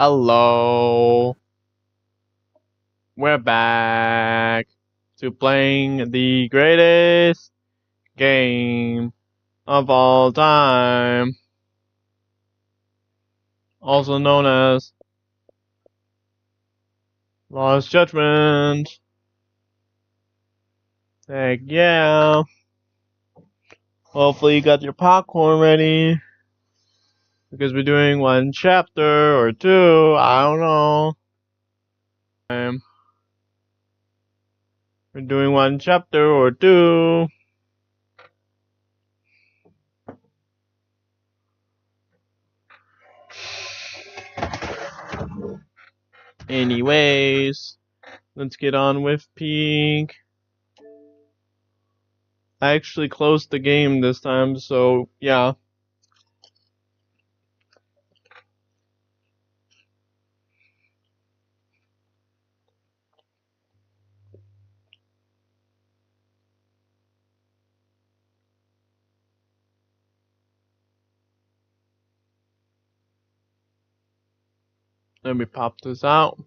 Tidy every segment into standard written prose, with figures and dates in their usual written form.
Hello. We're back to playing the greatest game of all time, also known as Lost Judgment. Heck yeah. Hopefully you got your popcorn ready, because we're doing one chapter or two, I don't know. We're doing one chapter or two. Anyways, let's get on with Peak. I actually closed the game this time, so yeah. Let me pop this out.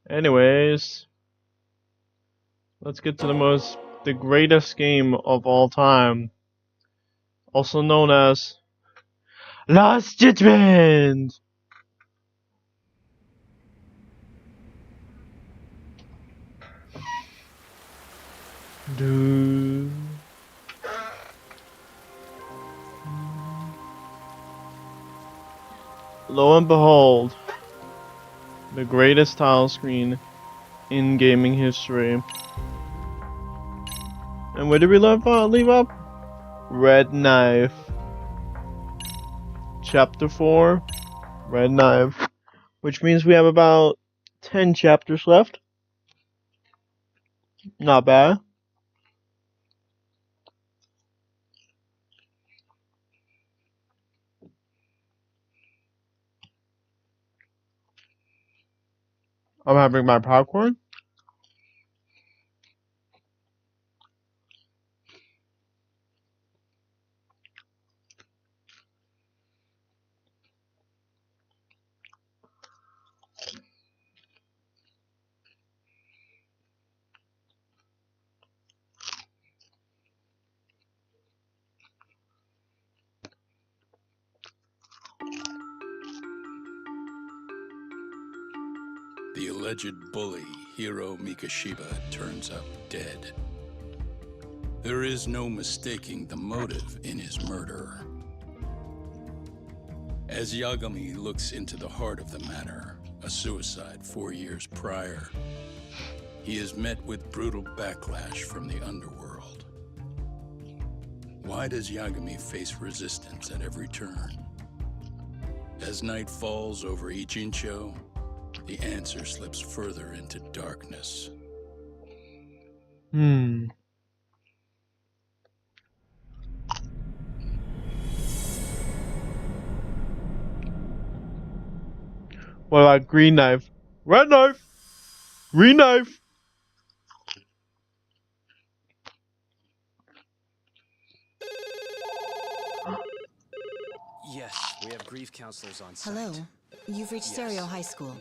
Anyways, let's get to the greatest game of all time, also known as Lost Judgment. Lo and behold, the greatest tile screen in gaming history. And where did we leave up? Red Knife. Chapter 4, Red Knife. Which means we have about 10 chapters left. Not bad. I'm having my popcorn. The alleged bully, Hiro Mikashiba, turns up dead. There is no mistaking the motive in his murder. As Yagami looks into the heart of the matter, a suicide 4 years prior, he is met with brutal backlash from the underworld. Why does Yagami face resistance at every turn? As night falls over Ichincho, the answer slips further into darkness. What about Green Knife? Red Knife! Green Knife! Yes, we have grief counselors on site. Hello, you've reached Serio High School.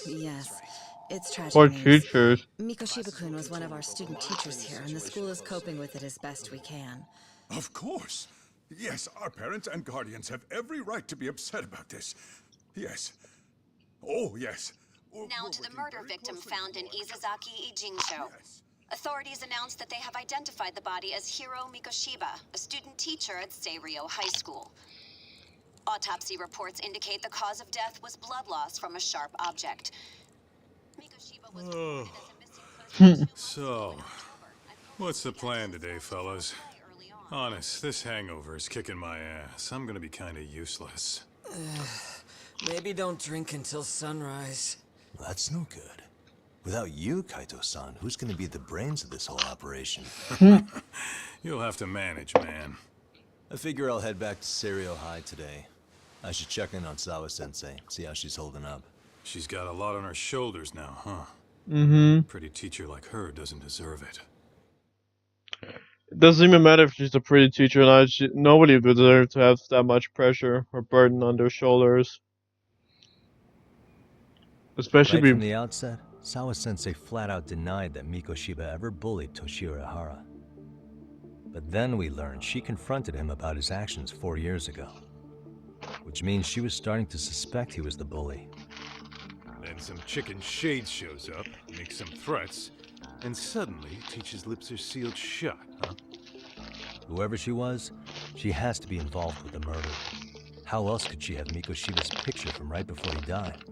Yes. It's tragic Poor news. teachers. Mikoshiba-kun was one of our student teachers here, and the school is coping with it as best we can. Of course. Yes, our parents and guardians have every right to be upset about this. Yes. Oh, yes. Now to the murder victim found in Izazaki Ijincho. Yes. Authorities announced that they have identified the body as Hiro Mikoshiba, a student teacher at Seiryo High School. Autopsy reports indicate the cause of death was blood loss from a sharp object. Mikoshiba was reported as a missing person 2 months So, ago in October. what's the plan today, fellas? Early on. Honest, this hangover is kicking my ass. I'm gonna be kinda useless. Maybe don't drink until sunrise. That's no good. Without you, Kaito-san, who's gonna be the brains of this whole operation? You'll have to manage, man. I figure I'll head back to Serio High today. I should check in on Sawa-sensei, see how she's holding up. She's got a lot on her shoulders now, huh? Pretty teacher like her doesn't deserve it. It doesn't even matter if she's a pretty teacher or not. Nobody deserves to have that much pressure or burden on their shoulders. Especially Right from the outset, Sawa-sensei flat out denied that Mikoshiba ever bullied Toshiro Ihara. But then we learned she confronted him about his actions 4 years ago. Which means she was starting to suspect he was the bully. Then some chicken shade shows up, makes some threats, and suddenly teacher's lips are sealed shut, huh? Whoever she was, she has to be involved with the murder. How else could she have Mikoshiba's picture from right before he died?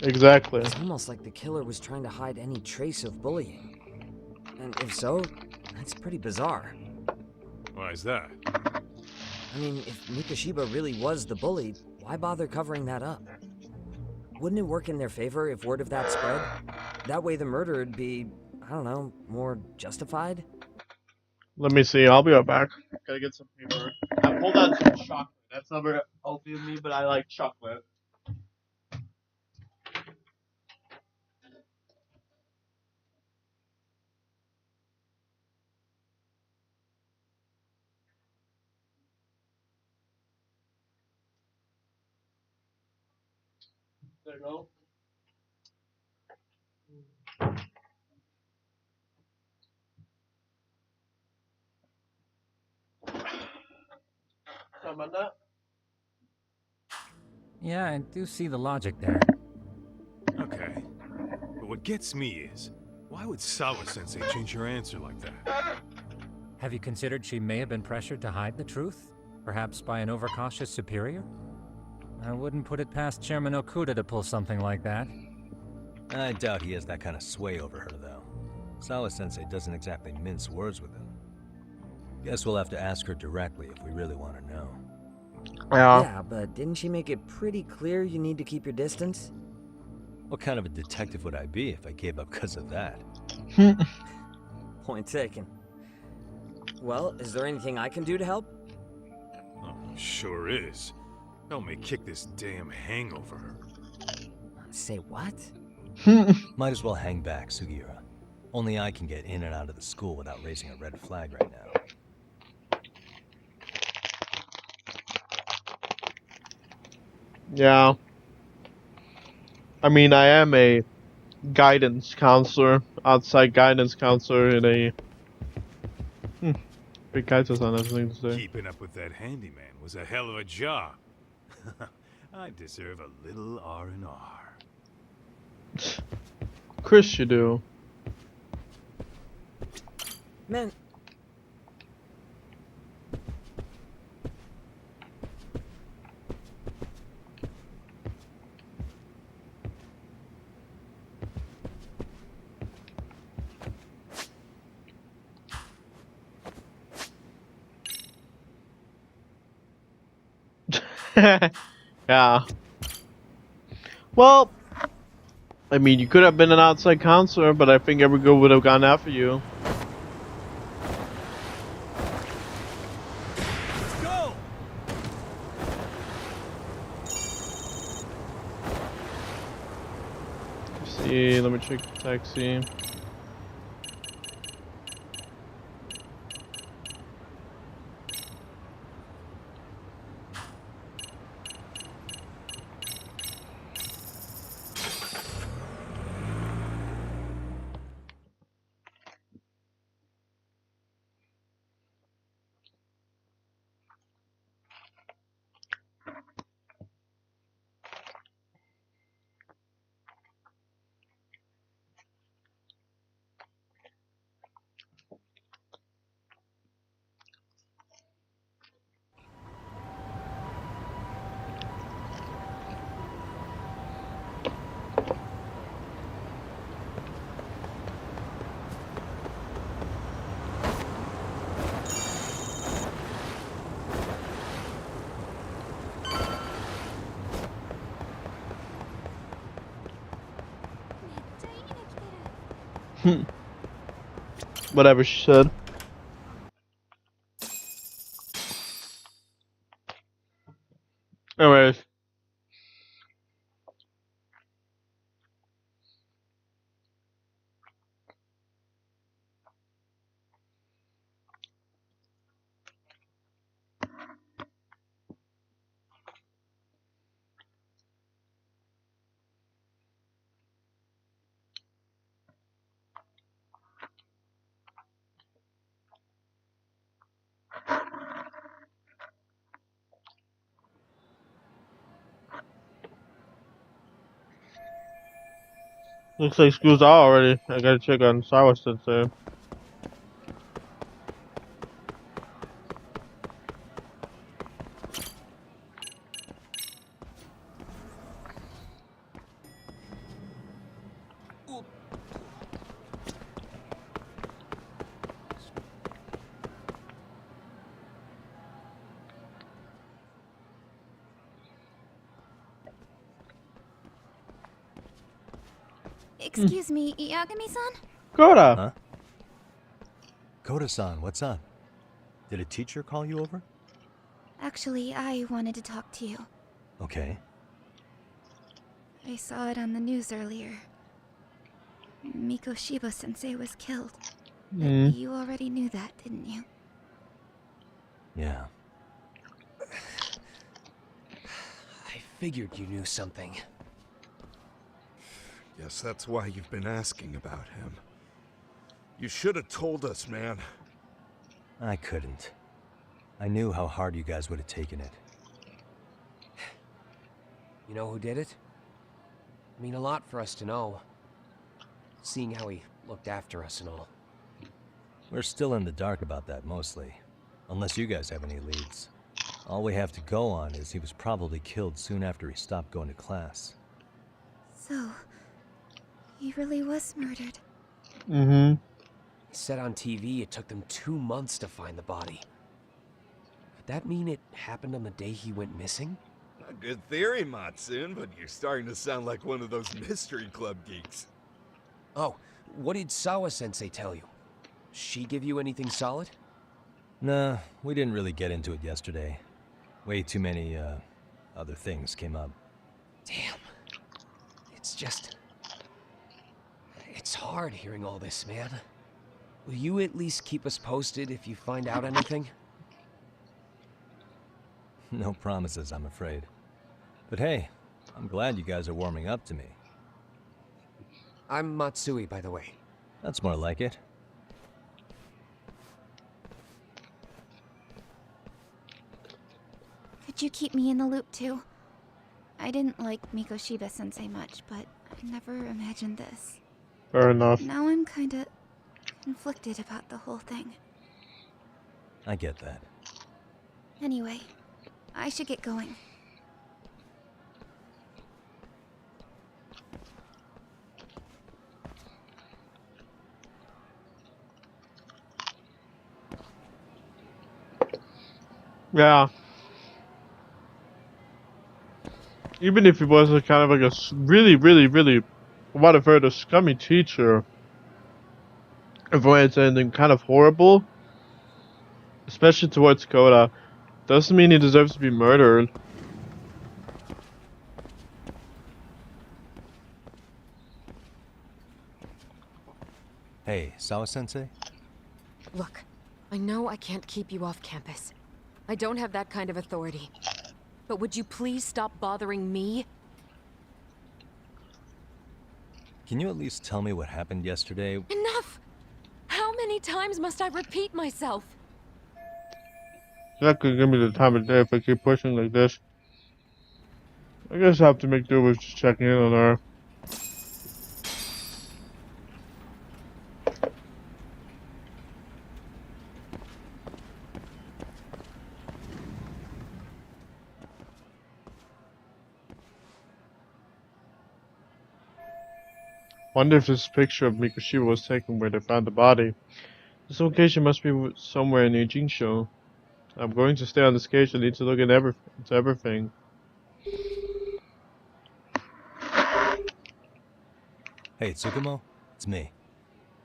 Exactly. It's almost like the killer was trying to hide any trace of bullying. And if so, that's pretty bizarre. Why is that? I mean, if Mikoshiba really was the bully, why bother covering that up? Wouldn't it work in their favor if word of that spread? That way the murder would be, I don't know, more justified? Let me see. I'll be right back. Gotta get some paper. I pulled out some chocolate. That's not very healthy of me, but I like chocolate. There you go. Sorry about that. Yeah, I do see the logic there. Okay. But what gets me is, why would Sawa-sensei change her answer like that? Have you considered she may have been pressured to hide the truth? Perhaps by an overcautious superior? I wouldn't put it past Chairman Okuda to pull something like that. I doubt he has that kind of sway over her, though. Sawa-sensei doesn't exactly mince words with him. Guess we'll have to ask her directly if we really want to know. Yeah, but didn't she make it pretty clear you need to keep your distance? What kind of a detective would I be if I gave up because of that? Point taken. Well, is there anything I can do to help? Oh, sure is. Help me kick this damn hangover. Say what? Might as well hang back, Sugiura. Only I can get in and out of the school without raising a red flag right now. Yeah. I mean, I am a guidance counselor, outside guidance counselor in a... Big Kaito-san has something to say. Keeping up with that handyman was a hell of a job. I deserve a little R&R. Chris, you do. Man. Yeah. Well, I mean, you could have been an outside counselor, but I think every girl would have gone after you. Let's go! See, let me check the taxi. Whatever she said. Anyways. Looks like school's out already. I gotta check on Sawa Sensei. Excuse me, Yagami-san? Koda! Huh? Koda-san, what's up? Did a teacher call you over? Actually, I wanted to talk to you. Okay. I saw it on the news earlier. Mikoshiba-sensei was killed. But you already knew that, didn't you? Yeah. I figured you knew something. Yes, that's why you've been asking about him. You should have told us, man. I couldn't. I knew how hard you guys would have taken it. You know who did it? I mean a lot for us to know. Seeing how he looked after us and all. We're still in the dark about that, mostly. Unless you guys have any leads. All we have to go on is he was probably killed soon after he stopped going to class. So, he really was murdered. Mm-hmm. He said on TV it took them 2 months to find the body. Could that mean it happened on the day he went missing? A good theory, Matsun, but you're starting to sound like one of those mystery club geeks. Oh, what did Sawa-sensei tell you? She give you anything solid? Nah, we didn't really get into it yesterday. Way too many, other things came up. Damn. It's just... It's hard hearing all this, man. Will you at least keep us posted if you find out anything? No promises, I'm afraid. But hey, I'm glad you guys are warming up to me. I'm Matsui, by the way. That's more like it. Could you keep me in the loop too? I didn't like Mikoshiba-sensei much, but I never imagined this. Fair enough. Now I'm kinda conflicted about the whole thing. I get that. Anyway, I should get going. Yeah. Even if he was a kind of like a really, from what I've heard, a scummy teacher, avoids anything kind of horrible, especially towards Koda, doesn't mean he deserves to be murdered. Hey, Sawa-sensei? Look, I know I can't keep you off campus. I don't have that kind of authority. But would you please stop bothering me? Can you at least tell me what happened yesterday? Enough! How many times must I repeat myself? You're not gonna give me the time of day if I keep pushing like this. I guess I have to make do with just checking in on her. Wonder if this picture of Mikoshiba was taken where they found the body. This location must be somewhere in Jingsho. I'm going to stay on this case. I need to look at into everything. Hey, Tsukumo? It's me.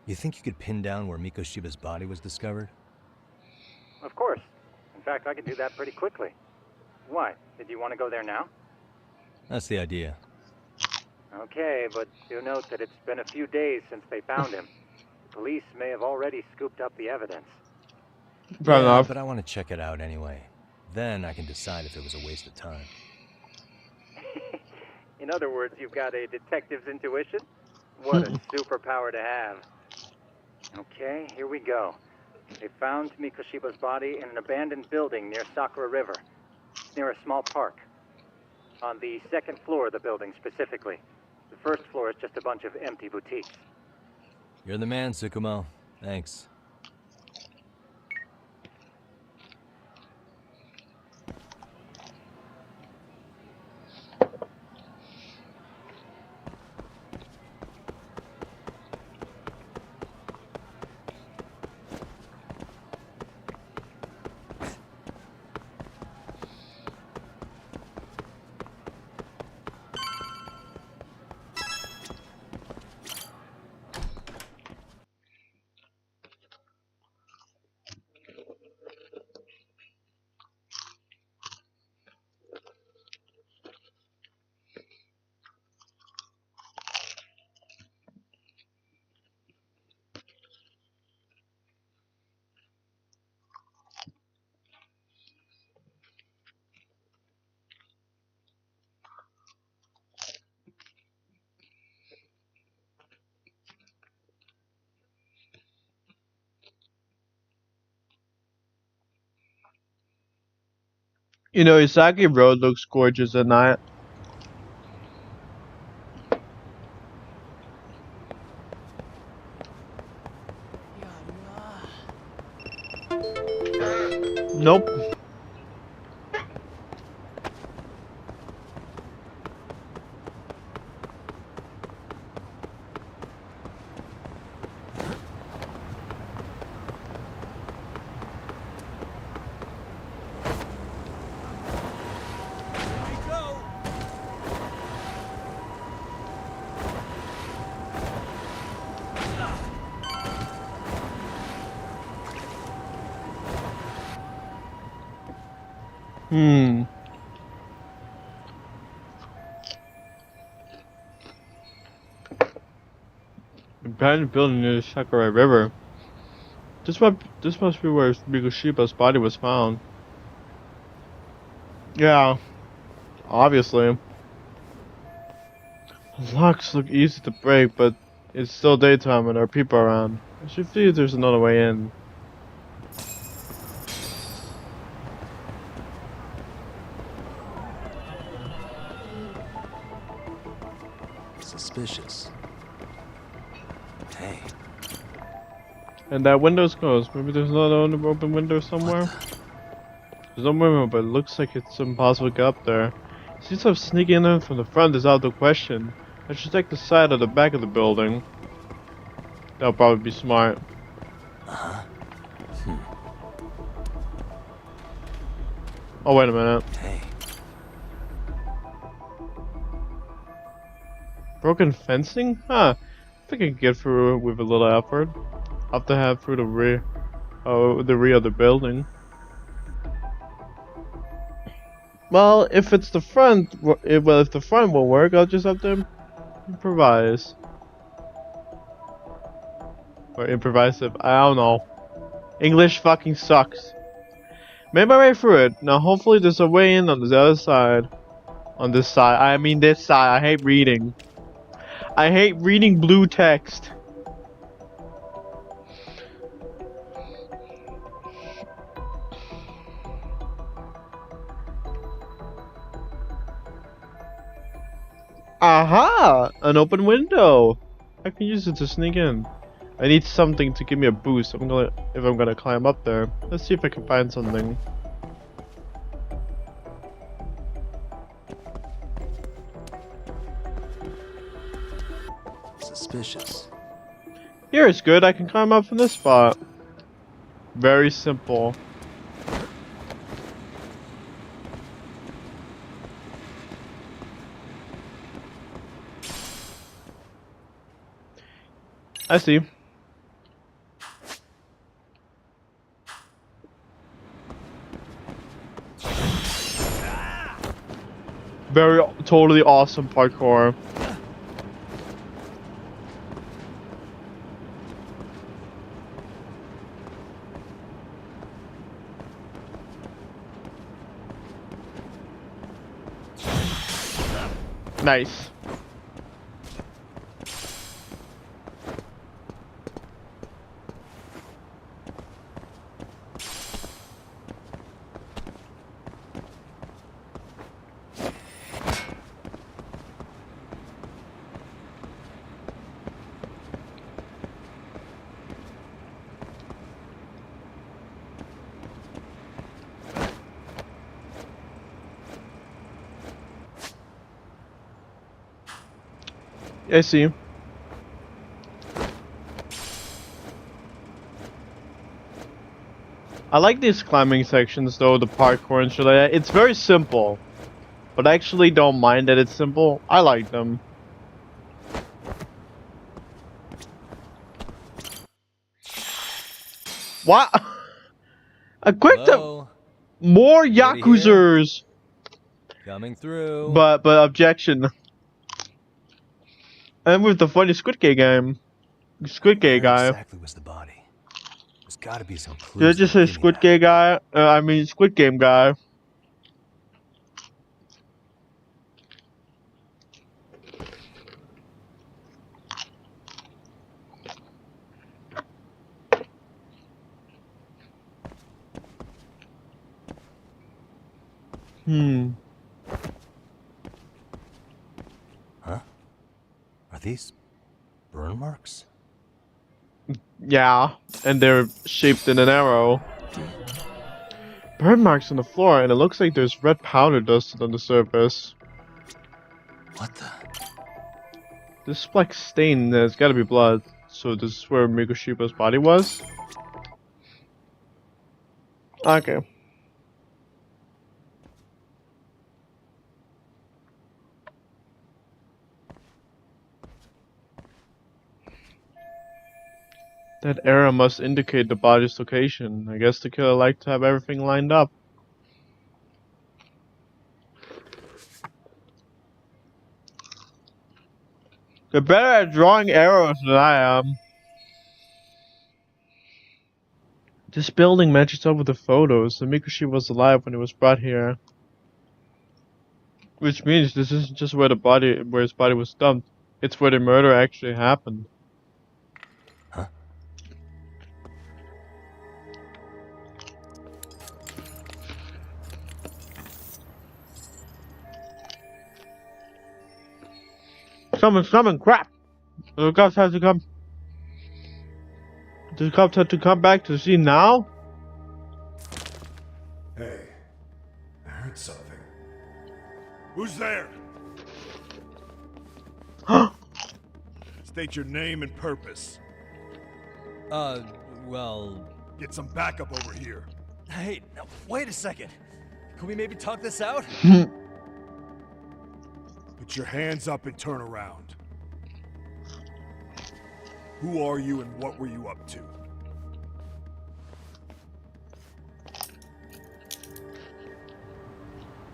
You think you could pin down where Mikoshiba's body was discovered? Of course. In fact, I could do that pretty quickly. Why? Did you want to go there now? That's the idea. Okay, but do note that it's been a few days since they found him. Police may have already scooped up the evidence. Fair enough. But I want to check it out anyway. Then I can decide if it was a waste of time. In other words, you've got a detective's intuition? What a superpower to have. Okay, here we go. They found Mikoshiba's body in an abandoned building near Sakura River, near a small park. On the second floor of the building, specifically. The first floor is just a bunch of empty boutiques. You're the man, Tsukumo. Thanks. You know, Isaki Road looks gorgeous at night. Nope. Abandoned building near the Sakurai River. This must be where Mikoshiba's body was found. Yeah, obviously. The locks look easy to break, but it's still daytime and there are people around. I should see if there's another way in. Suspicious. Hey. And that window's closed. Maybe there's another open window somewhere? There's no window, but it looks like it's impossible to get up there. Since I'm sneaking in from the front is out of the question. I should take the side or the back of the building. That'll probably be smart. Oh, wait a minute. Hey. Broken fencing? Huh. I think I can get through with a little effort. I'll have to head through the rear of the building. Well, if it's the front, if the front won't work, I'll just have to improvise. Or improvisive, I don't know. English fucking sucks. Made my way through it. Now hopefully there's a way in on the other side. On this side. I mean this side. I hate reading. I hate reading blue text. Aha! An open window. I can use it to sneak in. I need something to give me a boost. If I'm gonna climb up there. Let's see if I can find something. Suspicious. Here it's good. I can climb up from this spot. Very simple. I see. Very totally awesome parkour. Nice. I see. I like these climbing sections though, the parkour and shit like that. It's very simple. But I actually don't mind that it's simple. I like them. What? A quick more Yakuzers! Coming through. But objection. And with the funny Squid Game. Squid Game guy. Exactly was the body. There's gotta be some clues. Did I just say Squid Game guy? I mean Squid Game guy. Huh? Are these burn marks? Yeah, and they're shaped in an arrow. Burn marks on the floor, and it looks like there's red powder dusted on the surface. What the? This black stain, there's gotta be blood. So this is where Mikoshiba's body was? Okay. That arrow must indicate the body's location. I guess the killer liked to have everything lined up. They're better at drawing arrows than I am. This building matches up with the photos. The Mikoshi was alive when he was brought here. Which means this isn't just where his body was dumped. It's where the murder actually happened. Huh? Summon, crap! The cops have to come. The cops have to come back to the scene now? Hey, I heard something. Who's there? State your name and purpose. Well... Get some backup over here. Hey, now, wait a second. Can we maybe talk this out? Put your hands up and turn around. Who are you and what were you up to?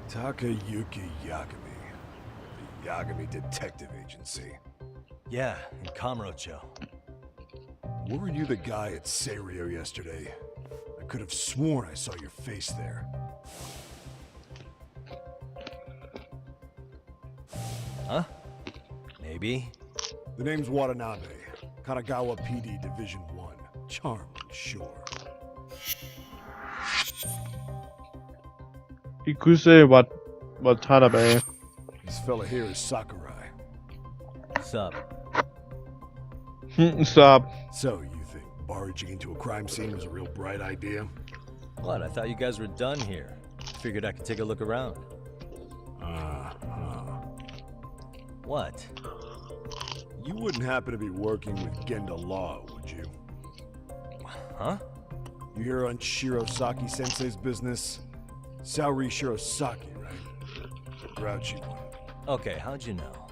Takayuki Yagami. The Yagami Detective Agency. Yeah, in Kamurocho. Weren't you the guy at Seirio yesterday? I could have sworn I saw your face there. Huh? Maybe. The name's Watanabe. Kanagawa PD Division 1. Charm, I'm sure. Ikuse Watanabe. This fella here is Sakurai. Sup? Sup? So, you think barging into a crime scene was a real bright idea? What? I thought you guys were done here. Figured I could take a look around. What? You wouldn't happen to be working with Genda Law, would you? Huh? You hear on Shirosaki Sensei's business? Saori Shirosaki, right? The grouchy one. Okay, how'd you know?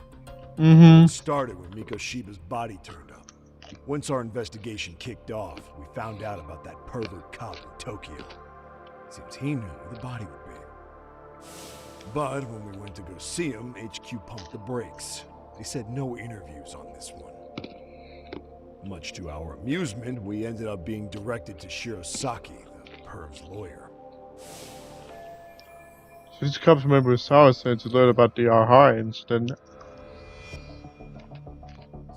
It started when Mikoshiba's body turned up. Once our investigation kicked off, we found out about that pervert cop in Tokyo. Seems he knew where the body would be. But when we went to go see him, HQ pumped the brakes. They said no interviews on this one. Much to our amusement, we ended up being directed to Shirosaki, the perv's lawyer. So these cops remember Sawa said to learn about the Arhara incident.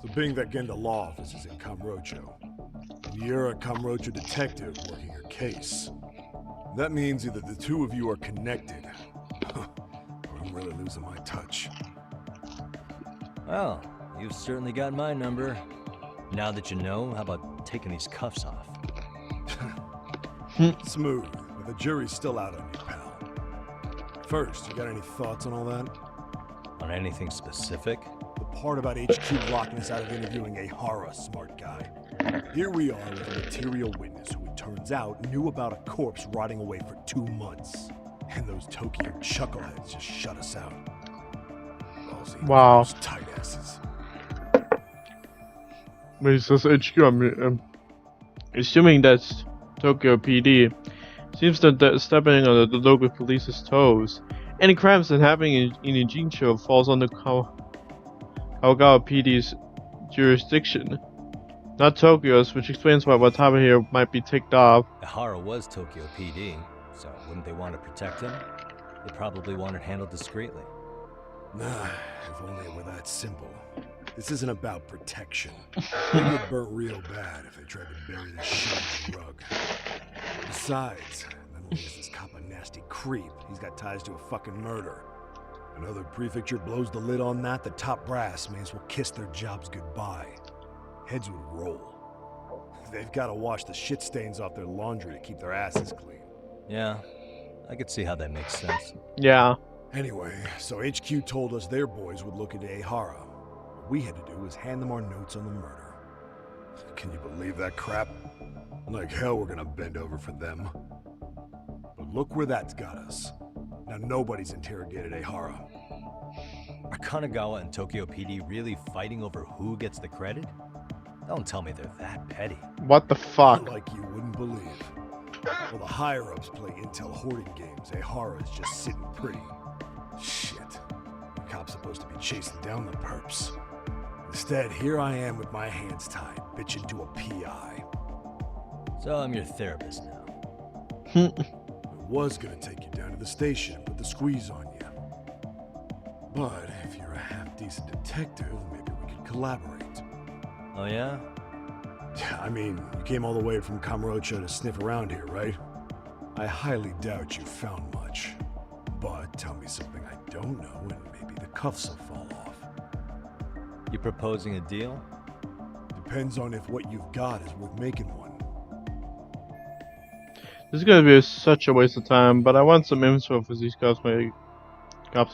So being that Genda Law office is in Kamurocho, and you're a Kamurocho detective working your case, that means either the two of you are connected, or I'm really losing my touch. Well, you've certainly got my number. Now that you know, how about taking these cuffs off? Smooth, but the jury's still out on you, pal. First, you got any thoughts on all that? On anything specific? The part about HQ locking us out of interviewing a Hara, smart guy. Here we are with a material witness who it turns out knew about a corpse rotting away for 2 months. And those Tokyo chuckleheads just shut us out. Wow. Those tight asses. When he says HQ, I'm assuming that's Tokyo PD. Seems that they're stepping on the local police's toes. Any crimes that happen in Ijincho falls under Kaogawa PD's jurisdiction, not Tokyo's, which explains why Watanabe here might be ticked off. Ihara was Tokyo PD, so wouldn't they want to protect him? They probably want it handled discreetly. Nah, if only it were that simple. This isn't about protection. They'd get burnt real bad if they tried to bury this shit in the rug. Besides, not only is this cop a nasty creep, he's got ties to a fucking murder. Another prefecture blows the lid on that, the top brass may as well kiss their jobs goodbye. Heads would roll. They've got to wash the shit stains off their laundry to keep their asses clean. Yeah, I could see how that makes sense. Yeah. Anyway, so HQ told us their boys would look into Ihara. What we had to do was hand them our notes on the murder. Can you believe that crap? Like hell we're gonna bend over for them. But look where that's got us. Now nobody's interrogated Ihara. Are Kanagawa and Tokyo PD really fighting over who gets the credit? Don't tell me they're that petty. What the fuck? Like you wouldn't believe. While the higher-ups play intel hoarding games, Ihara is just sitting pretty. Shit. The cop's supposed to be chasing down the perps. Instead, here I am with my hands tied, bitching to a PI. So I'm your therapist now. I was gonna take you down to the station and put the squeeze on you. But if you're a half-decent detective, maybe we could collaborate. Oh yeah? I mean, you came all the way from Kamurocho to sniff around here, right? I highly doubt you found much. But tell me something I don't know and maybe the cuffs will fall off. You proposing a deal? Depends on if what you've got is worth making one. This is gonna be such a waste of time, but I want some info for these cops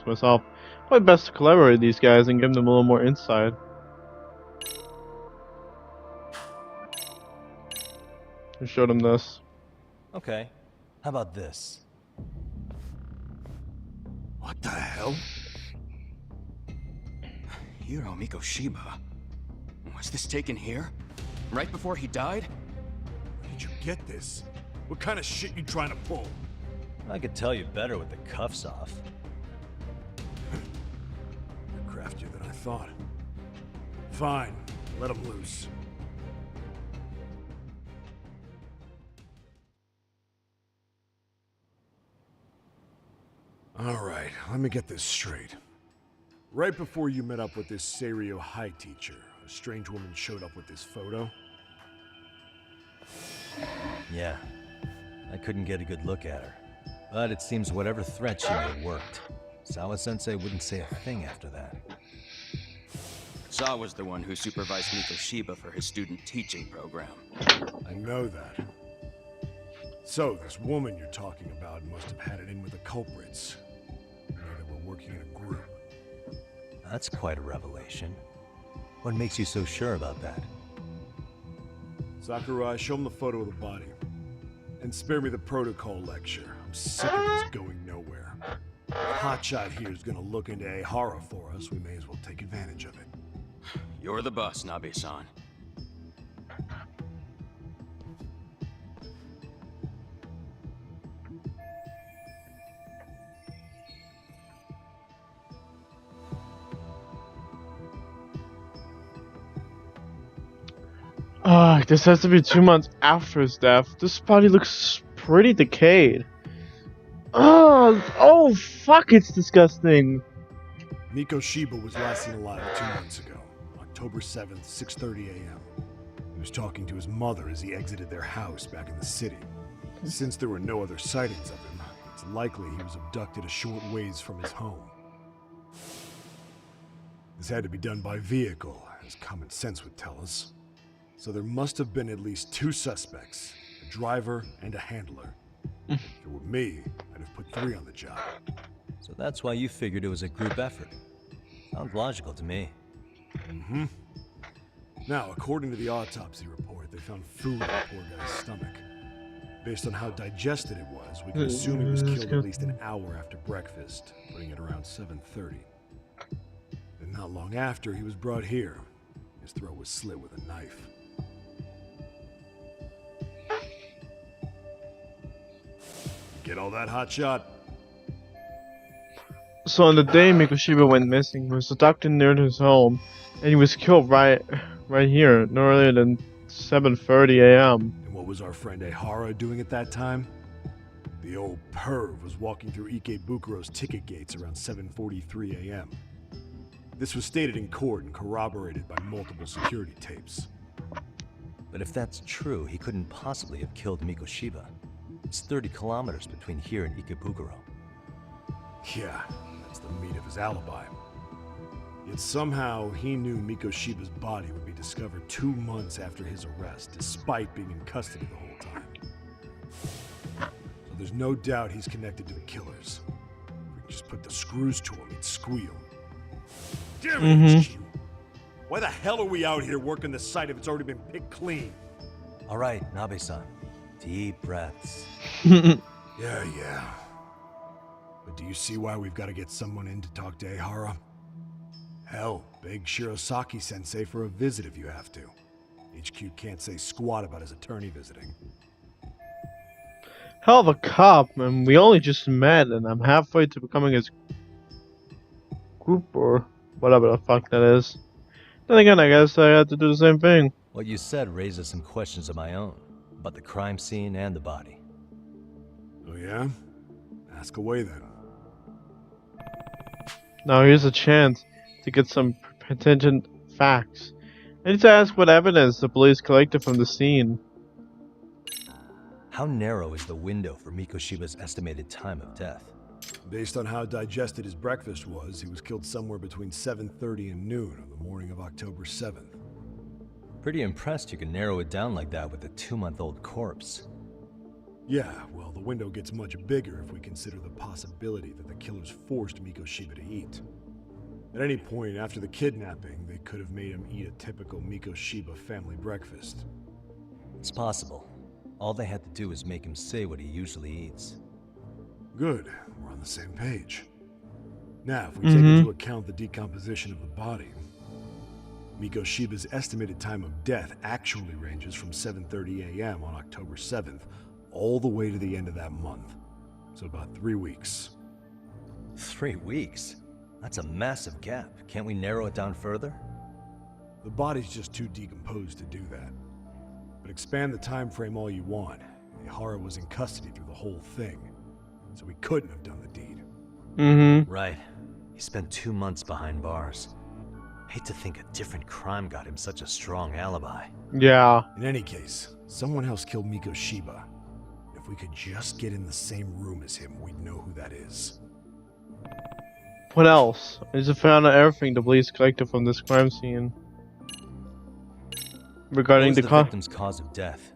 myself. Probably best to collaborate with these guys and give them a little more insight. I showed them this. Okay. How about this? What the hell? Hiro Mikoshiba? Was this taken here? Right before he died? Where did you get this? What kind of shit you trying to pull? I could tell you better with the cuffs off. You're craftier than I thought. Fine, let him loose. Alright, let me get this straight. Right before you met up with this Seiryo High teacher, a strange woman showed up with this photo? Yeah. I couldn't get a good look at her. But it seems whatever threat she made worked. Sawa-sensei wouldn't say a thing after that. Sawa's the one who supervised Mikoshiba for his student teaching program. I know that. So, this woman you're talking about must have had it in with the culprits. You know, they were working in a group. That's quite a revelation. What makes you so sure about that? Sakurai, show him the photo of the body. And spare me the protocol lecture. I'm sick of this going nowhere. If Hotshot here is gonna look into Ihara for us, we may as well take advantage of it. You're the boss, Nabe-san. This has to be 2 months after his death. This body looks pretty decayed. Oh fuck, it's disgusting. Mikoshiba was last seen alive 2 months ago, October 7th, 6:30 a.m. He was talking to his mother as he exited their house back in the city. Since there were no other sightings of him, it's likely he was abducted a short ways from his home. This had to be done by vehicle, as common sense would tell us. So there must have been at least 2 suspects, a driver and a handler. If it were me, I'd have put 3 on the job. So that's why you figured it was a group effort. Sounds logical to me. Mm-hmm. Now, according to the autopsy report, they found food in the poor guy's stomach. Based on how digested it was, we can assume he was killed at least an hour after breakfast, putting it around 7:30. And not long after, he was brought here. His throat was slit with a knife. Get all that, hotshot? So on the day Mikoshiba went missing, he was abducted near his home, and he was killed right here, no earlier than 7:30 a.m. And what was our friend Ehara doing at that time? The old perv was walking through Ikebukuro's ticket gates around 7:43 a.m. This was stated in court and corroborated by multiple security tapes. But if that's true, he couldn't possibly have killed Mikoshiba. It's 30 kilometers between here and Ikebukuro. Yeah, that's the meat of his alibi. Yet somehow he knew Mikoshiba's body would be discovered 2 months after his arrest, despite being in custody the whole time. So there's no doubt he's connected to the killers. If we could just put the screws to him, he'd squeal. Damn it, HQ! Why the hell are we out here working the site if it's already been picked clean? All right, Nabe-san. Deep breaths. Yeah. But do you see why we've got to get someone in to talk to Ehara? Hell, beg Shirosaki-sensei for a visit if you have to. HQ can't say squat about his attorney visiting. Hell of a cop, and we only just met, and I'm halfway to becoming his group or whatever the fuck that is. Then again, I guess I had to do the same thing. What you said raises some questions of my own, about the crime scene and the body. Oh yeah? Ask away then. Now here's a chance to get some contingent facts. I need to ask what evidence the police collected from the scene. How narrow is the window for Mikoshiba's estimated time of death? Based on how digested his breakfast was, he was killed somewhere between 7:30 and noon on the morning of October 7th. Pretty impressed you can narrow it down like that with a 2-month-old corpse. Yeah, well, the window gets much bigger if we consider the possibility that the killers forced Mikoshiba to eat. At any point after the kidnapping, they could have made him eat a typical Mikoshiba family breakfast. It's possible. All they had to do was make him say what he usually eats. Good, we're on the same page. Now, if we take into account the decomposition of the body, Mikoshiba's estimated time of death actually ranges from 7:30 a.m. on October 7th all the way to the end of that month. So about 3 weeks. 3 weeks? That's a massive gap. Can't we narrow it down further? The body's just too decomposed to do that. But expand the time frame all you want. Ehara was in custody through the whole thing, so he couldn't have done the deed. Right. He spent 2 months behind bars. Hate to think a different crime got him such a strong alibi. Yeah. In any case, someone else killed Mikoshiba. If we could just get in the same room as him, we'd know who that is. What else? I just found out everything the police collected from this crime scene. Regarding the the victim's cause of death.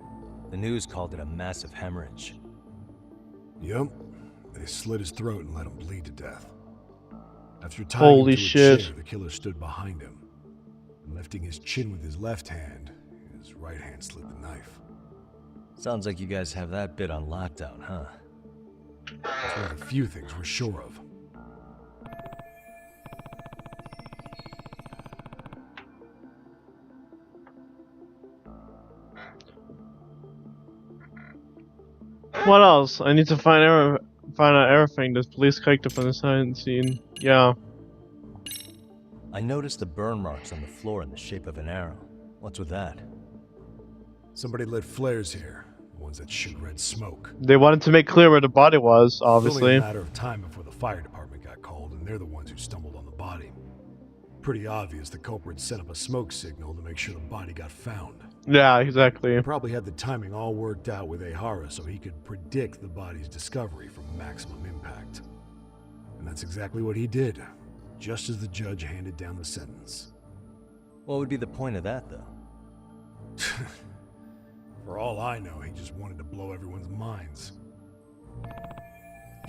The news called it a massive hemorrhage. Yep. They slit his throat and let him bleed to death. After tying him to a chair, the killer stood behind him. And lifting his chin with his left hand, his right hand slid the knife. Sounds like you guys have that bit on lockdown, huh? It's one of the few things we're sure of. What else? I need to find out everything the police collected from the crime scene. Yeah. I noticed the burn marks on the floor in the shape of an arrow. What's with that? Somebody lit flares here. The ones that shoot red smoke. They wanted to make clear where the body was, It's obviously. only a matter of time before the fire department got called, and they're the ones who stumbled on the body. Pretty obvious the culprit set up a smoke signal to make sure the body got found. Yeah, exactly. He probably had the timing all worked out with Ehara so he could predict the body's discovery from maximum impact. And that's exactly what he did, just as the judge handed down the sentence. What would be the point of that, though? For all I know, he just wanted to blow everyone's minds.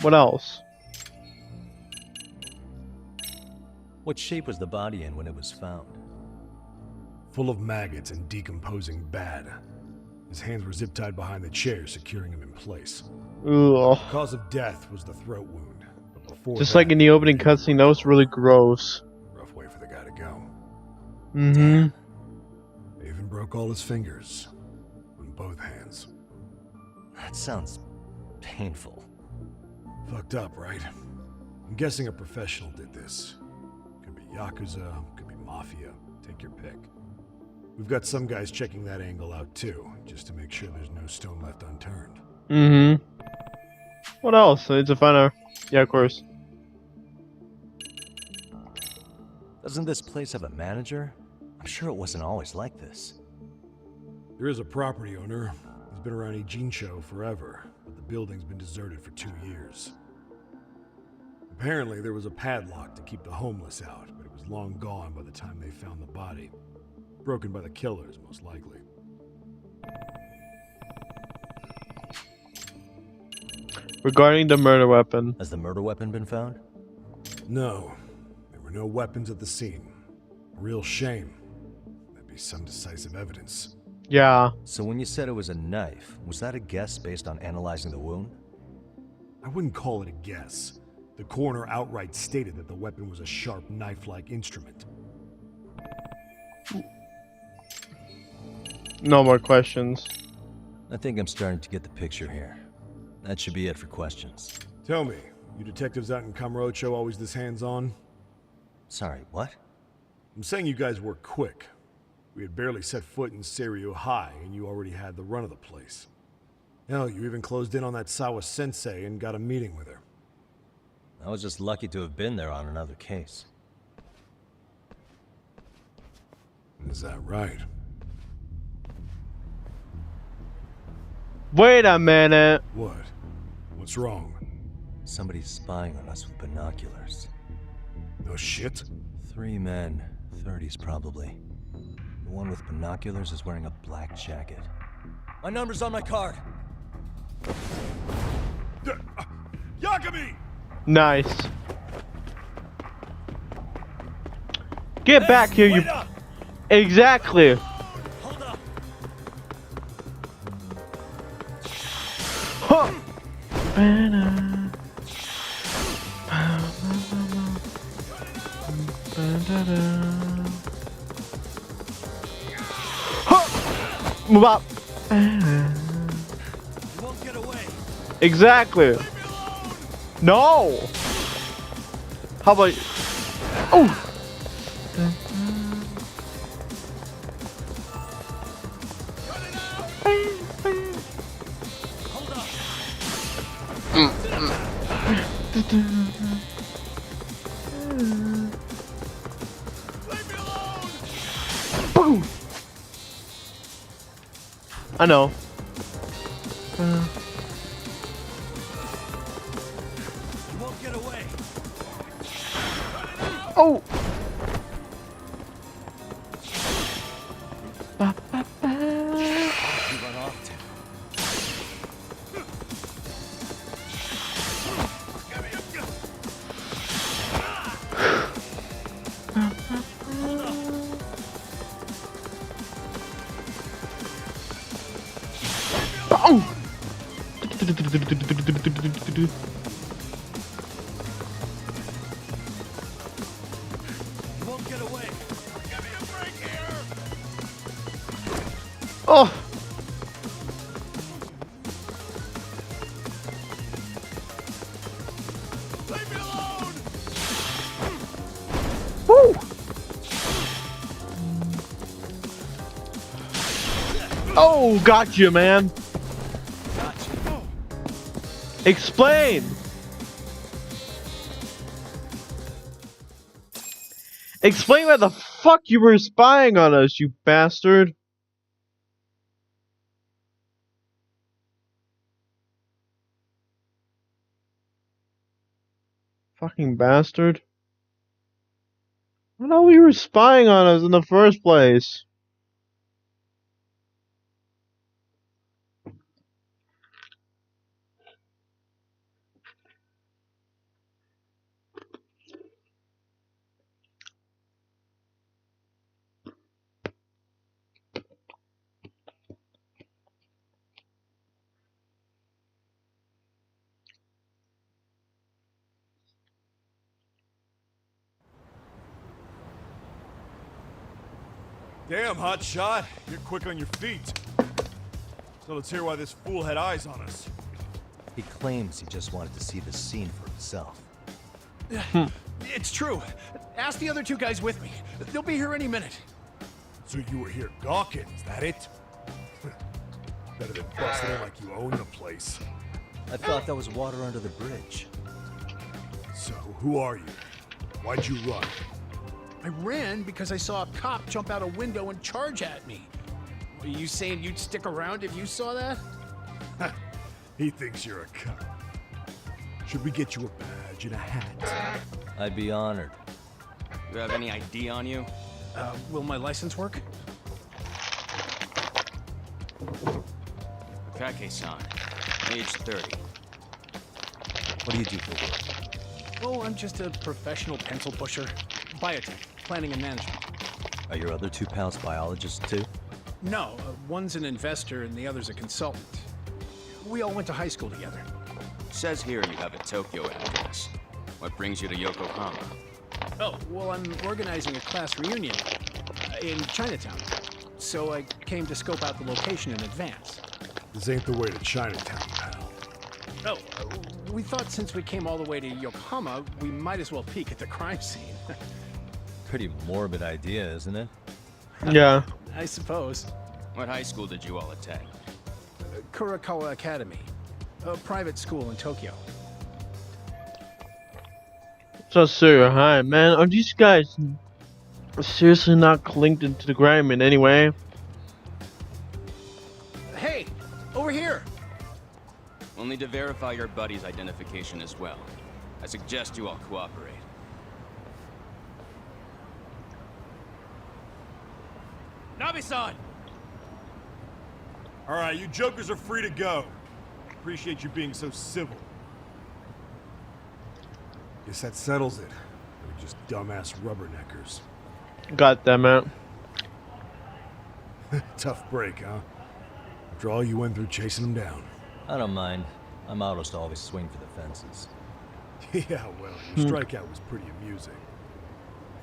What else? What shape was the body in when it was found? full of maggots and decomposing bad. His hands were zip-tied behind the chair, securing him in place. Ugh. The cause of death was the throat wound. But before Just that, like in the opening cutscene, that was really gross. rough way for the guy to go. Mm-hmm. They even broke all his fingers. On both hands. That sounds painful. Fucked up, right? I'm guessing a professional did this. Could be Yakuza, could be Mafia. Take your pick. We've got some guys checking that angle out too, just to make sure there's no stone left unturned. Mm-hmm. What else? I need to find out. Yeah, of course. Doesn't this place have a manager? I'm sure it wasn't always like this. There is a property owner. He's been around Ijincho forever, but the building's been deserted for 2 years. Apparently, there was a padlock to keep the homeless out, but it was long gone by the time they found the body. Broken by the killers, most likely. Regarding the murder weapon. Has the murder weapon been found? No. There were no weapons at the scene. A real shame. That'd be some decisive evidence. Yeah. So when you said it was a knife, was that a guess based on analyzing the wound? I wouldn't call it a guess. The coroner outright stated that the weapon was a sharp knife-like instrument. No more questions. I think I'm starting to get the picture here. That should be it for questions. Tell me, you detectives out in Kamurocho always this hands-on? Sorry, what? I'm saying you guys work quick. We had barely set foot in Seiryo High, and you already had the run of the place. Hell, you even closed in on that Sawa-sensei and got a meeting with her. I was just lucky to have been there on another case. Is that right? Wait a minute. What? What's wrong? Somebody's spying on us with binoculars. No shit? 3 men, 30s probably. The one with binoculars is wearing a black jacket. My number's on my card! Yagami! Nice. Get back here, you... Exactly. Hold up! Huh. Huh. Move up. You won't get away. Exactly. No. How about? Oh. Boom. I know. You won't get away. Oh. You run off to. Oh. You won't get away. Give me a break here! Oh. Leave me alone! Woo. Oh, got you, man. Explain. Explain why the fuck you were spying on us, you bastard. Fucking bastard. I know you were spying on us in the first place. Damn, hot shot. You're quick on your feet. So let's hear why this fool had eyes on us. He claims he just wanted to see the scene for himself. It's true. Ask the other two guys with me. They'll be here any minute. So you were here gawking, is that it? Better than busting in like you own the place. I thought that was water under the bridge. So, who are you? Why'd you run? I ran because I saw a cop jump out a window and charge at me. Are you saying you'd stick around if you saw that? He thinks you're a cop. Should we get you a badge and a hat? I'd be honored. You have any ID on you? Will my license work? Kake-san, age 30. What do you do for work? Oh, I'm just a professional pencil pusher. Biotech, planning and management. Are your other two pals biologists too? No, one's an investor and the other's a consultant. We all went to high school together. Says here you have a Tokyo address. What brings you to Yokohama? Oh, well, I'm organizing a class reunion in Chinatown. So I came to scope out the location in advance. This ain't the way to Chinatown, pal. Oh, we thought since we came all the way to Yokohama, we might as well peek at the crime scene. Pretty morbid idea, isn't it? Yeah. I suppose. What high school did you all attend? Kurakawa Academy, a private school in Tokyo. So Sarah, hi man. Are these guys seriously not linked into the crime in any way? Hey, over here! We'll need to verify your buddy's identification as well. I suggest you all cooperate. Nabe-san! Alright, you jokers are free to go. Appreciate you being so civil. Guess that settles it. We're just dumbass rubberneckers. God damn it. Tough break, huh? After all you went through chasing them down. I don't mind. I'm autos to always swing for the fences. Yeah, well, your strikeout was pretty amusing.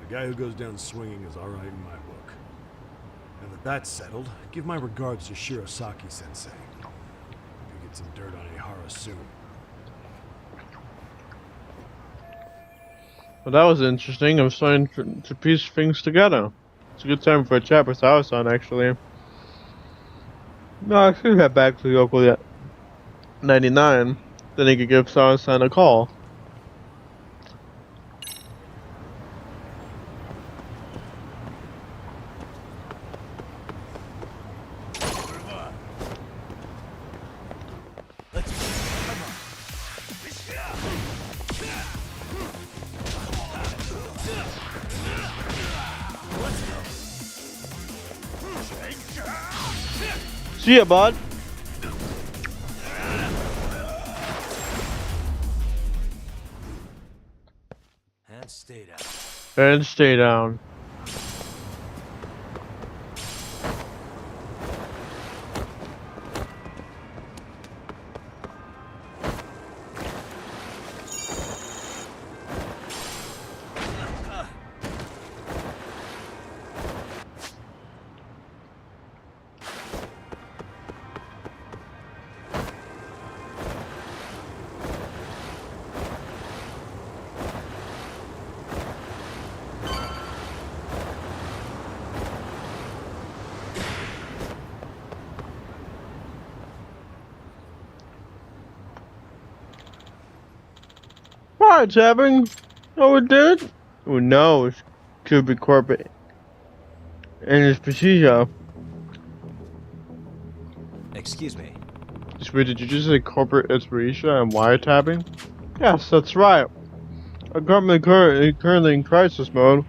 The guy who goes down swinging is alright in my book. Now that that's settled, give my regards to Shirosaki-sensei. You get some dirt on Ihara soon. Well, that was interesting. I'm starting to piece things together. It's a good time for a chat with Sawa-san, actually. No, I should head back to Yoko 99. Then he could give Sawa-san a call. See ya, bud. And stay down. And stay down. What's happening? Oh, it did? Who knows? Could be corporate. And it's procedure. Excuse me. Wait, did you just say corporate inspiration and wiretapping? Yes, that's right. Our government currently in crisis mode.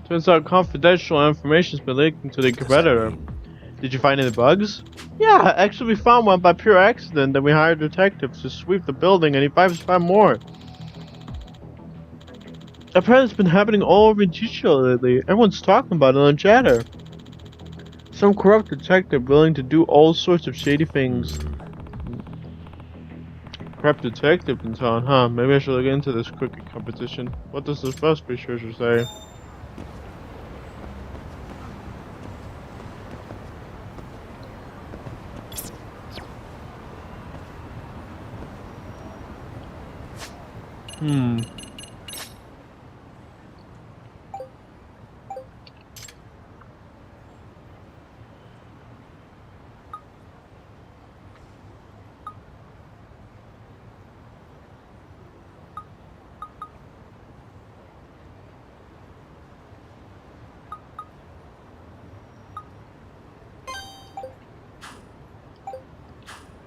Turns out confidential information's been leaked into the competitor. Did you find any bugs? Yeah, actually we found one by pure accident, then we hired detectives to sweep the building and he found more. Apparently it's been happening all over Chicho lately. Everyone's talking about it on chatter. Some corrupt detective willing to do all sorts of shady things. Corrupt detective in town, huh? Maybe I should look into this cookie competition. What does this first researcher say? Hmm.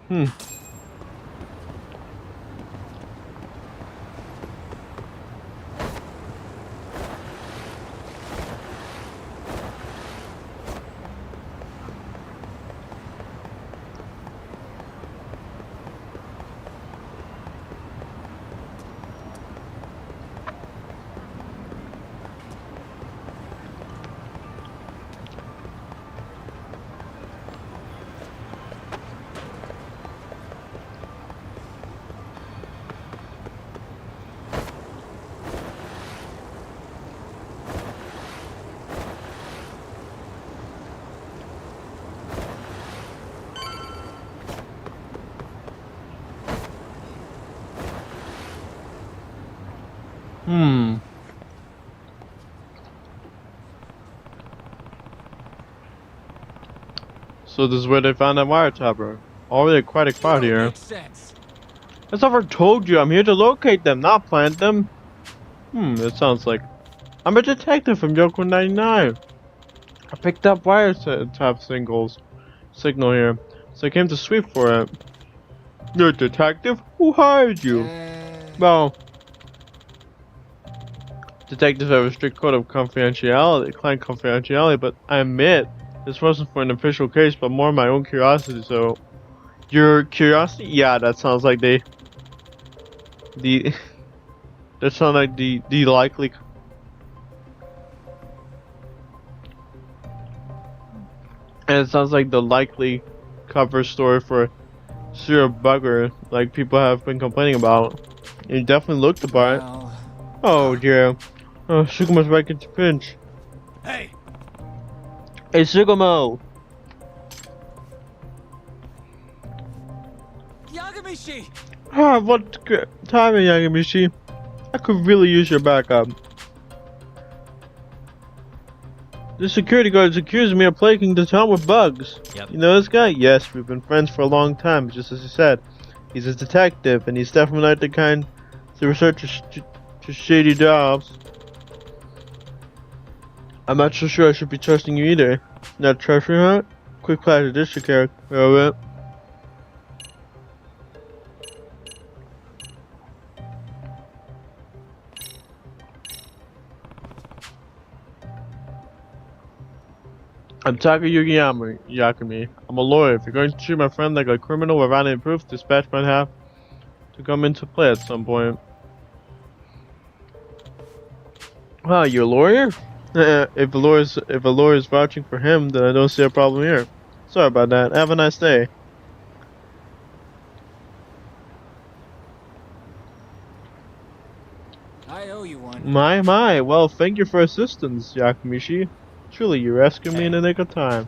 Hmm. Hmm. So this is where they found that wiretapper. Already quite a crowd here. As I've already told you, I'm here to locate them, not plant them. It sounds like I'm a detective from Yoko 99. I picked up wiretap signal here, so I came to sweep for it. You're a detective? Who hired you? Well, detectives have a strict code of confidentiality, client confidentiality, but I admit this wasn't for an official case, but more my own curiosity. So, your curiosity? Yeah, that sounds like the that sounds like the likely. And it sounds like the likely cover story for serial bugger, like people have been complaining about. You definitely looked the part. Oh dear. Oh, Sugumo's back into pinch. Hey! Hey, Sugumo! Yagamishi! Ah, what timing, Yagamishi? I could really use your backup. The security guards accused me of plaguing the town with bugs. Yep. You know this guy? Yes, we've been friends for a long time, just as you said. He's a detective, and he's definitely not the kind to research to shady jobs. I'm not so sure I should be trusting you either. Not treasure hunt? Quick class of district character. Alright. I'm Takayuki Yakami. I'm a lawyer. If you're going to treat my friend like a criminal without any proof, dispatch might have to come into play at some point. Wow, you're a lawyer? If a lawyer is vouching for him, then I don't see a problem here. Sorry about that. Have a nice day. I owe you one. My. Well, thank you for assistance, Yakamishi. Truly, you rescued me in the nick of time.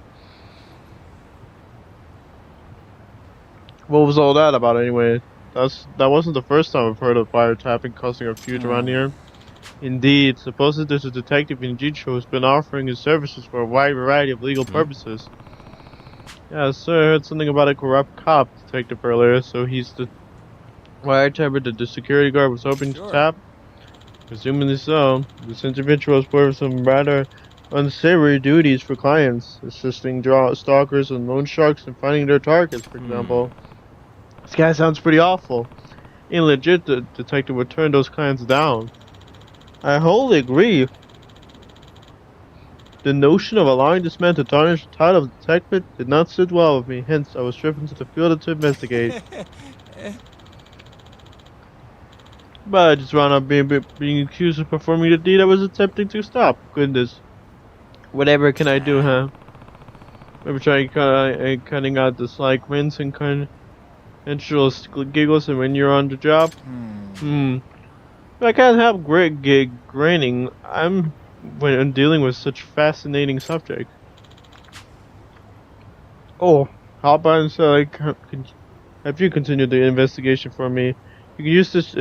What was all that about anyway? That wasn't the first time I've heard of wiretapping causing a feud around here. Indeed, supposedly there's a detective in Jicho who's been offering his services for a wide variety of legal purposes. Yeah, sir, I heard something about a corrupt cop detective earlier, so he's the wiretapper that the security guard was hoping to tap? Presumably so. This individual has performed some rather unsavory duties for clients, assisting stalkers and loan sharks in finding their targets, for example. This guy sounds pretty awful. Ain't legit the detective would turn those clients down. I wholly agree. The notion of allowing this man to tarnish the title of detective did not sit well with me, hence I was driven to the field to investigate. But I just wound up being accused of performing the deed I was attempting to stop. Goodness. Whatever can I do, huh? Maybe try cutting out the sly grins and conventional giggles and when you're on the job? I can't help grinning. When I'm dealing with such fascinating subject. Oh, how about instead have you continue the investigation for me? You can use this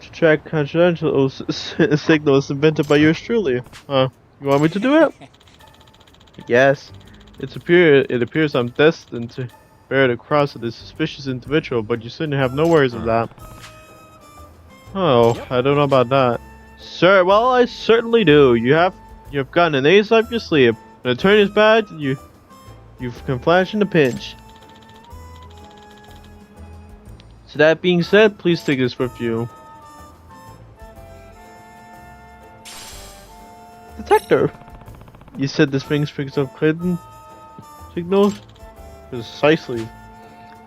to track confidential signals invented by yours truly. You want me to do it? Yes. It appears I'm destined to bear the cross of this suspicious individual, but you certainly have no worries of that. Oh, I don't know about that. Sir, well, I certainly do. You've gotten an ace up your sleeve. When the turn is bad, you can flash in a pinch. So that being said, please take this with you. Detector! You said this thing picks up Clinton signals? Precisely.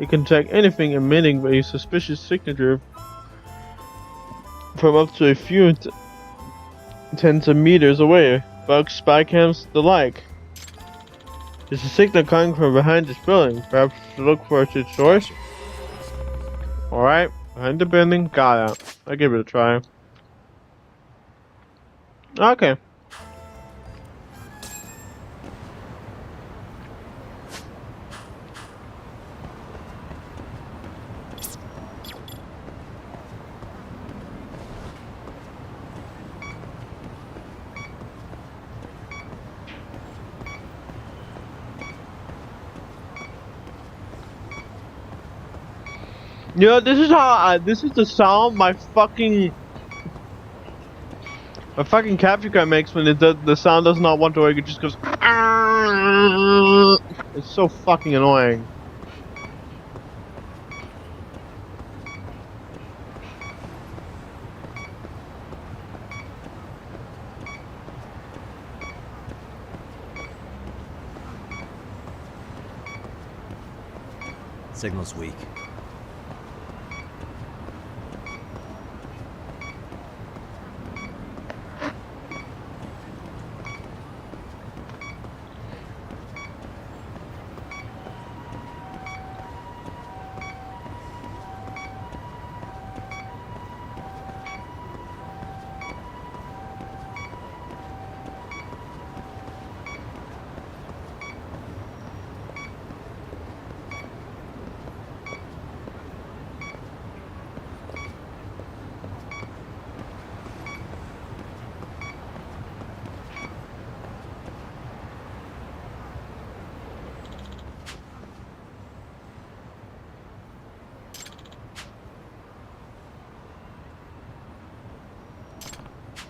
It can track anything emitting a suspicious signature from up to a few tens of meters away. Bugs, spy cams, the like. There's a signal coming from behind this building. Perhaps look for its source? Alright, behind the building, got it. I'll give it a try. Okay. You know, this is how this is the sound my fucking capture card makes when the sound does not want to work. It just goes. It's so fucking annoying. Signal's weak.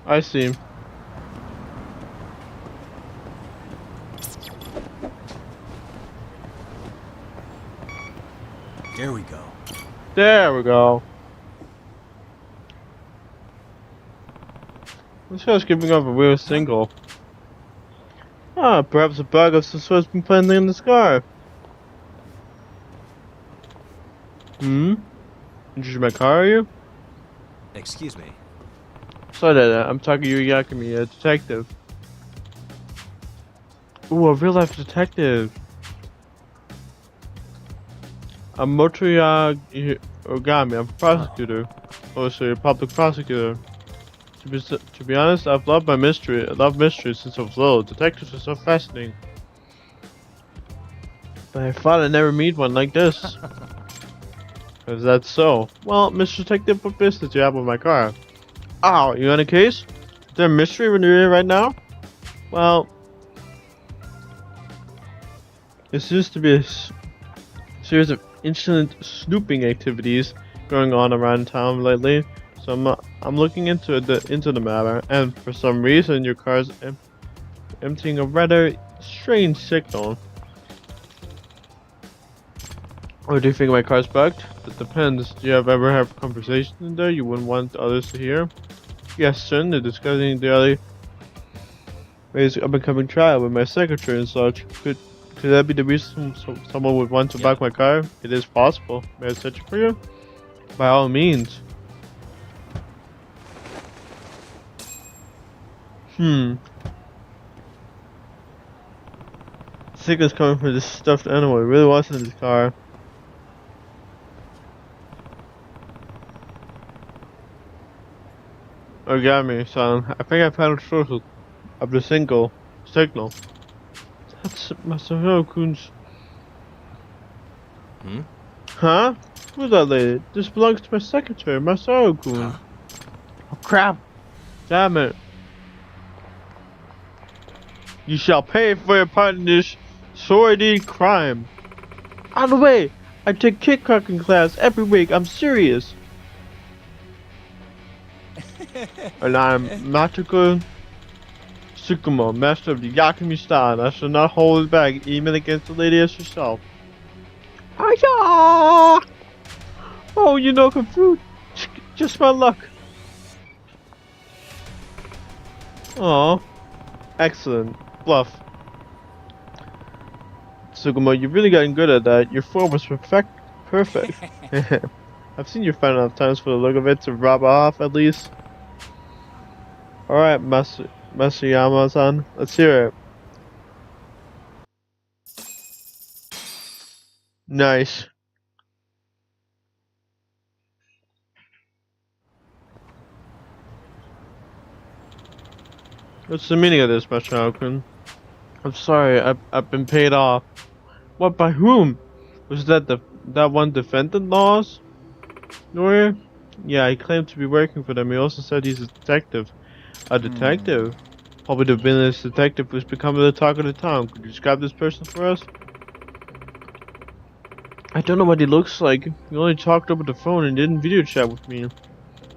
I see. There we go. There we go. This guy's giving up a weird single. Ah, perhaps a bug of some sort's been planted in the scarf. Interested in my car, are you? Excuse me. Sorry, I'm talking to you, Yakumi, a detective. Ooh, a real-life detective. I'm Motoya Ogami. I'm a prosecutor. Oh, so you're a public prosecutor. To be honest, I've loved mystery since I was little. Detectives are so fascinating. But I thought I'd never meet one like this. Is that so? Well, Mr. Detective, what business do you have with my car? Oh, you on a case? Is there a mystery when you're here right now? Well, there seems to be a series of incident snooping activities going on around town lately. So I'm looking into the matter, and for some reason your car's emptying a rather strange signal. Or do you think my car's bugged? That depends. Do you ever have a conversation in there you wouldn't want others to hear? Yes, certainly. Discussing the other ways of becoming trial with my secretary and such. Could that be the reason someone would want to bug my car? It is possible. May I search it for you? By all means. Signal's coming from this stuffed animal. It really wasn't in this car. Oh, got me, son. I think I found a source of the signal. That's Masaru-kun's. Hmm? Huh? Who's that lady? This belongs to my secretary, Masaru-kun. crap! Damn it! You shall pay for your part in this sordid crime. Out of the way! I take kickboxing class every week. I'm serious. And I'm Matuko Tsukumo, master of the Yakumi style. I shall not hold back, even against the lady as herself. Hiya! Oh, you know Kung Fu. Just my luck. Aw. Excellent. Bluff. Tsukumo, you've really gotten good at that. Your form was perfect. I've seen you fight enough times for the look of it to rub off, at least. Alright, Masuyama-san. Let's hear it. Nice. What's the meaning of this, Mashao-kun? I'm sorry, I've been paid off. What, by whom? Was that that one defendant Laws? Lawyer? Yeah, he claimed to be working for them. He also said he's a detective. A detective? Probably the villainous detective who's becoming the talk of the town. Could you describe this person for us? I don't know what he looks like. He only talked over the phone and didn't video chat with me.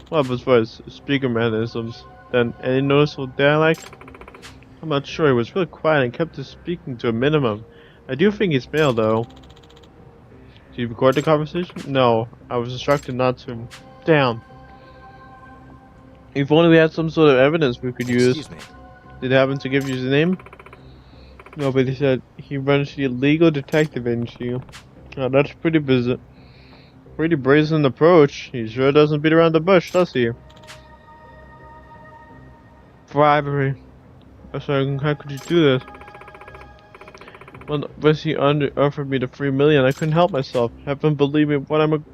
Well, as far as speaker mannerisms, then any noticeable dialect? I'm not sure. He was really quiet and kept his speaking to a minimum. I do think he's male, though. Did you record the conversation? No, I was instructed not to. Damn. If only we had some sort of evidence we could use. Excuse me. Did he happen to give you his name? No, but he said he runs the illegal detective agency. Oh, that's pretty busy. Pretty brazen approach. He sure doesn't beat around the bush, does he? Bribery. Sorry, how could you do this? Well, once he offered me the 3 million, I couldn't help myself. Heaven believe me, what am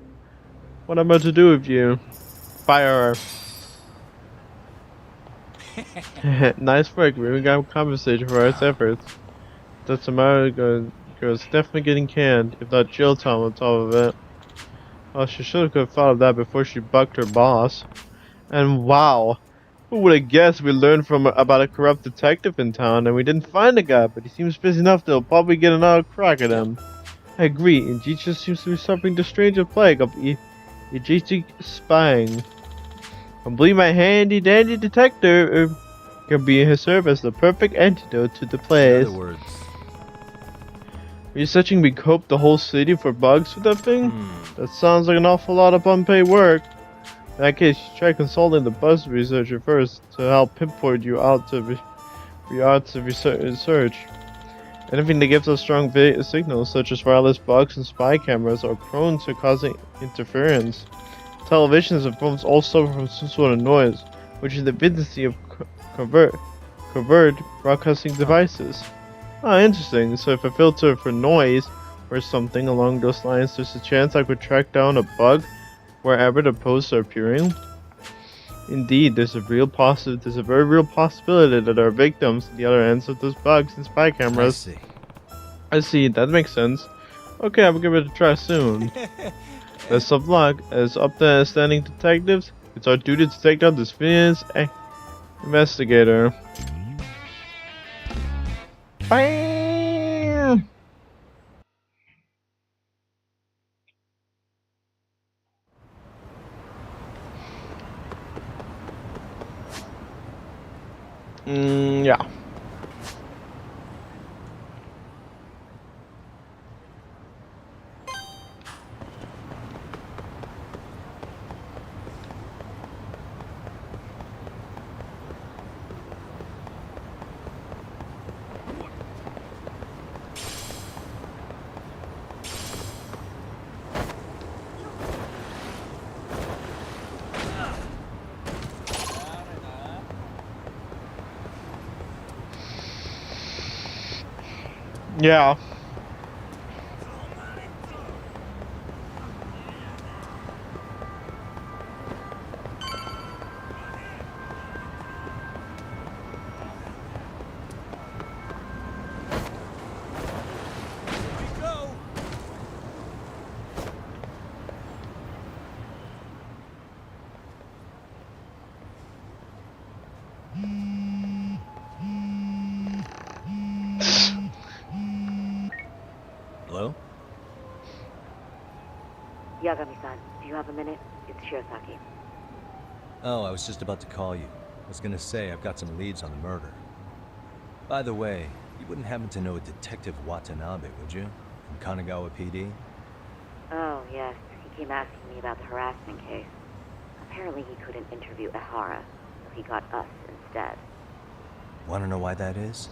I to do with you? Fire her. Nice work, we got compensated for our efforts. That's a matter girl's definitely getting canned, if not jail time on top of it. Oh, she should have thought of that before she bucked her boss. And wow, who would have guessed we learned about a corrupt detective in town and we didn't find the guy, but he seems busy enough they'll probably get another crack at him. I agree, Ijichi seems to be suffering the stranger plague of Ijichi spying. I believe my handy dandy detector can be in his service the perfect antidote to the place. In other words, are you searching we cope the whole city for bugs with that thing? That sounds like an awful lot of unpaid work. In that case, you try consulting the buzz researcher first to help pinpoint you out to research. Anything that gives us strong signals, such as wireless bugs and spy cameras, are prone to causing interference. Televisions and phones all suffer from some sort of noise, which is the vicinity of covert broadcasting devices. Ah, interesting. So if I filter for noise or something along those lines, there's a chance I could track down a bug wherever the posts are appearing. Indeed, there's a very real possibility that our victims at the other ends of those bugs and spy cameras. I see, that makes sense. Okay, I will give it a try soon. Best of luck. As upstanding detectives, it's our duty to take down this villainous investigator. Bam! Yeah. Yeah. Yagami-san, do you have a minute? It's Shirosaki. Oh, I was just about to call you. I was gonna say I've got some leads on the murder. By the way, you wouldn't happen to know a Detective Watanabe, would you? From Kanagawa PD? Oh, yes. He came asking me about the harassment case. Apparently he couldn't interview Ehara, so he got us instead. Wanna know why that is?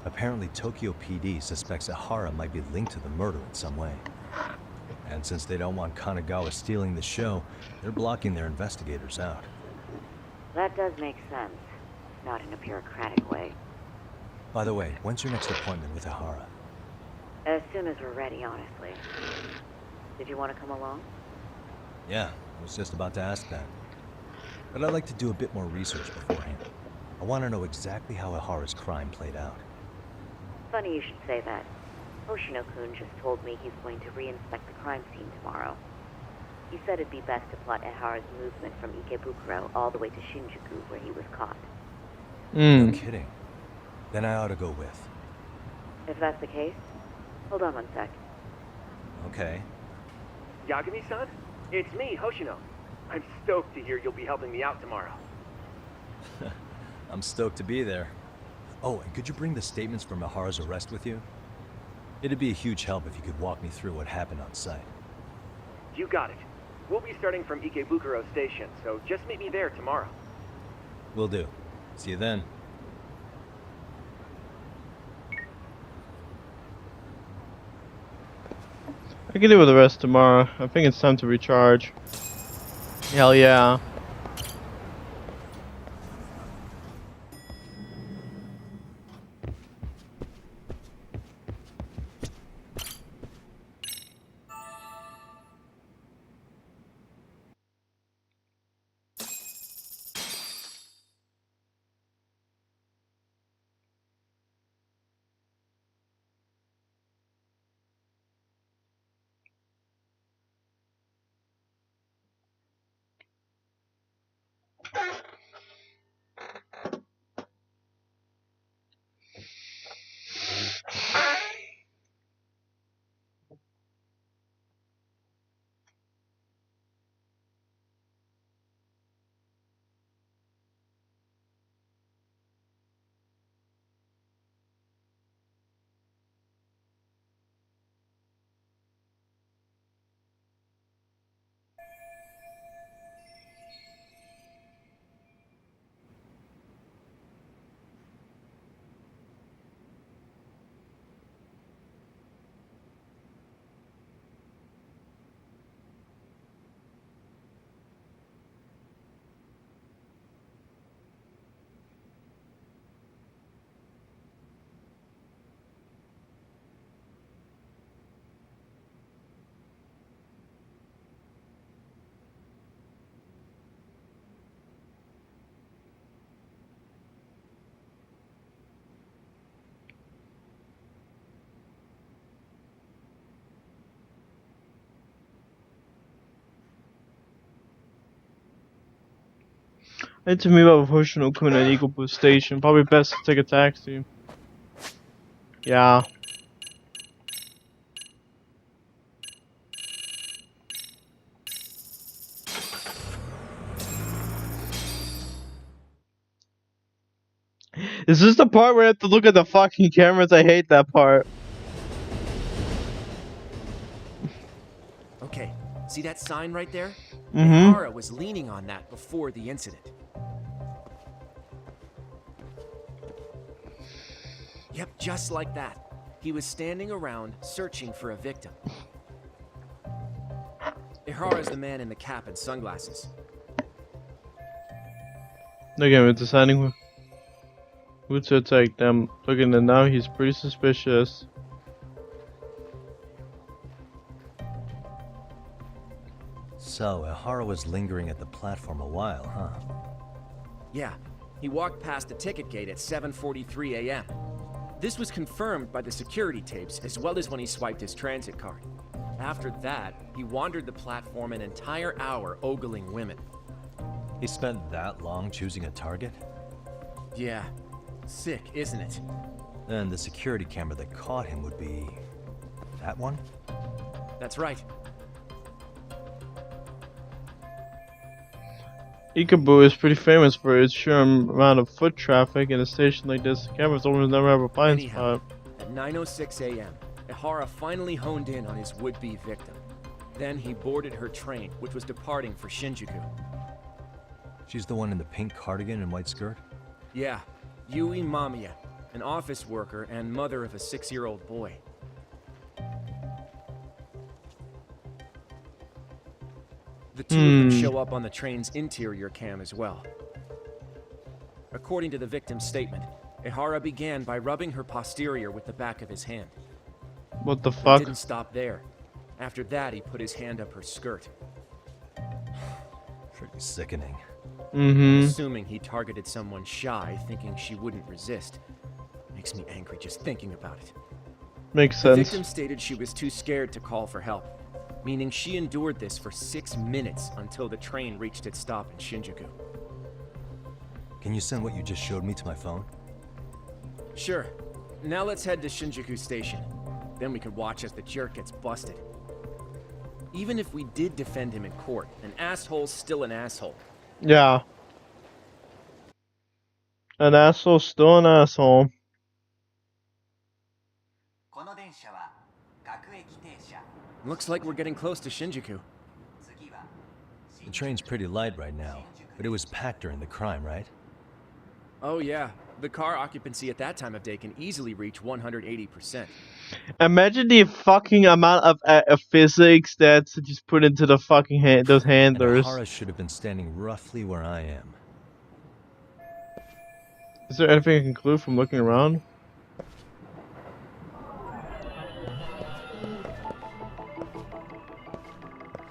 Apparently Tokyo PD suspects Ehara might be linked to the murder in some way. And since they don't want Kanagawa stealing the show, they're blocking their investigators out. That does make sense. Not in a bureaucratic way. By the way, when's your next appointment with Ehara? As soon as we're ready, honestly. Did you want to come along? Yeah, I was just about to ask that. But I'd like to do a bit more research beforehand. I want to know exactly how Ehara's crime played out. Funny you should say that. Hoshino-kun just told me he's going to re-inspect the crime scene tomorrow. He said it'd be best to plot Ehara's movement from Ikebukuro all the way to Shinjuku, where he was caught. No kidding. Then I ought to go with. If that's the case, hold on one sec. Okay. Yagami-san? It's me, Hoshino. I'm stoked to hear you'll be helping me out tomorrow. I'm stoked to be there. Oh, and could you bring the statements from Ehara's arrest with you? It'd be a huge help if you could walk me through what happened on site. You got it. We'll be starting from Ikebukuro Station, so just meet me there tomorrow. Will do. See you then. I can deal with the rest tomorrow. I think it's time to recharge. Hell yeah. I need to meet up with Hoshino-kun at Ikobu Station. Probably best to take a taxi. Yeah. Is this the part where I have to look at the fucking cameras? I hate that part. Okay, see that sign right there? Mm-hmm. Ehara was leaning on that before the incident. Yep, just like that. He was standing around searching for a victim. Ehara's the man in the cap and sunglasses. Again, we're deciding who to attack them. Looking at now, he's pretty suspicious. So, Ehara was lingering at the platform a while, huh? Yeah, he walked past the ticket gate at 7:43 a.m. This was confirmed by the security tapes as well as when he swiped his transit card. After that, he wandered the platform an entire hour ogling women. He spent that long choosing a target? Yeah, sick, isn't it? Then the security camera that caught him would be... that one? That's right. Ikabu is pretty famous for its sheer amount of foot traffic. In a station like this, the cameras almost never have a blind Anyhow, spot. at 9:06 a.m., Ihara finally honed in on his would-be victim. Then he boarded her train, which was departing for Shinjuku. She's the one in the pink cardigan and white skirt? Yeah, Yui Mamiya, an office worker and mother of a 6-year-old boy. The two of them show up on the train's interior cam as well. According to the victim's statement, Ihara began by rubbing her posterior with the back of his hand. What the But fuck? didn't stop there. After that, he put his hand up her skirt. Pretty sickening. I'm assuming he targeted someone shy, thinking she wouldn't resist. Makes me angry just thinking about it. Makes The sense. victim stated she was too scared to call for help, meaning she endured this for 6 minutes until the train reached its stop in Shinjuku. Can you send what you just showed me to my phone? Sure. Now let's head to Shinjuku Station. Then we can watch as the jerk gets busted. Even if we did defend him in court, an asshole's still an asshole. Yeah. An asshole, still an asshole. Looks like we're getting close to Shinjuku. The train's pretty light right now, but it was packed during the crime, right? Oh yeah, the car occupancy at that time of day can easily reach 180%. Imagine the fucking amount of physics that's just put into the fucking those handlers. And Ihara should have been standing roughly where I am. Is there anything I can conclude from looking around?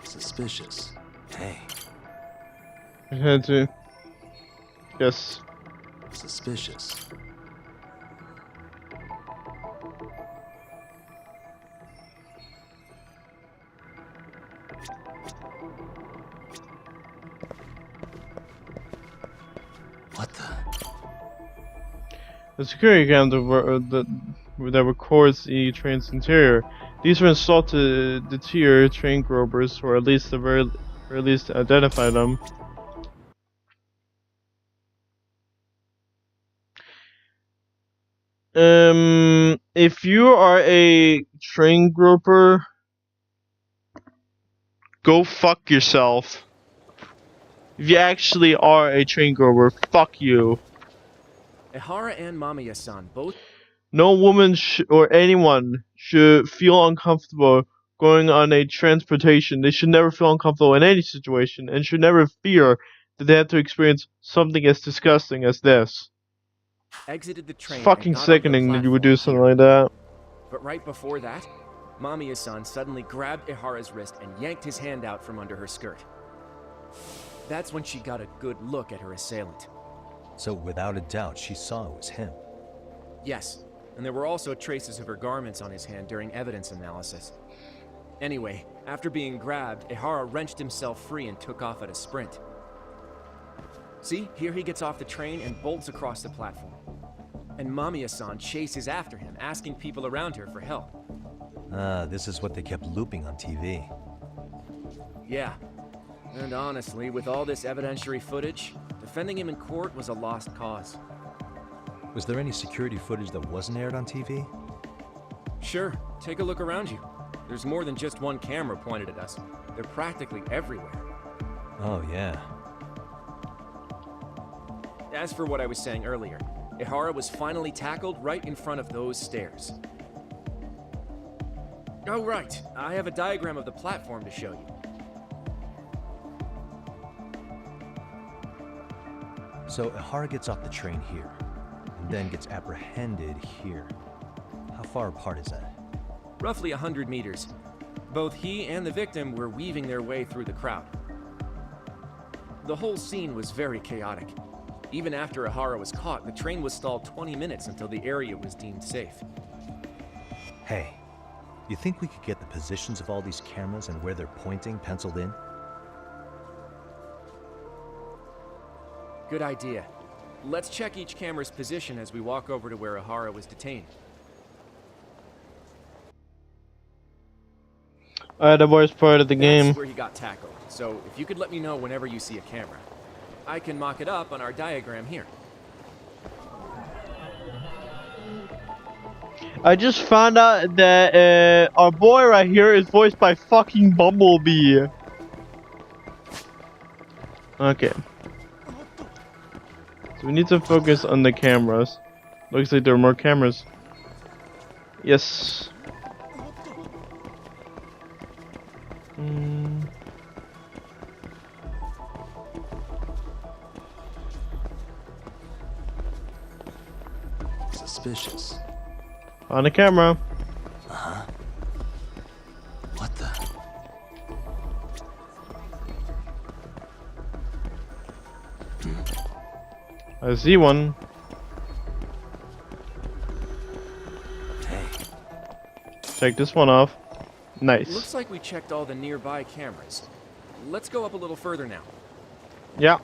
Suspicious. Hey. I had to. Yes. Suspicious. What the security camera that records the train's interior. These were installed to deter train gropers, or at least the very least to identify them. If you are a train groper, go fuck yourself. If you actually are a train groper, fuck you. Ihara and Mamiya-san both... No woman or anyone should feel uncomfortable going on a transportation. They should never feel uncomfortable in any situation, and should never fear that they have to experience something as disgusting as this. exited the train. It's fucking and got onto the sickening that you would do platform something like that. But right before that, Mamiya-san suddenly grabbed Ihara's wrist and yanked his hand out from under her skirt. That's when she got a good look at her assailant. So without a doubt, she saw it was him. Yes, and there were also traces of her garments on his hand during evidence analysis. Anyway, after being grabbed, Ihara wrenched himself free and took off at a sprint. See, here he gets off the train and bolts across the platform. And Mamiya-san chases after him, asking people around her for help. Ah, this is what they kept looping on TV. Yeah. And honestly, with all this evidentiary footage, defending him in court was a lost cause. Was there any security footage that wasn't aired on TV? Sure, take a look around you. There's more than just one camera pointed at us. They're practically everywhere. Oh, yeah. As for what I was saying earlier, Ihara was finally tackled right in front of those stairs. Oh, right. I have a diagram of the platform to show you. So Ihara gets off the train here, and then gets apprehended here. How far apart is that? Roughly 100 meters. Both he and the victim were weaving their way through the crowd. The whole scene was very chaotic. Even after Ihara was caught, the train was stalled 20 minutes until the area was deemed safe. Hey, you think we could get the positions of all these cameras and where they're pointing penciled in? Good idea. Let's check each camera's position as we walk over to where Ihara was detained. The worst part of the game. That's where he got tackled. So if you could let me know whenever you see a camera. I can mock it up on our diagram here. I just found out that our boy right here is voiced by fucking Bumblebee. Okay. So we need to focus on the cameras. Looks like there are more cameras. Yes. Suspicious. On the camera. Uh-huh. What the? I see one. Hey. Check this one off. Nice. Looks like we checked all the nearby cameras. Let's go up a little further now. Yeah.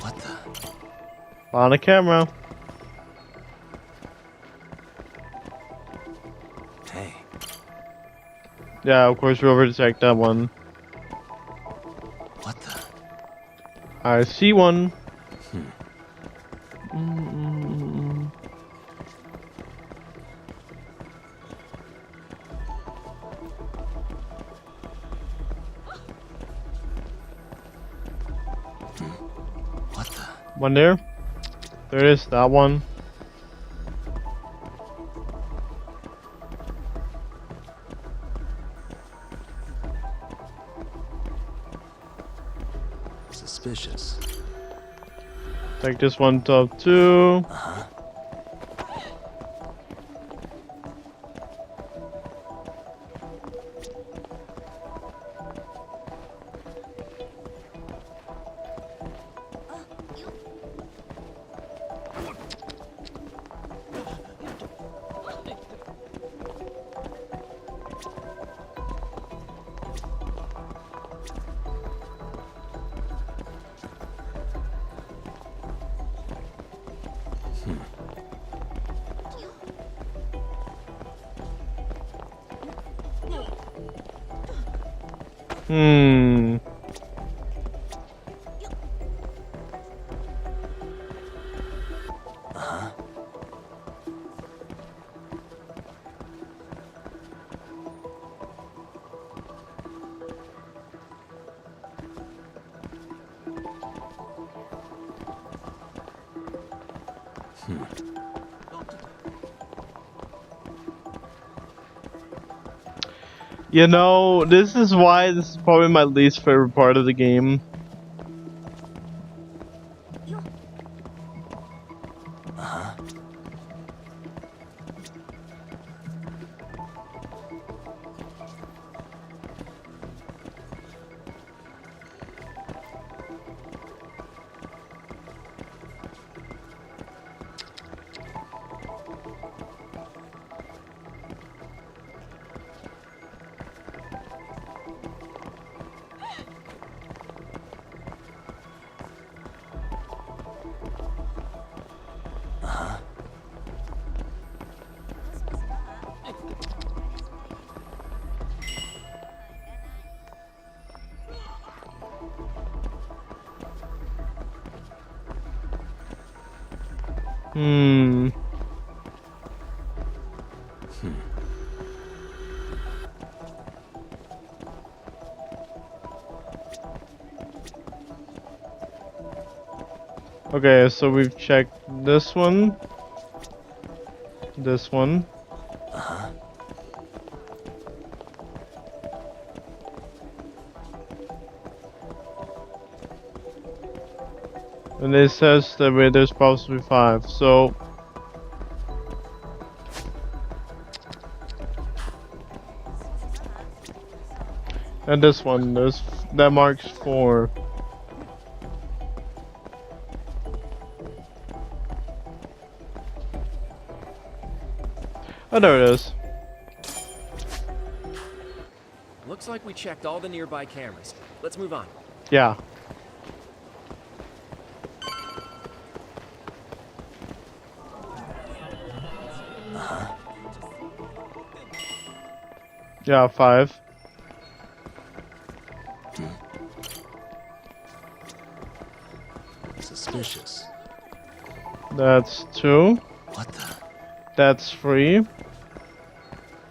What the? On the camera. Hey. Yeah, of course we overchecked that one. What the? I see one. What the? One there. There is that one. Suspicious. Take this one top too. Uh-huh. Hmm. Uh-huh. You know, this is why this is probably my least favorite part of the game. Uh-huh. Uh-huh. Hmm. Okay, so we've checked this one. This one. Uh-huh. And it says that there's possibly 5, so... And this one, that marks 4. Oh, there it is. Looks like we checked all the nearby cameras. Let's move on. Yeah. Uh-huh. Yeah, 5. Suspicious. That's 2. What the? That's 3.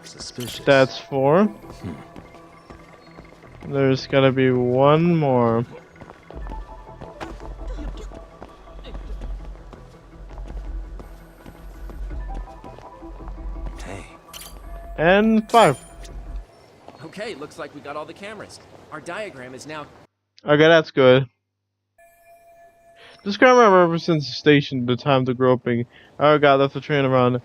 Suspicious. That's 4. There's gotta be one more. Hey. And 5. Okay, looks like we got all the cameras. Our diagram is now... Okay, that's good. This camera represents the station at the time of the groping. Our guy left the train around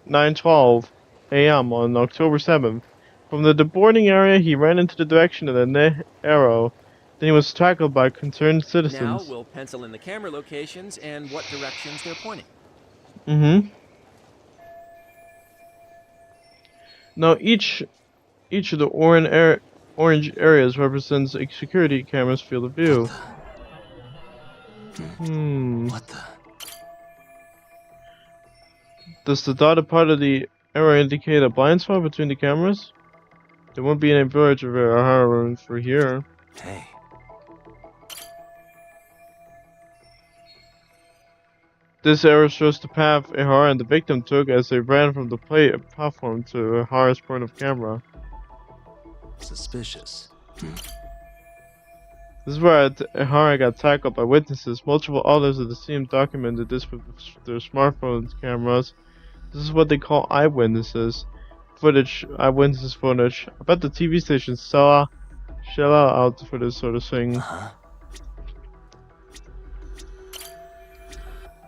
9:12 a.m. on October 7th. From the deboarding area, he ran into the direction of the arrow. Then he was tackled by concerned Now citizens. we'll pencil in the camera locations and what directions they're pointing. Now each of the orange areas represents a security camera's field of view. What the? Does the dotted part of the arrow indicate a blind spot between the cameras? There won't be any village of Ahara for here. Hey. This arrow shows the path Ahara and the victim took as they ran from the platform to Ahara's point of camera. Suspicious. This is where Ahara got tackled by witnesses. Multiple others of the scene documented this with their smartphone cameras. This is what they call eyewitnesses. Eyewitness footage. I bet the TV stations shell out for this sort of thing. Of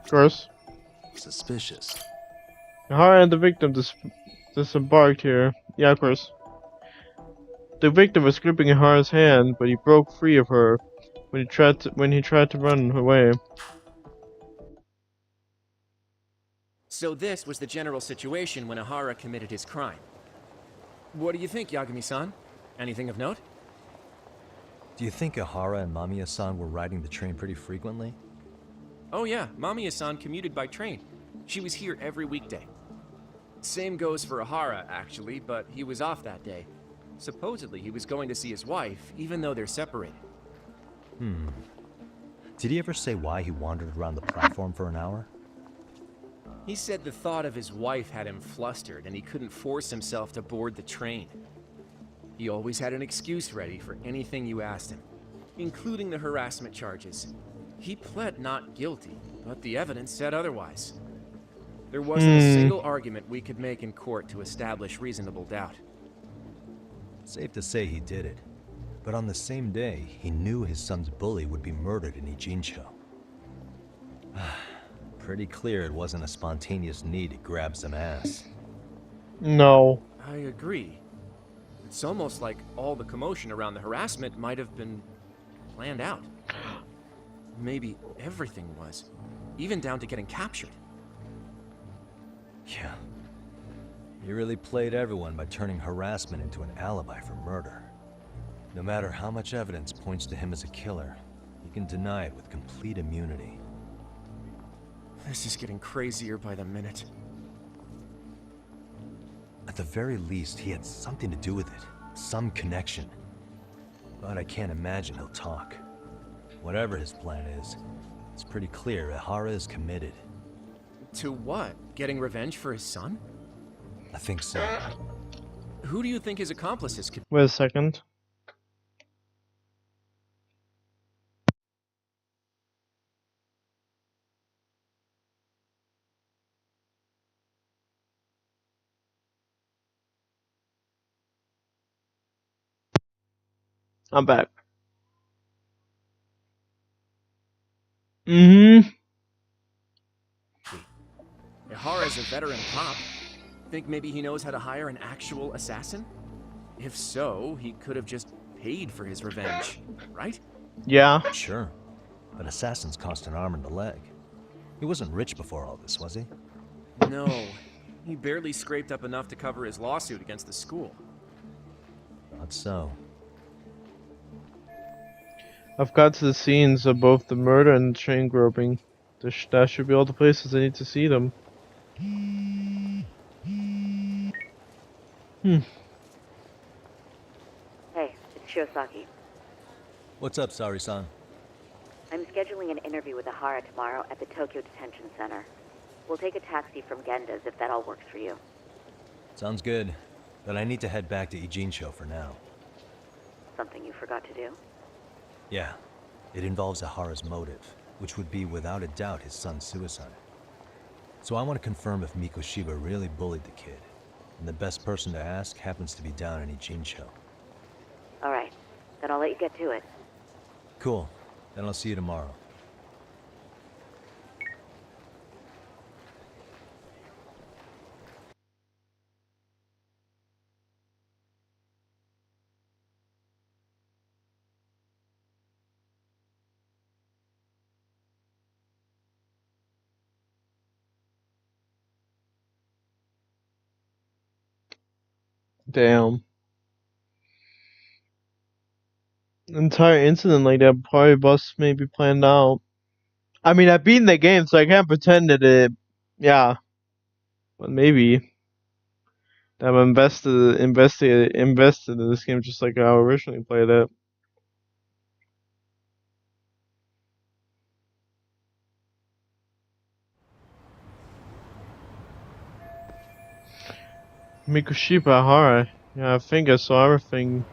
course. Suspicious. Ahara and the victim disembarked here. Yeah, of course. The victim was gripping Ahara's hand, but he broke free of her when he tried to run away. So this was the general situation when Ahara committed his crime. What do you think, Yagami-san? Anything of note? Do you think Ahara and Mamiya-san were riding the train pretty frequently? Oh yeah, Mamiya-san commuted by train. She was here every weekday. Same goes for Ahara, actually, but he was off that day. Supposedly, he was going to see his wife, even though they're separated. Did he ever say why he wandered around the platform for an hour? He said the thought of his wife had him flustered, and he couldn't force himself to board the train. He always had an excuse ready for anything you asked him, including the harassment charges. He pled not guilty, but the evidence said otherwise. There wasn't a single argument we could make in court to establish reasonable doubt. Safe to say he did it. But on the same day, he knew his son's bully would be murdered in Ijincho. Pretty clear it wasn't a spontaneous need to grab some ass. No. I agree. It's almost like all the commotion around the harassment might have been planned out. Maybe everything was, even down to getting captured. Yeah. He really played everyone by turning harassment into an alibi for murder. No matter how much evidence points to him as a killer, he can deny it with complete immunity. This is getting crazier by the minute. At the very least, he had something to do with it. Some connection. But I can't imagine he'll talk. Whatever his plan is, it's pretty clear Ahara is committed. To what? Getting revenge for his son? I think so. Who do you think his accomplices could... Wait a second. I'm back. Ihara's a veteran cop. Think maybe he knows how to hire an actual assassin? If so, he could have just paid for his revenge, right? Yeah. Sure. But assassins cost an arm and a leg. He wasn't rich before all this, was he? No. He barely scraped up enough to cover his lawsuit against the school. Not so. I've got to the scenes of both the murder and the train groping. That should be all the places I need to see them. Shirosaki. What's up, Sari-san? I'm scheduling an interview with Ahara tomorrow at the Tokyo Detention Center. We'll take a taxi from Genda's if that all works for you. Sounds good, but I need to head back to Ijincho for now. Something you forgot to do? Yeah, it involves Ahara's motive, which would be without a doubt his son's suicide. So I want to confirm if Mikoshiba really bullied the kid, and the best person to ask happens to be down in Ijincho. Alright, then I'll let you get to it. Cool, then I'll see you tomorrow. Damn. Entire incident like that probably must maybe planned out. I mean, I've beaten the game, so I can't pretend that it. Yeah, but maybe I'm invested in this game just like I originally played it. Mikoshiba Hara. Yeah, I think I saw everything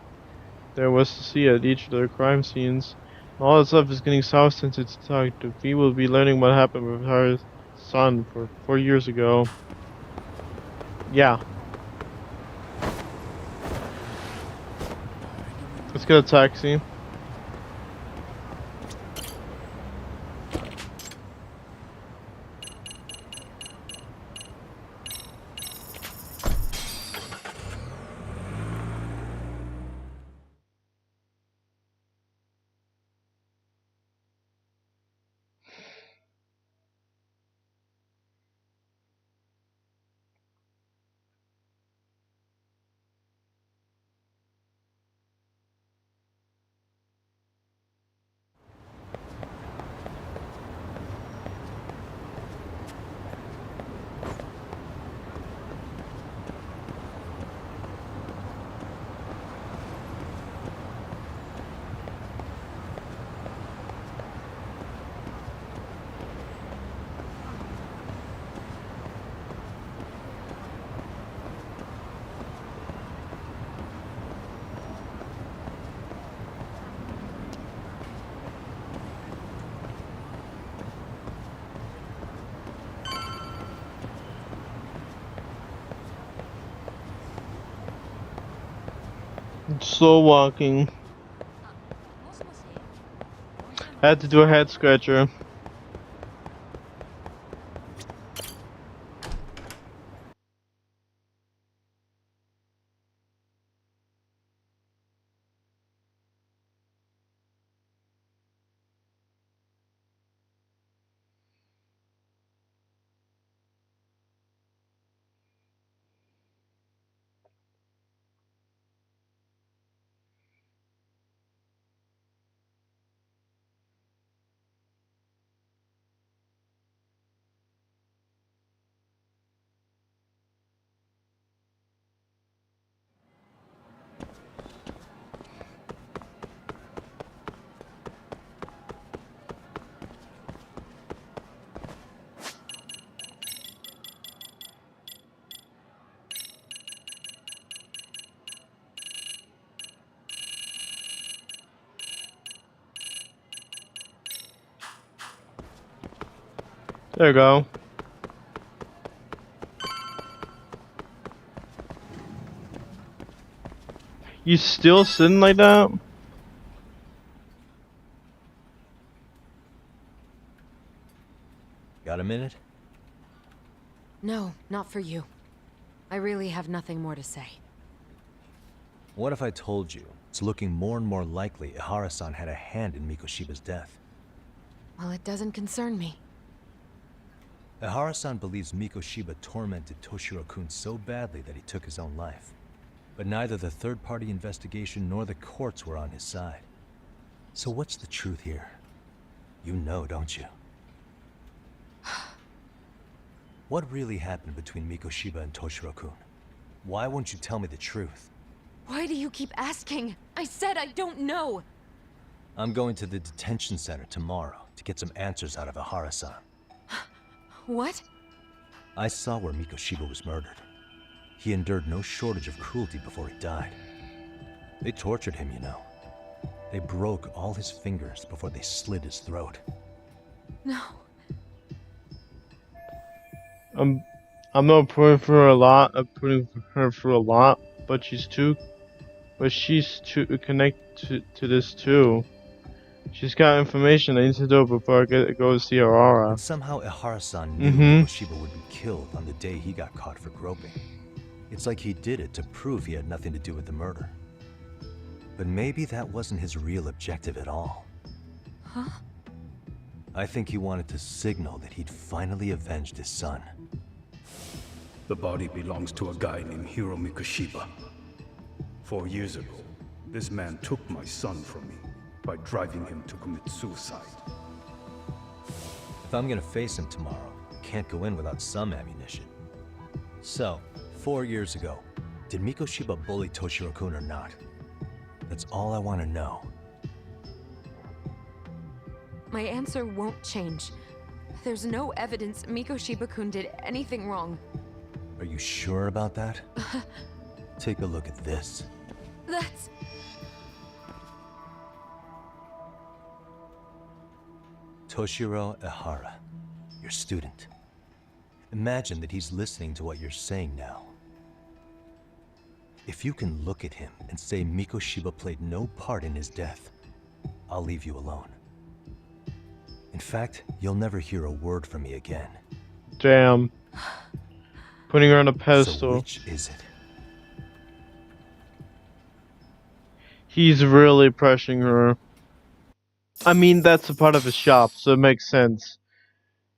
there was to see at each of the crime scenes. All this stuff is getting sour since it's talked. We will be learning what happened with Hara's son 4 years ago. Yeah. Let's get a taxi. Slow walking. Had to do a head scratcher. There you go. You still sitting like that? Got a minute? No, not for you. I really have nothing more to say. What if I told you it's looking more and more likely Ihara-san had a hand in Mikoshiba's death? Well, it doesn't concern me. Ihara-san believes Mikoshiba tormented Toshiro-kun so badly that he took his own life. But neither the third-party investigation nor the courts were on his side. So what's the truth here? You know, don't you? What really happened between Mikoshiba and Toshiro-kun? Why won't you tell me the truth? Why do you keep asking? I said I don't know. I'm going to the detention center tomorrow to get some answers out of Ihara-san. What? I saw where Mikoshiba was murdered. He endured no shortage of cruelty before he died. They tortured him, you know. They broke all his fingers before they slit his throat. No. I'm not putting for her a lot. I'm putting her through a lot, but she's too connected to this too. She's got information I need to know before I go see Aurora. But somehow Ihara-san knew Mikoshiba would be killed on the day he got caught for groping. It's like he did it to prove he had nothing to do with the murder. But maybe that wasn't his real objective at all. Huh? I think he wanted to signal that he'd finally avenged his son. The body belongs to a guy named Hiro Mikoshiba. 4 years ago, this man took my son from me by driving him to commit suicide. If I'm gonna face him tomorrow, I can't go in without some ammunition. So, 4 years ago, did Mikoshiba bully Toshiro-kun or not? That's all I want to know. My answer won't change. There's no evidence Mikoshiba-kun did anything wrong. Are you sure about that? Take a look at this. That's... Toshiro Ihara, your student. Imagine that he's listening to what you're saying now. If you can look at him and say Mikoshiba played no part in his death, I'll leave you alone. In fact, you'll never hear a word from me again. Damn. Putting her on a pedestal. So which is it? He's really pressuring her. I mean, that's a part of his shop, so it makes sense.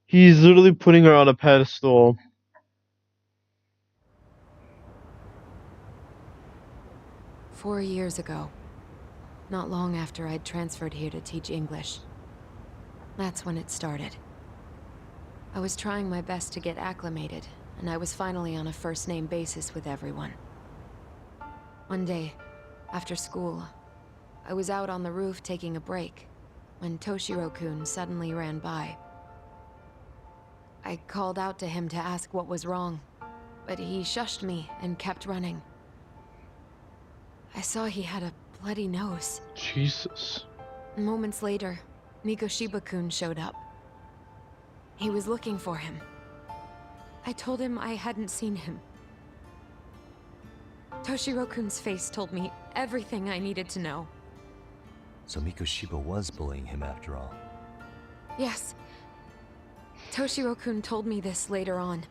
He's literally putting her on a pedestal. "4 years ago, not long after I'd transferred here to teach English. That's when it started. I was trying my best to get acclimated, and I was finally on a first-name basis with everyone. One day, after school, I was out on the roof taking a break, when Toshiro-kun suddenly ran by. I called out to him to ask what was wrong, but he shushed me and kept running. I saw he had a bloody nose. Jesus. Moments later, Mikoshiba-kun showed up. He was looking for him. I told him I hadn't seen him. Toshiro-kun's face told me everything I needed to know. So Mikoshiba was bullying him after all. Yes. Toshiro-kun told me this later on.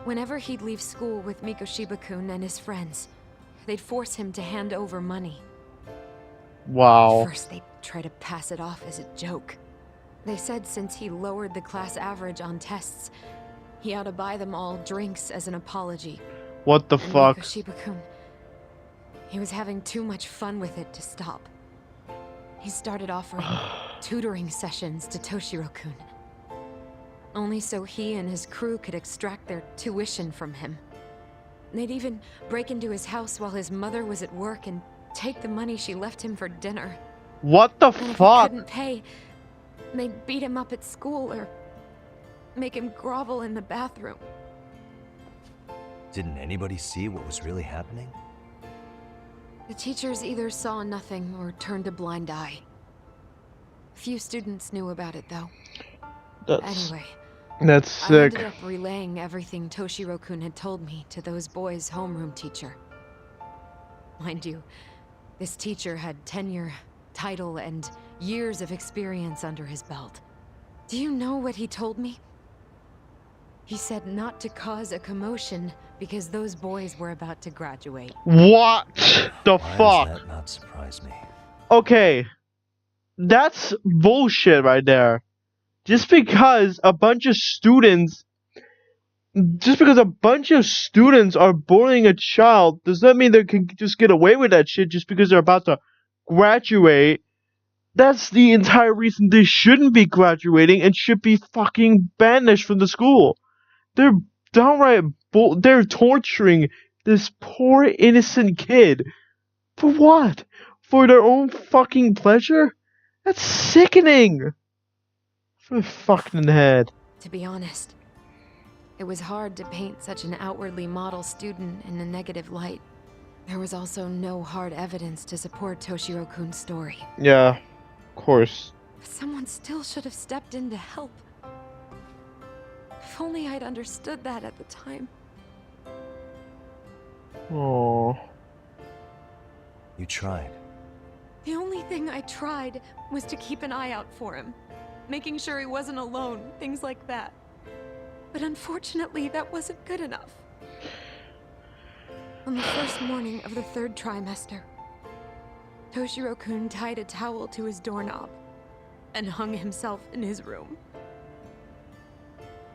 Whenever he'd leave school with Mikoshiba-kun and his friends, they'd force him to hand over money. Wow. First, they'd try to pass it off as a joke. They said since he lowered the class average on tests, he ought to buy them all drinks as an apology. What the and fuck? Mikoshiba-kun, he was having too much fun with it to stop. He started offering tutoring sessions to Toshiro-kun. Only so he and his crew could extract their tuition from him. They'd even break into his house while his mother was at work and take the money she left him for dinner. What the And if he fuck? couldn't pay, they'd beat him up at school or make him grovel in the bathroom. Didn't anybody see what was really happening? The teachers either saw nothing or turned a blind eye. Few students knew about it, though. Anyway, That's I sick. ended up relaying everything Toshiro-kun had told me to those boys' homeroom teacher. Mind you, this teacher had tenure, title, and years of experience under his belt. Do you know what he told me? He said not to cause a commotion because those boys were about to graduate. What the Why fuck? does that not surprise me? Okay, that's bullshit right there. Just because a bunch of students are bullying a child, does that mean they can just get away with that shit just because they're about to graduate? That's the entire reason they shouldn't be graduating and should be fucking banished from the school. They're downright they're torturing this poor innocent kid. For what? For their own fucking pleasure? That's sickening! For the fucking head. To be honest, it was hard to paint such an outwardly model student in a negative light. There was also no hard evidence to support Toshiro-kun's story. Yeah, of course. But someone still should have stepped in to help. If only I'd understood that at the time. Oh. You tried. The only thing I tried was to keep an eye out for him. Making sure he wasn't alone, things like that. But unfortunately, that wasn't good enough. On the first morning of the 3rd trimester, Toshiro-kun tied a towel to his doorknob and hung himself in his room.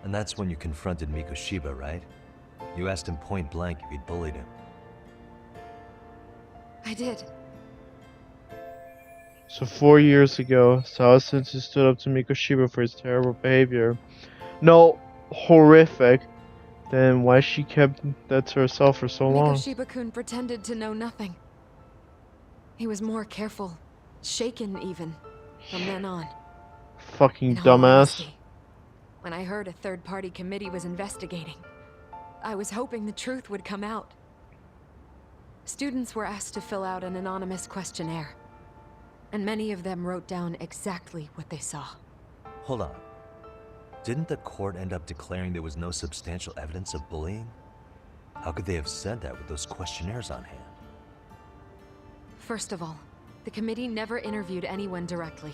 And that's when you confronted Mikoshiba, right? You asked him point blank if he'd bullied him. I did. So 4 years ago, Sawa-sensei stood up to Mikoshiba for his terrible behavior. No, horrific. Then why she kept that to herself for so long? Mikoshiba-kun pretended to know nothing. He was more careful, shaken even, from then on. Fucking In all dumbass. honesty, when I heard a third-party committee was investigating, I was hoping the truth would come out. Students were asked to fill out an anonymous questionnaire, and many of them wrote down exactly what they saw. Hold on. Didn't the court end up declaring there was no substantial evidence of bullying? How could they have said that with those questionnaires on hand? First of all, the committee never interviewed anyone directly.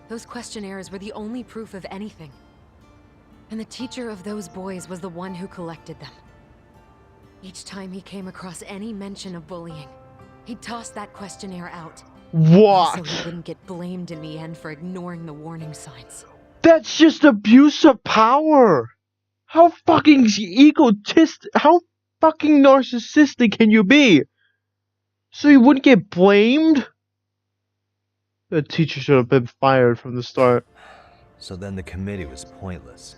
Those questionnaires were the only proof of anything. And the teacher of those boys was the one who collected them. Each time he came across any mention of bullying, he'd toss that questionnaire out. What? So he wouldn't get blamed in the end for ignoring the warning signs. That's just abuse of power! How fucking how fucking narcissistic can you be? So you wouldn't get blamed? The teacher should have been fired from the start. So then the committee was pointless.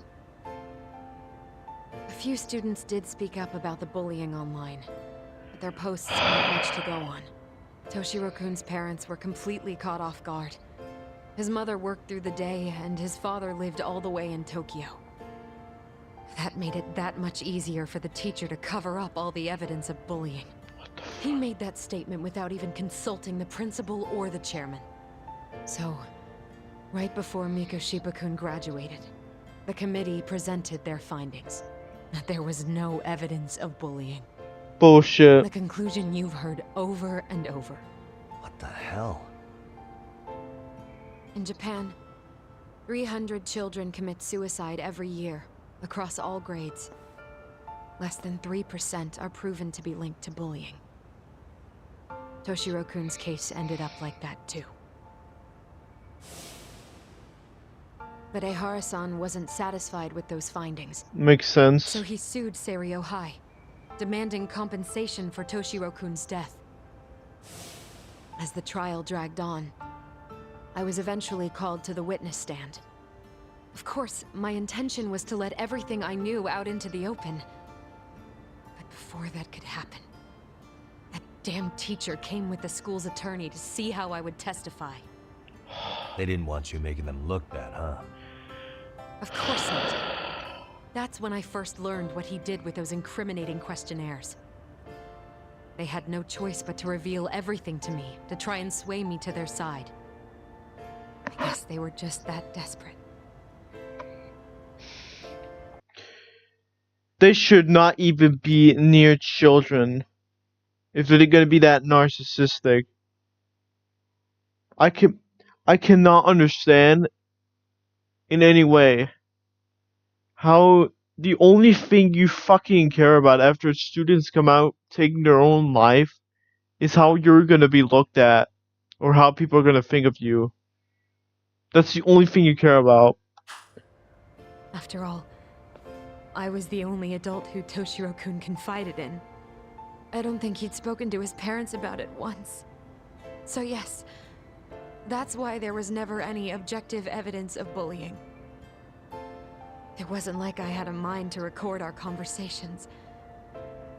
A few students did speak up about the bullying online, but their posts weren't much to go on. Toshiro-kun's parents were completely caught off guard. His mother worked through the day, and his father lived all the way in Tokyo. That made it that much easier for the teacher to cover up all the evidence of bullying. He made that statement without even consulting the principal or the chairman. So, right before Mikoshiba-kun graduated, the committee presented their findings. That there was no evidence of bullying. Bullshit. The conclusion you've heard over and over. What the hell? In Japan, 300 children commit suicide every year, across all grades. Less than 3% are proven to be linked to bullying. Toshiro-kun's case ended up like that too. But Ehara-san wasn't satisfied with those findings. Makes sense. So he sued Seiryo High, demanding compensation for Toshiro-kun's death. As the trial dragged on, I was eventually called to the witness stand. Of course, my intention was to let everything I knew out into the open. But before that could happen, that damn teacher came with the school's attorney to see how I would testify. They didn't want you making them look bad, huh? Of course not. That's when I first learned what he did with those incriminating questionnaires. They had no choice but to reveal everything to me, to try and sway me to their side. I guess they were just that desperate. They should not even be near children if they're gonna be that narcissistic. I cannot understand in any way how the only thing you fucking care about after students come out taking their own life is how you're gonna be looked at or how people are gonna think of you. That's the only thing you care about. After all, I was the only adult who Toshiro-kun confided in. I don't think he'd spoken to his parents about it once. So yes, that's why there was never any objective evidence of bullying. It wasn't like I had a mind to record our conversations.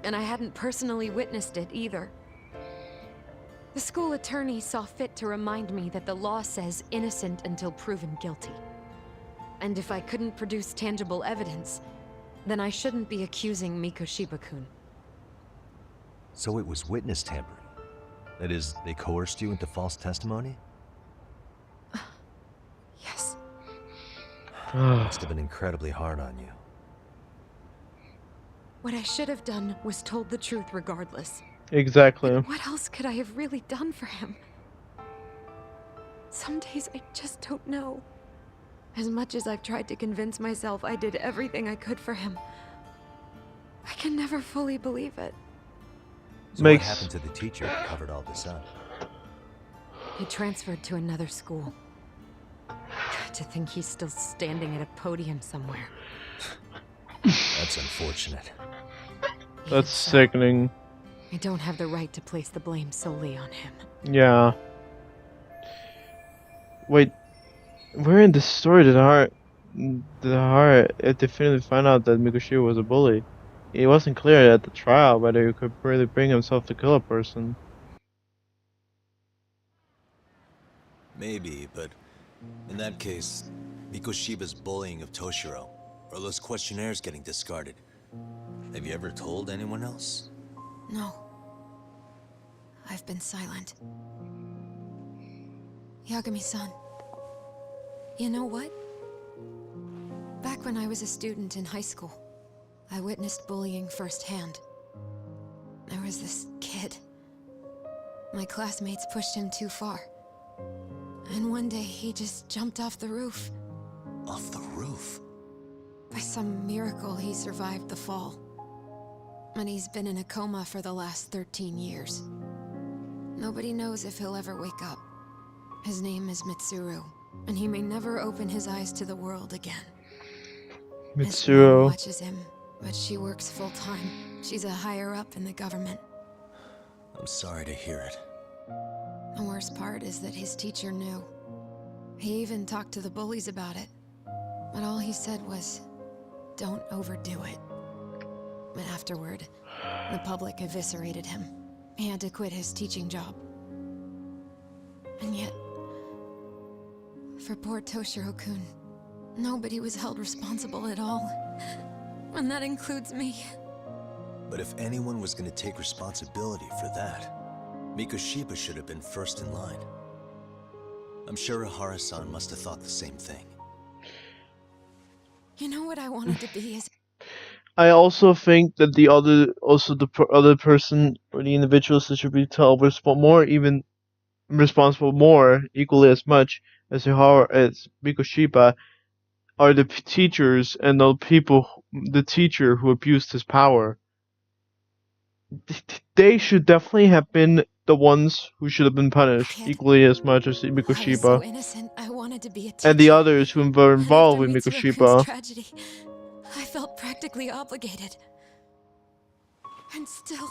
And I hadn't personally witnessed it either. The school attorney saw fit to remind me that the law says innocent until proven guilty. And if I couldn't produce tangible evidence, then I shouldn't be accusing Mikoshiba-kun. So it was witness tampering. That is, they coerced you into false testimony? Yes. Must have been incredibly hard on you. What I should have done was told the truth regardless. Exactly. But what else could I have really done for him? Some days I just don't know. As much as I've tried to convince myself I did everything I could for him, I can never fully believe it. So what happened to the teacher who covered all this up? He transferred to another school. To think he's still standing at a podium somewhere. That's unfortunate. That's sickening. I don't have the right to place the blame solely on him. Yeah. Wait, where in the story did Hara definitively find out that Mikoshiba was a bully? It wasn't clear at the trial whether he could really bring himself to kill a person. Maybe, but in that case, Mikoshiba's bullying of Toshiro, or those questionnaires getting discarded. Have you ever told anyone else? No. I've been silent. Yagami-san, you know what? Back when I was a student in high school, I witnessed bullying firsthand. There was this kid. My classmates pushed him too far. And one day he just jumped off the roof. Off the roof? By some miracle, he survived the fall. And he's been in a coma for the last 13 years. Nobody knows if he'll ever wake up. His name is Mitsuru, and he may never open his eyes to the world again. His mom Mitsuru. watches him, but she works full-time. She's a higher-up in the government. I'm sorry to hear it. The worst part is that his teacher knew. He even talked to the bullies about it. But all he said was, don't overdo it. But afterward, the public eviscerated him. He had to quit his teaching job. And yet, for poor Toshiro-kun, nobody was held responsible at all. And that includes me. But if anyone was going to take responsibility for that, Mikoshiba should have been first in line. I'm sure Ihara-san must have thought the same thing. You know what I wanted to be is... I also think that the other person or the individuals that should be held responsible more, equally as much as Mikoshiba, are the teachers and the teacher who abused his power. They should definitely have been the ones who should have been punished equally as much as I was so Mikoshiba, innocent, I wanted to be a teacher. and the others who were involved with After Mitsurukun's Mikoshiba. tragedy, I felt practically obligated. And still,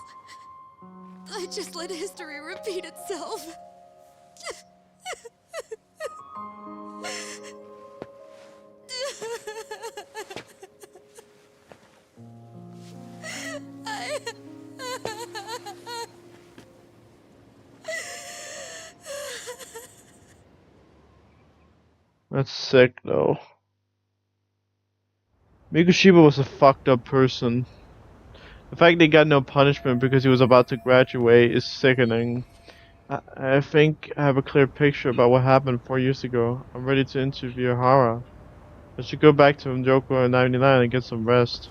I just let history repeat itself. That's sick, though. Mikoshiba was a fucked up person. The fact they got no punishment because he was about to graduate is sickening. I think I have a clear picture about what happened 4 years ago. I'm ready to interview Hara. I should go back to Njoko in 99 and get some rest.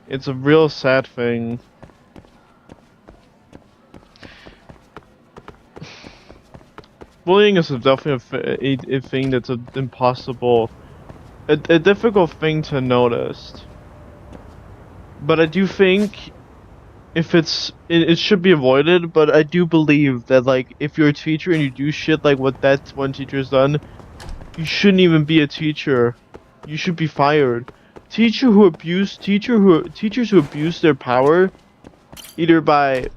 It's a real sad thing. Bullying is definitely a thing that's a difficult thing to notice. But I do think if it should be avoided, but I do believe that, like, if you're a teacher and you do shit like what that one teacher's done, you shouldn't even be a teacher. You should be fired. Teachers who abuse their power, either by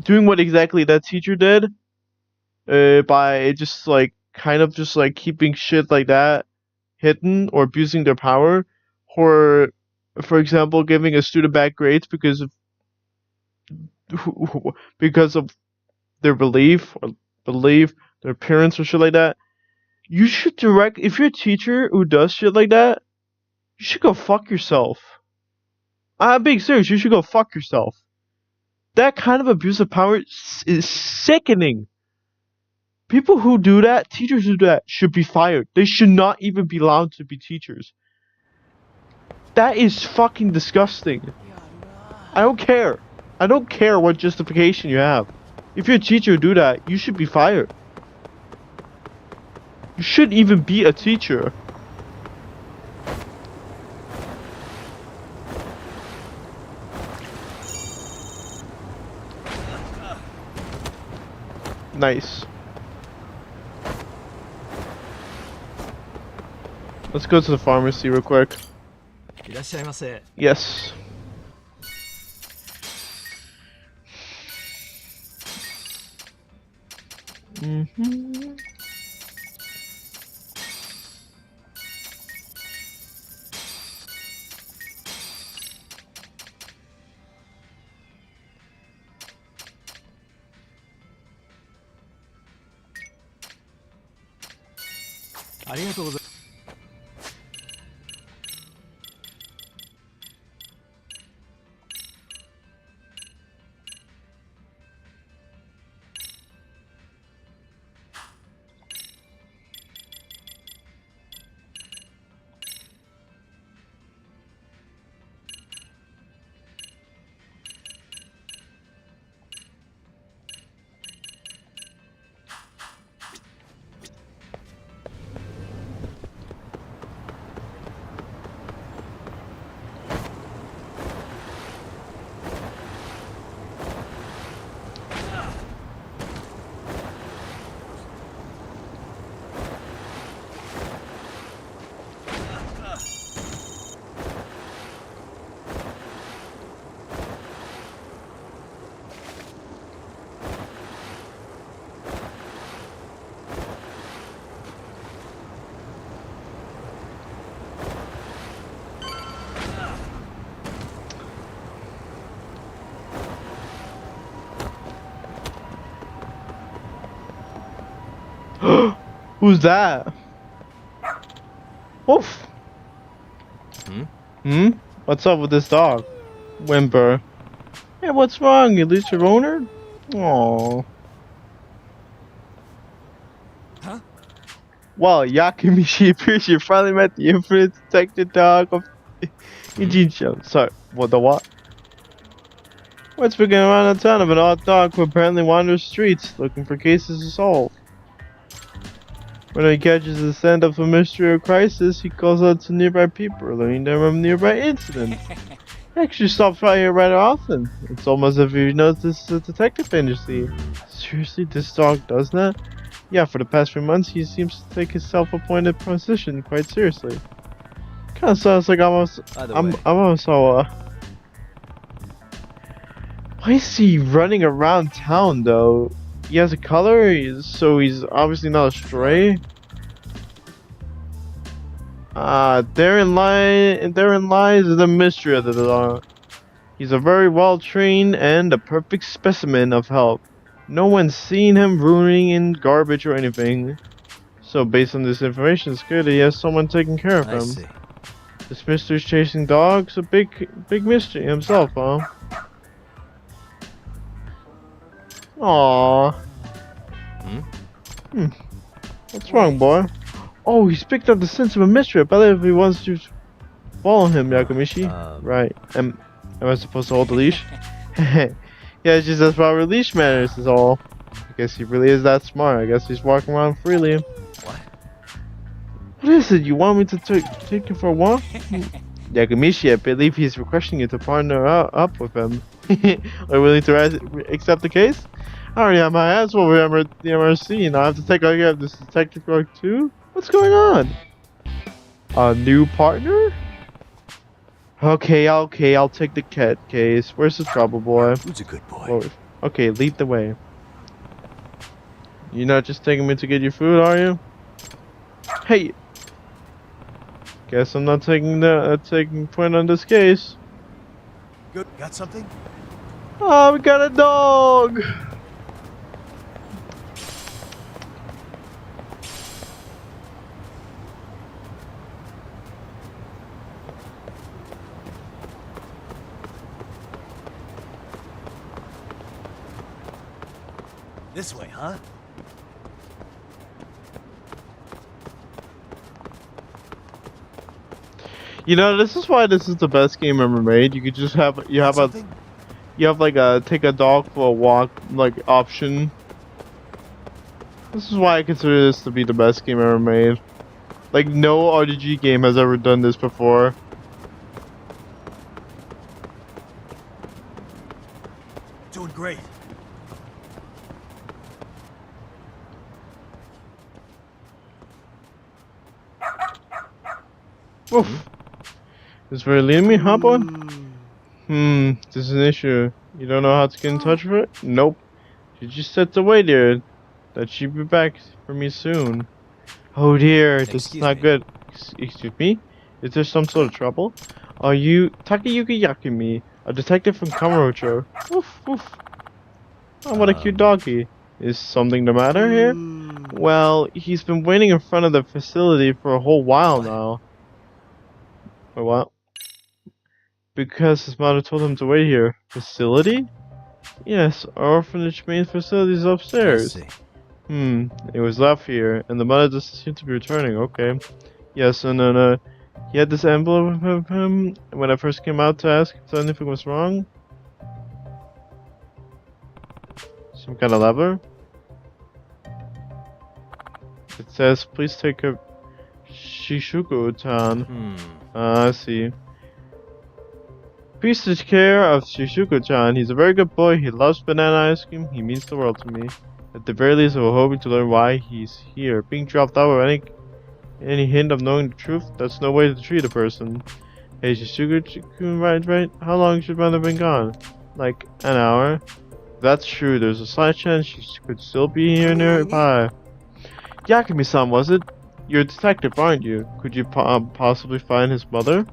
doing what exactly that teacher did, by just like kind of just like keeping shit like that hidden or abusing their power, or for example giving a student bad grades because of their belief their appearance or shit like that. You should direct if you're a teacher who does shit like that. You should go fuck yourself. I'm being serious. You should go fuck yourself. That kind of abuse of power is sickening. People who do that, teachers who do that, should be fired. They should not even be allowed to be teachers. That is fucking disgusting. I don't care. I don't care what justification you have. If you're a teacher who do that, you should be fired. You shouldn't even be a teacher. Nice. Let's go to the pharmacy real quick. Yes. Mm-hmm. Who's that? Oof. What's up with this dog? Whimper. Hey, what's wrong? You lose your owner? Aww. Huh? Wow, Yakimichi appears you finally met the infinite detective dog of Eugene Show. Sorry, what the what? What's been going around in town of an odd dog who apparently wanders streets looking for cases to solve. When he catches the scent of a mystery or crisis, he calls out to nearby people, learning them from nearby incidents. He actually stops by here rather often. It's almost as if he knows this is a detective agency. Seriously, this dog does that? Yeah, for the past few months, he seems to take his self-appointed position quite seriously. Kinda sounds like I'm also, why is he running around town, though? He has a color, so he's obviously not a stray. Therein lies the mystery of the dog. He's a very well trained and a perfect specimen of health. No one's seen him ruining in garbage or anything. So based on this information, it's clear that he has someone taking care of him. I see. This mystery's chasing dogs, a big mystery himself, huh? Aww. What's wrong, boy? Oh, he's picked up the sense of a mystery. I believe he wants to follow him, Yakimichi. Right. Am I supposed to hold the leash? Yeah, it's just as probably leash manners is all. I guess he really is that smart. I guess he's walking around freely. What is it? You want me to take you for a walk? Yakimichi, I believe he's requesting you to partner up with him. Are you willing to accept the case? I already have my hands full with the MRC, and I have to take care of this detective work too? What's going on? A new partner? Okay, I'll take the cat case. Where's the trouble, boy? Who's a good boy? Oh, okay, lead the way. You're not just taking me to get your food, are you? Hey! Guess I'm not taking point on this case. Good. Got something? Oh, we got a dog! This way, huh? You know, this is why this is the best game ever made. You could just have like a take a dog for a walk like option. This is why I consider this to be the best game ever made. Like no RDG game has ever done this before. Doing great. Oof. This where you leading me, huh, boy? This is an issue. You don't know how to get in touch with it? Nope. She just said to wait here. That she'd be back for me soon. Oh dear, this is not good. Excuse me? Is there some sort of trouble? Are you Takayuki Yakumi, a detective from Kamurocho? Woof woof. Oh, what a cute doggy. Is something the matter here? Well, he's been waiting in front of the facility for a whole while now. Wait, what? Because his mother told him to wait here. Facility? Yes, our orphanage main facility is upstairs. I see. It was left here, and the mother doesn't seem to be returning. Okay. Yes, and then, he had this envelope of him when I first came out to ask if anything was wrong. Some kind of lever? It says, please take a Shishuko-tan. I see. Please take care of Shishuko-chan. He's a very good boy. He loves banana ice cream. He means the world to me. At the very least, we're hoping to learn why he's here. Being dropped out with any hint of knowing the truth, that's no way to treat a person. Hey, Shishuko-kun, right? How long should mother have been gone? Like, an hour? If that's true, there's a slight chance she could still be here nearby. Yakumi-san, was it? You're a detective, aren't you? Could you possibly find his mother?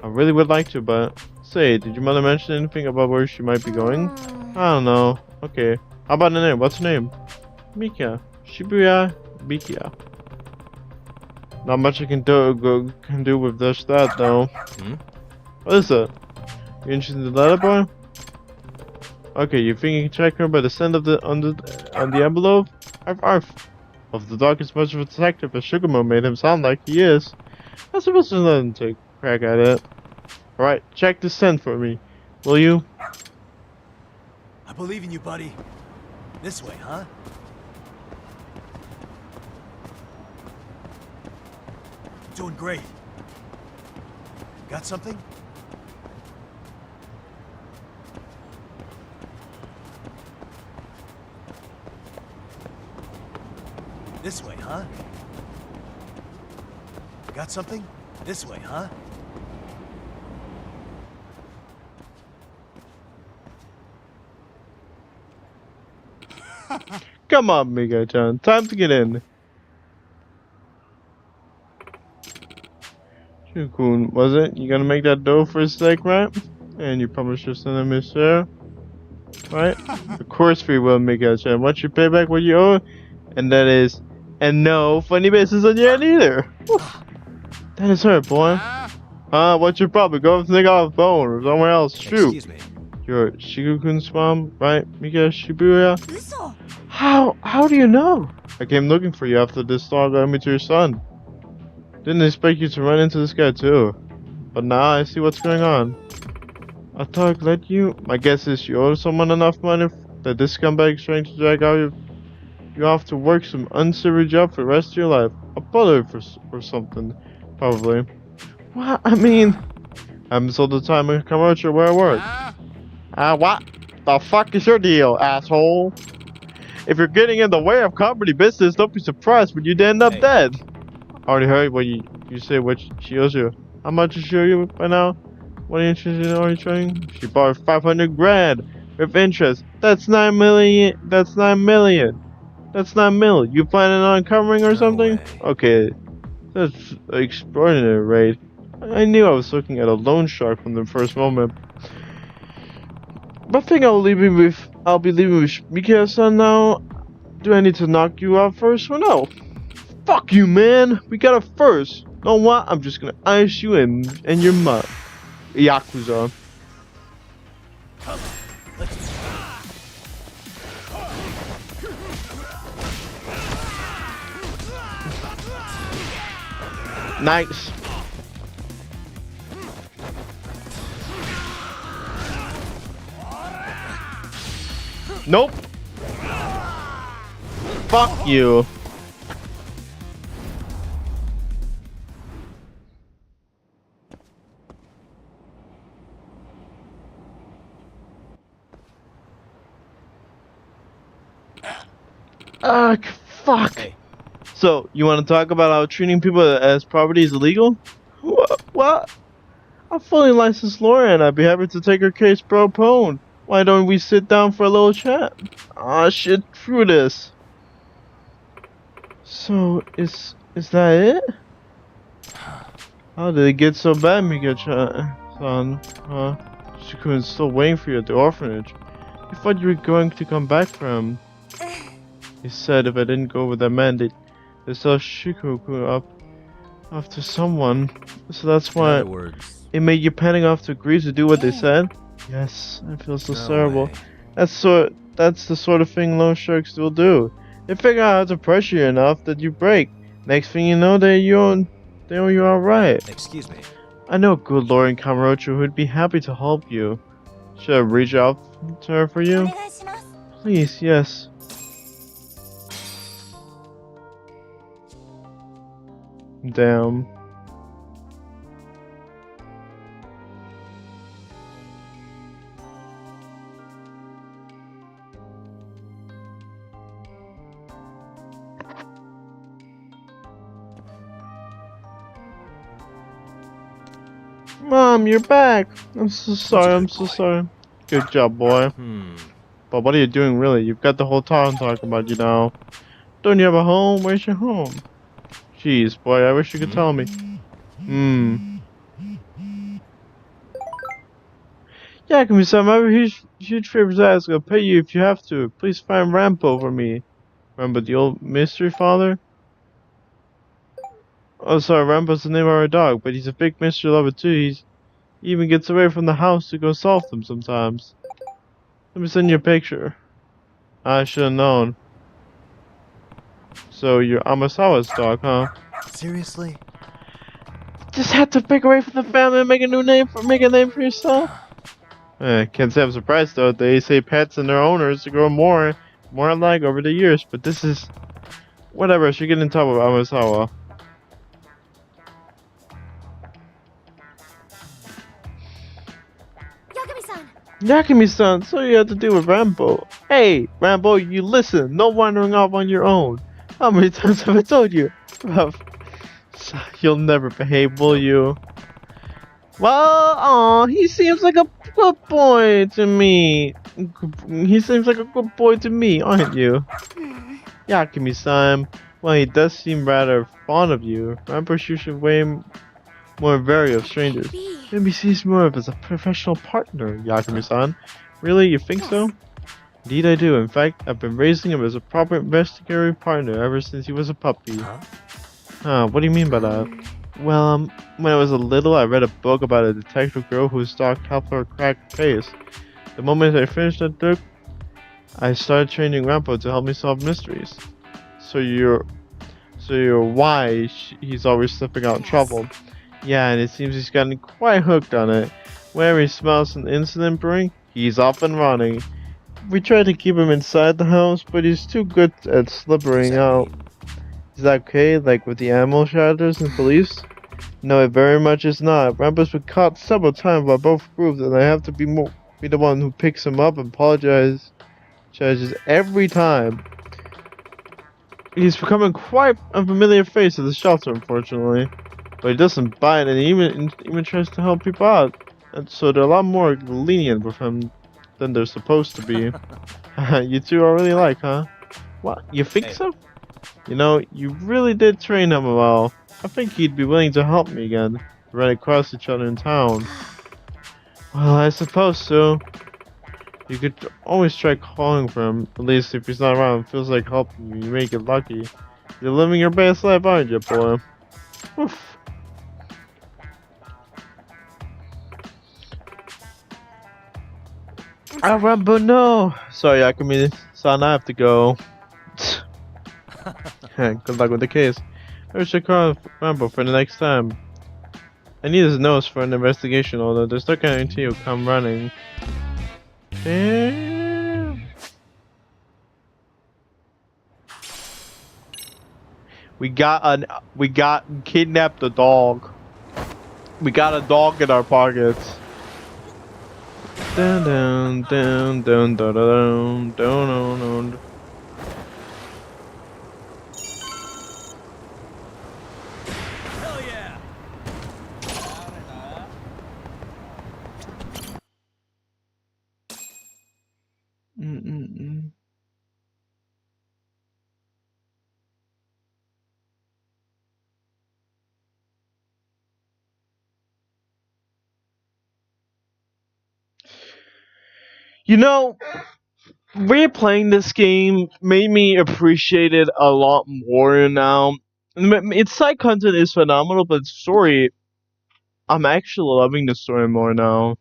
I really would like to, but... Say, did your mother mention anything about where she might be going? I don't know. Okay. How about the name? What's her name? Mika. Shibuya Mikia. Not much I can do with just that, though. What is it? You interested in the letter, boy? Okay, you think you can check her by the scent of the on the envelope? Arf. Of the dog is much of a detective as Sugamo made him sound like he is. I suppose to let him take a crack at it. Alright, check the scent for me. Will you? I believe in you, buddy. This way, huh? Doing great. Got something? This way, huh? Got something? This way, huh? Come on, Mika-chan. Time to get in. Shukun, was it? You gonna make that dough for a steak, right? And you promised your son a mister, right? Of course we will, Mika-chan. What's your payback what you owe? And that is... And no funny business on your end either. Oof. That is hurt, boy. What's your problem? Go take off bone or somewhere else. Shoot. Excuse me. You're Shigukun's mom, right? Mika Shibuya? How do you know? I came looking for you after this dog got me to your son. Didn't expect you to run into this guy too. But now I see what's going on. I thought I'd let you. My guess is you owe someone enough money that this scumbag is trying to drag out you off to work some unsavory job for the rest of your life. A butler or something, probably. What? I mean, happens all the time in commercial where I work. What the fuck is your deal, asshole? If you're getting in the way of company business, don't be surprised when you end up dead. I already heard what you say what she owes you. How much is she owe you by now? What are you interested in already trying? She borrowed 500 grand with interest. That's 9 million. That's 9 million. That's not Mill. You planning on covering or something? Okay, that's extraordinary, right? I knew I was looking at a loan shark from the first moment. But I think I'll be leaving with Mika-san now. Do I need to knock you out first? Well, no. Fuck you, man. We got it first. You know what? I'm just gonna ice you and your mud. Yakuza. Nice. Nope. Fuck you. Fuck. Hey. So, you want to talk about how treating people as property is illegal? What? I'm fully licensed lawyer and I'd be happy to take her case pro bono. Why don't we sit down for a little chat? Ah, shit, through this. So, is that it? How did it get so bad, Mika-san? Shiku's still waiting for you at the orphanage. He thought you were going to come back for him. He said if I didn't go with that man, they'd sell Shikoku up to someone. So that's why it made you panic off to agree to do what they said? Yes, I feel so terrible. That's the sort of thing loan sharks will do. They figure out how to pressure you enough that you break. Next thing you know, they own you outright. Excuse me. I know a good lawyer in Kamurocho who'd be happy to help you. Should I reach out to her for you? Please, yes. Damn. Mom, you're back. I'm so sorry. Good job, boy. But what are you doing really? You've got the whole town talking about you now. Don't you have a home? Where's your home? Jeez, boy, I wish you could tell me. Yeah, Kami-san, I have a huge favor to ask. I'll pay you if you have to. Please find Rampo for me. Remember the old mystery father? Oh, sorry, Rampo's the name of our dog, but he's a big mystery lover too. He even gets away from the house to go solve them sometimes. Let me send you a picture. I should have known. So you're Amasawa's dog, huh? Seriously? Just had to pick away from the family and make a name for yourself. Can't say I'm surprised though. They say pets and their owners grow more alike over the years, but this is whatever. I should get in touch with Amasawa. Yakumi-san, so you have to deal with Rambo. Hey, Rambo, you listen. No wandering off on your own. How many times have I told you? You'll never behave, will you? Well, he seems like a good boy to me. He seems like a good boy to me, aren't you? Yakumi-san, well, he does seem rather fond of you. Rambo should way more wary of strangers. Maybe sees more of as a professional partner, Yakumi-san. Really, you think so? Indeed I do. In fact, I've been raising him as a proper investigatory partner ever since he was a puppy. What do you mean by that? Well, when I was a little, I read a book about a detective girl whose dog helped her crack the case. The moment I finished that book, I started training Rampo to help me solve mysteries. So you're why he's always slipping out in trouble. Yeah, and it seems he's gotten quite hooked on it. Whenever he smells an incident brewing, he's off and running. We try to keep him inside the house, but he's too good at slipping out. Is that okay, like with the animal shelters and police? No, it very much is not. Rambo's been caught several times by both groups, and I have to be the one who picks him up and apologizes every time. He's becoming quite a familiar face at the shelter, unfortunately. But he doesn't bite, and he even tries to help people out. And so they're a lot more lenient with him than they're supposed to be. You two are really like, huh? What? You think so? You know, you really did train him well. I think he'd be willing to help me again. Run across each other in town. Well, I suppose so. You could always try calling for him. At least if he's not around, it feels like helping you. You may get lucky. You're living your best life, aren't you, boy? Oof. But no. Sorry, Yakumi-san, I have to go. Good luck with the case. I should call Rambo for the next time. I need his nose for an investigation, although there's no guarantee he'll come running. Damn. We got kidnapped a dog. We got a dog in our pockets. Dun dun dun dun dun dun dun dun dun. Hell yeah! You know, replaying this game made me appreciate it a lot more now. Its side content is phenomenal, but story, I'm actually loving the story more now.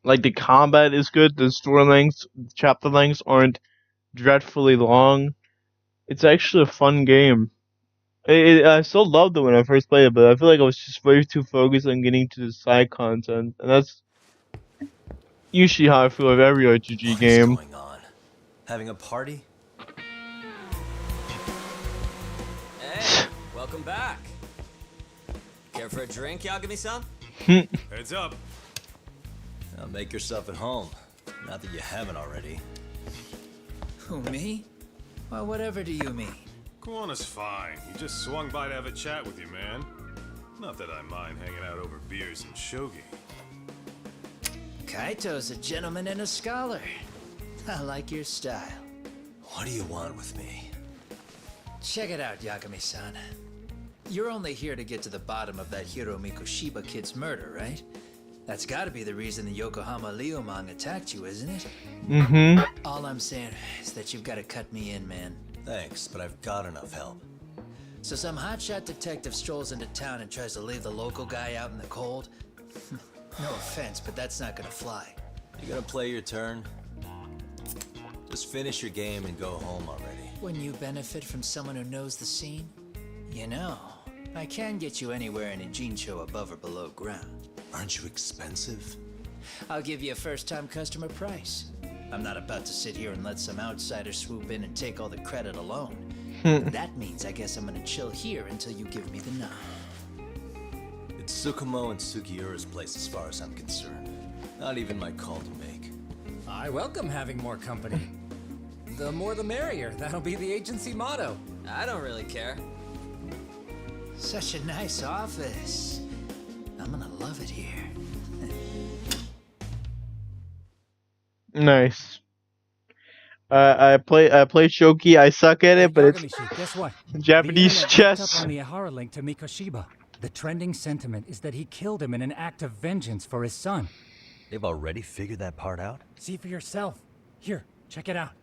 Like, the combat is good, the story lengths, chapter lengths aren't dreadfully long. It's actually a fun game. I still loved it when I first played it, but I feel like I was just way too focused on getting to the side content, and that's usually how I feel with every RPG game. What's going on? Having a party? Hey, welcome back. Care for a drink, Yagami-san? Heads up. Now make yourself at home. Not that you haven't already. Who, me? Well, whatever do you mean? Kuwana's fine. He just swung by to have a chat with you, man. Not that I mind hanging out over beers and shogi. Kaito's a gentleman and a scholar. I like your style. What do you want with me? Check it out, Yagami-san. You're only here to get to the bottom of that Hiro Mikoshiba kid's murder, right? That's gotta be the reason the Yokohama Liumang attacked you, isn't it? Mm-hmm. All I'm saying is that you've gotta cut me in, man. Thanks, but I've got enough help. So some hotshot detective strolls into town and tries to leave the local guy out in the cold? No offense, but that's not gonna fly. You gonna play your turn? Just finish your game and go home already. When you benefit from someone who knows the scene? You know, I can get you anywhere in a Jincho above or below ground. Aren't you expensive? I'll give you a first-time customer price. I'm not about to sit here and let some outsider swoop in and take all the credit alone. That means I guess I'm gonna chill here until you give me the nod. It's Tsukumo and Sugiura's place as far as I'm concerned. Not even my call to make. I welcome having more company. The more the merrier. That'll be the agency motto. I don't really care. Such a nice office. I'm gonna love it here. Nice. I play shogi. I suck at it, but it's Guess what? Japanese The chess. internet picked up on the Ihara link to Mikoshiba. The trending sentiment is that he killed him in an act of vengeance for his son. They've already figured that part out? See for yourself. Here, check it out.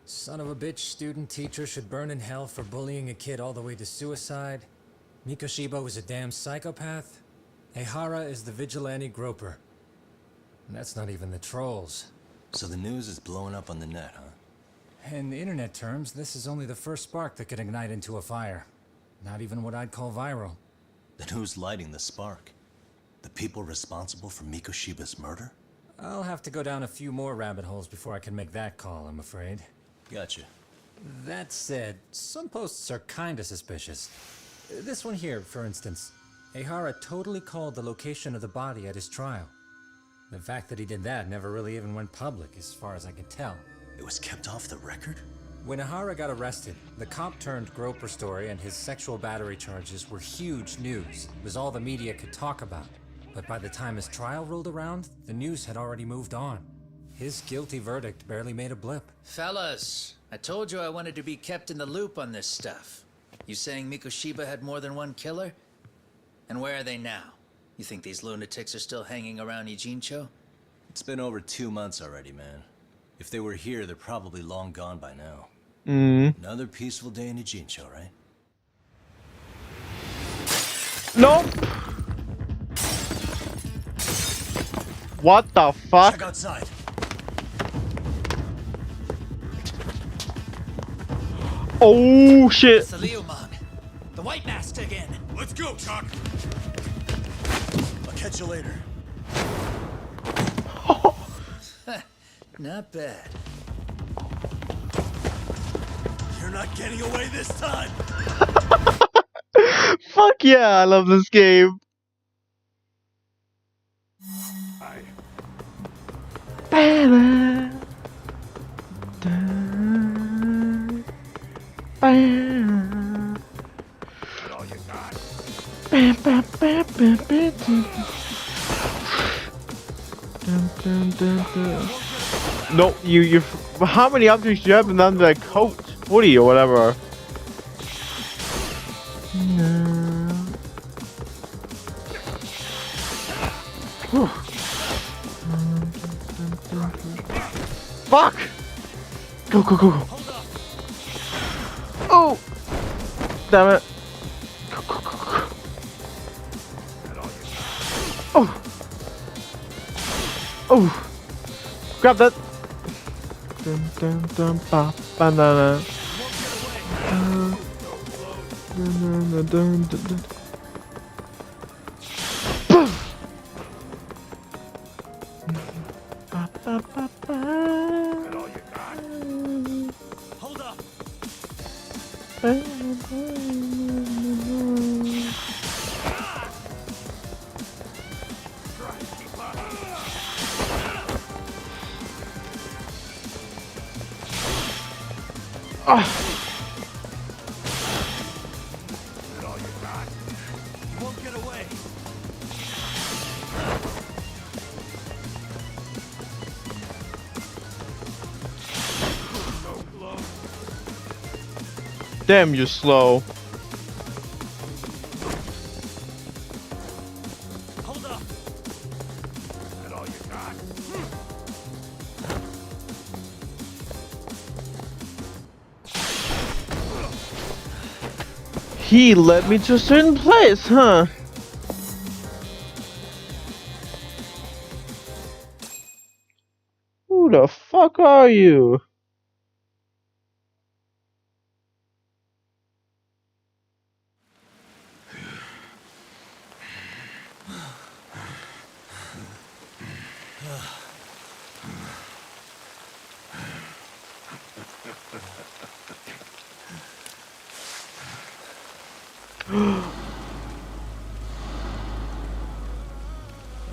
Son of a bitch student teacher should burn in hell for bullying a kid all the way to suicide. Mikoshiba was a damn psychopath. Ehara is the vigilante groper. And that's not even the trolls. So the news is blowing up on the net, huh? In internet terms, this is only the first spark that could ignite into a fire. Not even what I'd call viral. Then who's lighting the spark? The people responsible for Mikoshiba's murder? I'll have to go down a few more rabbit holes before I can make that call, I'm afraid. Gotcha. That said, some posts are kinda suspicious. This one here, for instance. Ehara totally called the location of the body at his trial. The fact that he did that never really even went public, as far as I can tell. It was kept off the record? When Ihara got arrested, the cop-turned-groper story and his sexual battery charges were huge news. It was all the media could talk about. But by the time his trial rolled around, the news had already moved on. His guilty verdict barely made a blip. Fellas, I told you I wanted to be kept in the loop on this stuff. You saying Mikoshiba had more than one killer? And where are they now? You think these lunatics are still hanging around Ijincho? It's been over 2 months already, man. If they were here, they're probably long gone by now. Another peaceful day in Ijincho, right? Nope. What the fuck? Check outside. Oh shit. Saliuman, the white mask again. Let's go, Chuck. I'll catch you later. Not bad. You're not getting away this time. Fuck yeah, I love this game. No, you. How many objects do you have in under that coat, hoodie, or whatever? Fuck! Go, go, go, go! Oh! Damn it! Go, go, go, go! Oh! Oh! Grab that! Dun dun dun ba banana. Dun dun dun dun dun. Ba ba ba ba. Hold up. You won't get away. Damn, you're slow. Hold up. That all you got? He led me to a certain place, huh? Who the fuck are you?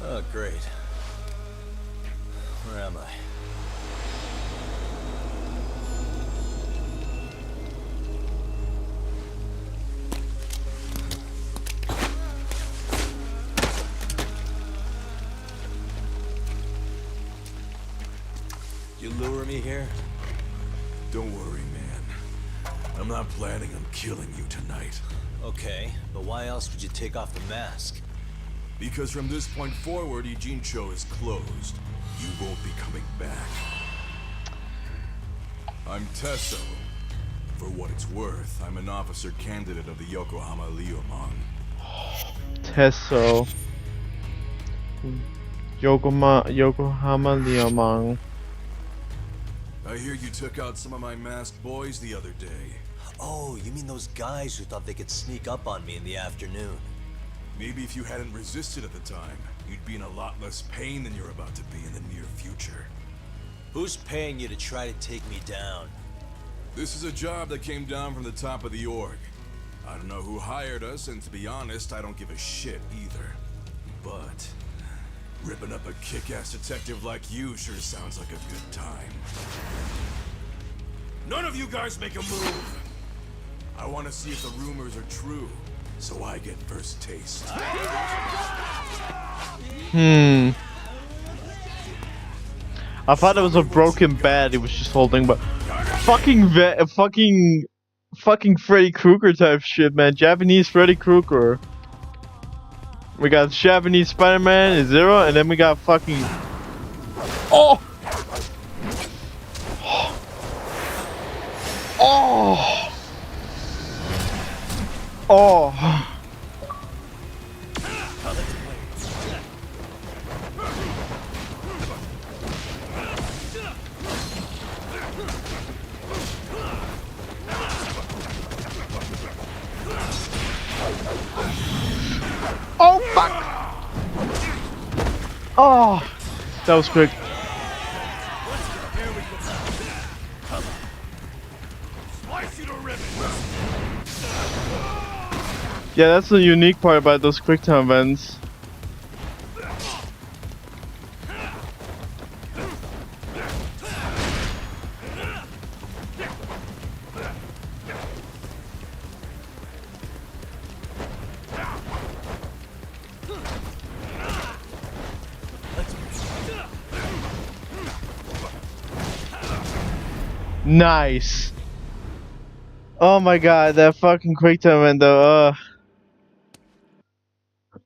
Oh, great. Where am I? You lure me here? Don't worry, man. I'm not planning on killing you tonight. Okay, but why else would you take off the mask? Because from this point forward, Ijincho is closed. You won't be coming back. I'm Tesso. For what it's worth, I'm an officer candidate of the Yokohama Leomon. Tesso. Yokohama Leomon. I hear you took out some of my masked boys the other day. Oh, you mean those guys who thought they could sneak up on me in the afternoon? Maybe if you hadn't resisted at the time, you'd be in a lot less pain than you're about to be in the near future. Who's paying you to try to take me down? This is a job that came down from the top of the org. I don't know who hired us, and to be honest, I don't give a shit either. But ripping up a kick-ass detective like you sure sounds like a good time. None of you guys make a move. I want to see if the rumors are true, so I get first taste. I thought it was a broken bed he was just holding, but fucking Freddy Krueger type shit, man. Japanese Freddy Krueger. We got Japanese Spider-Man, Zero, and then we got fucking... Oh! Oh! Oh! Oh fuck! Oh, that was quick. Yeah, that's the unique part about those quick time events. Nice. Oh my god, that fucking quick time event though.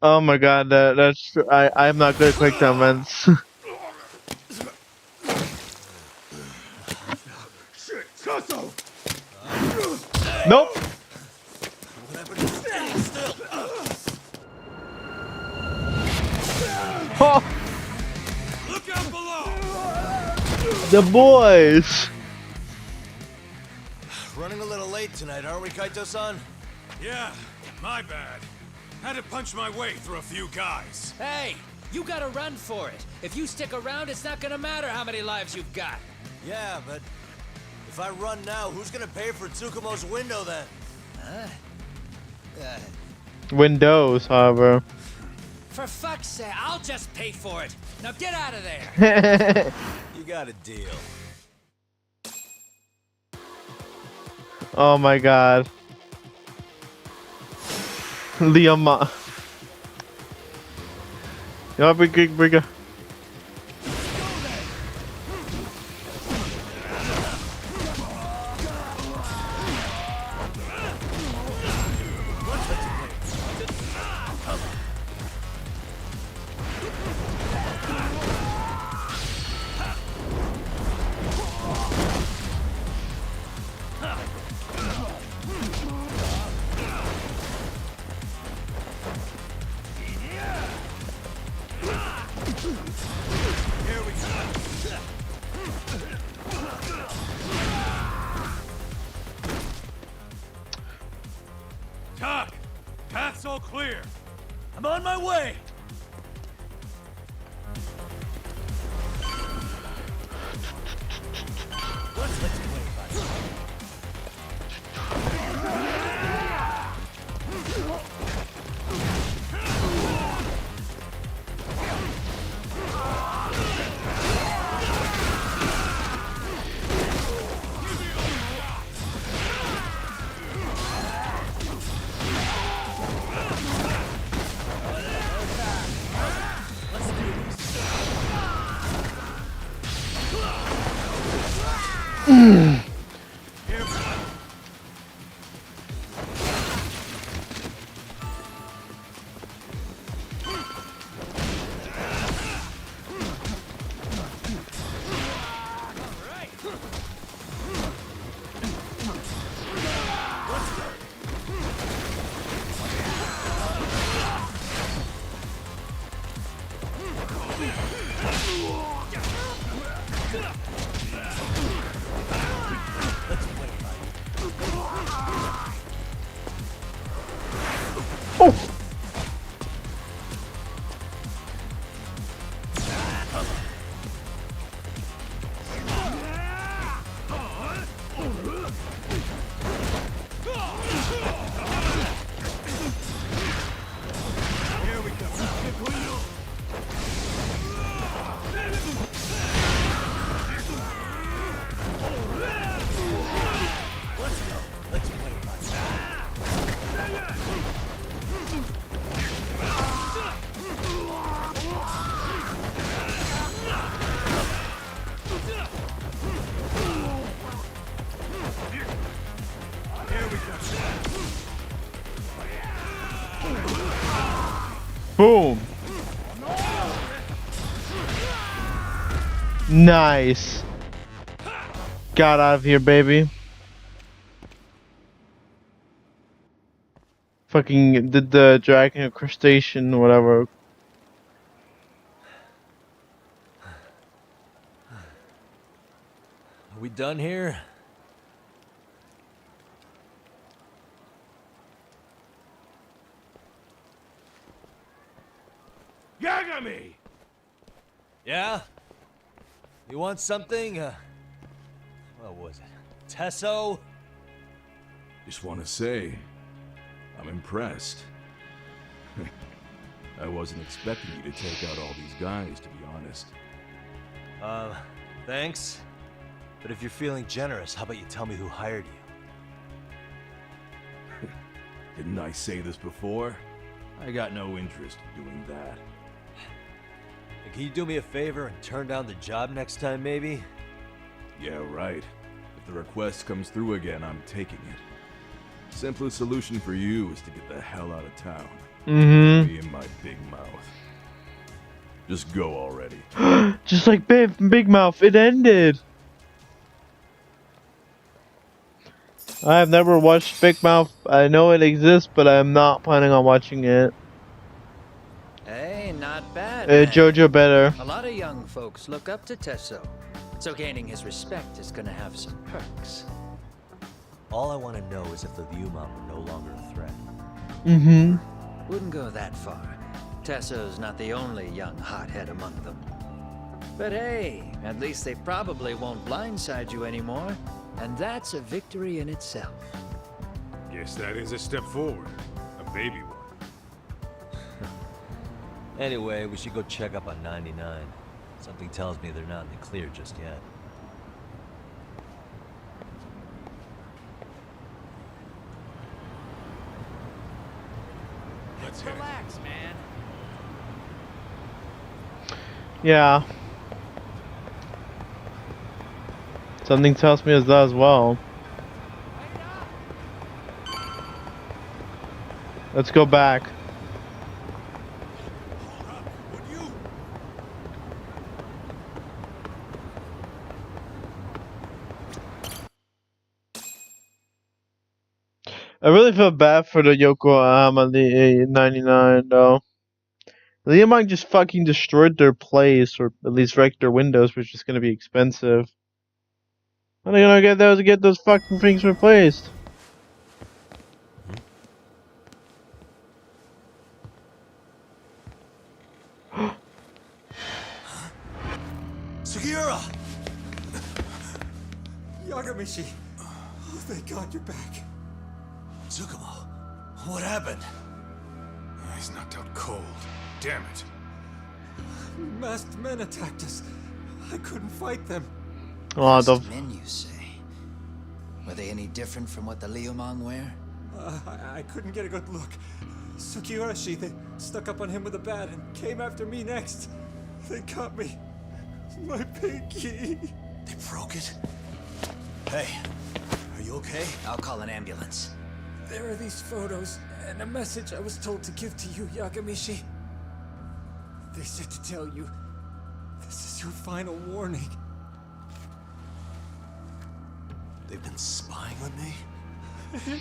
Oh my god, that's I'm not good at quick time events. Nope. Oh. Look out below. The boys. Running a little late tonight, aren't we, Kaito-san? Yeah, my bad. Had to punch my way through a few guys. Hey, you gotta run for it. If you stick around, it's not gonna matter how many lives you've got. Yeah, but if I run now, who's gonna pay for Tsukumo's window then? Huh? Windows, however. For fuck's sake, I'll just pay for it. Now get out of there. You got a deal. Oh my god. Liam. Yeah, bigger. Doc, path's all clear. I'm on my way. Boom. Nice. Got out of here, baby. Fucking did the dragon crustacean, whatever. Are we done here? Yagami! Yeah? You want something? What was it? Tesso? Just want to say, I'm impressed. I wasn't expecting you to take out all these guys, to be honest. Thanks. But if you're feeling generous, how about you tell me who hired you? Didn't I say this before? I got no interest in doing that. Can you do me a favor and turn down the job next time, maybe? Yeah, right. If the request comes through again, I'm taking it. Simplest solution for you is to get the hell out of town. Mm-hmm. Be in my big mouth. Just go already. Just like Big Mouth, it ended. I have never watched Big Mouth. I know it exists, but I'm not planning on watching it. Hey, not bad, man. JoJo better. A lot of young folks look up to Tesso, so gaining his respect is gonna have some perks. All I want to know is if the Liumang were no longer a threat. Mm-hmm. Wouldn't go that far. Tesso's not the only young hothead among them. But hey, at least they probably won't blindside you anymore, and that's a victory in itself. Guess that is a step forward. A baby one. Anyway, we should go check up on 99. Something tells me they're not in the clear just yet. Let's hit Relax, man. Yeah. Something tells me it's that as well. Let's go back. I really feel bad for the Yokohama the 99 though. Liumang just fucking destroyed their place, or at least wrecked their windows, which is gonna be expensive. How are they gonna get those fucking things replaced? Sugiura! Yagamishi! Oh, thank God you're back. Tsukumo, what happened? He's knocked out cold. Damn it. Masked men attacked us. I couldn't fight them. Oh, the Masked men, you say? Were they any different from what the Liumang wear? I couldn't get a good look. Sugiura, they stuck up on him with a bat and came after me next. They cut me. My pinky. They broke it? Hey, are you okay? I'll call an ambulance. There are these photos and a message I was told to give to you, Yagamishi. They said to tell you, this is your final warning. They've been spying on me? It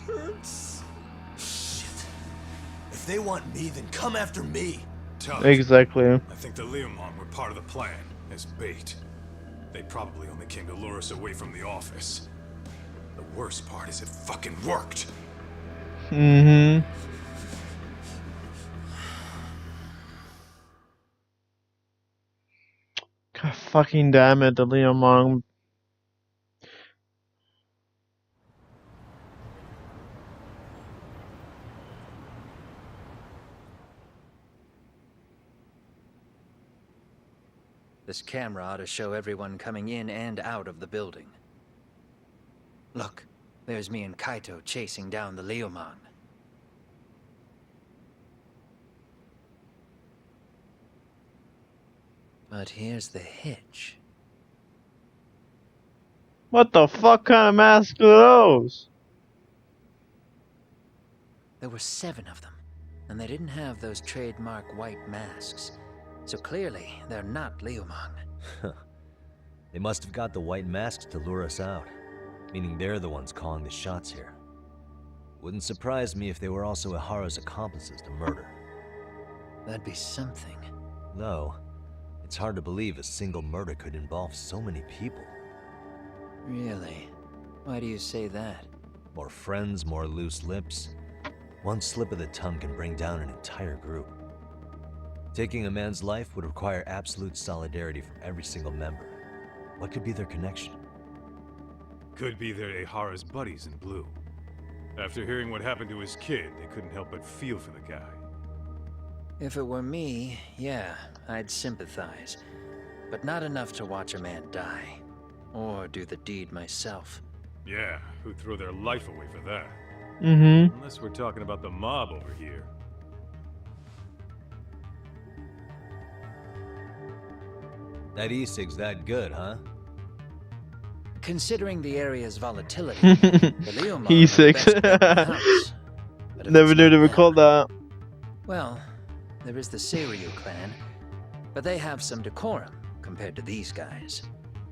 hurts. Shit. If they want me, then come after me. Exactly. I think the Liumang were part of the plan, as bait. They probably only came to lure us away from the office. The worst part is it fucking worked. Mm-hmm. God fucking damn it, the Liumang. This camera ought to show everyone coming in and out of the building. Look, there's me and Kaito chasing down the Liumang. But here's the hitch. What the fuck kind of masks are those? There were 7 of them, And they didn't have those trademark white masks. So clearly, they're not Liumang. They must have got the white masks to lure us out, meaning they're the ones calling the shots here. Wouldn't surprise me if they were also Ihara's accomplices to murder. That'd be something. Though, it's hard to believe a single murder could involve so many people. Really? Why do you say that? More friends, more loose lips. One slip of the tongue can bring down an entire group. Taking a man's life would require absolute solidarity from every single member. What could be their connection? Could be they're Ihara's buddies in blue. After hearing what happened to his kid, they couldn't help but feel for the guy. If it were me, yeah, I'd sympathize. But not enough to watch a man die. Or do the deed myself. Yeah, who'd throw their life away for that? Mm-hmm. Unless we're talking about the mob over here. That e-cig's that good, huh? Considering the area's volatility, the Liumang E6. are the best bet in the house. But if Never it's knew not they would them- call that. Well, there is the Seiryu clan, but they have some decorum compared to these guys.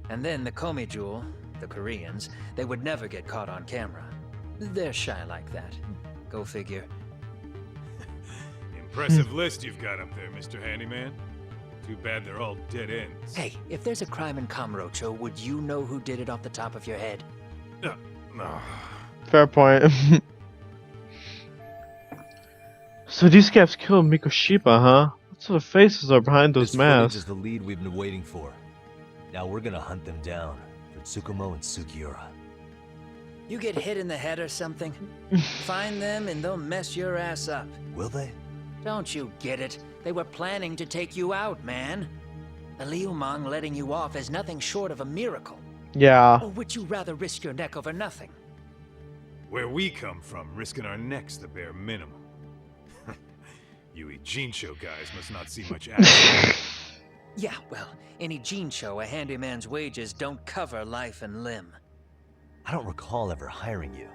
And then the Komijul, the Koreans, they would never get caught on camera. They're shy like that. Go figure. Impressive list you've got up there, Mr. Handyman. Too bad they're all dead ends. Hey, if there's a crime in Kamurocho, would you know who did it off the top of your head? No. Fair point. So these guys killed Mikoshiba, huh? What sort of faces are behind those This footage masks? is the lead we've been waiting for. Now we're gonna hunt them down for Tsukumo and Sugiura. You get hit in the head or something? Find them and they'll mess your ass up. Will they? Don't you get it? They were planning to take you out, man. A Liumang letting you off is nothing short of a miracle. Yeah. Or would you rather risk your neck over nothing? Where we come from, risking our necks the bare minimum. You Ijincho guys must not see much action. Yeah, well, in Ijincho, a handyman's wages don't cover life and limb. I don't recall ever hiring you.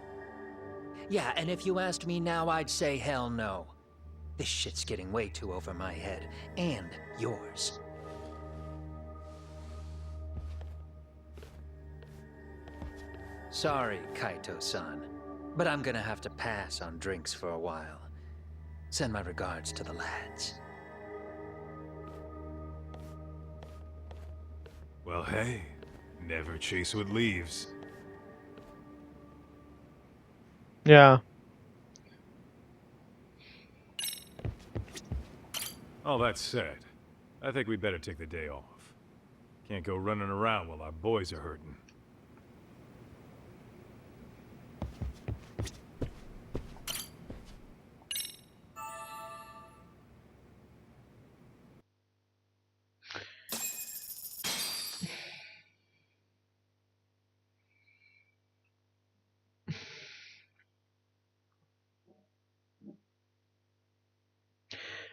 Yeah, and if you asked me now, I'd say hell no. This shit's getting way too over my head. And yours. Sorry, Kaito-san. But I'm gonna have to pass on drinks for a while. Send my regards to the lads. Well, hey, never chase what leaves. Yeah. All that said, I think we better take the day off. Can't go running around while our boys are hurting.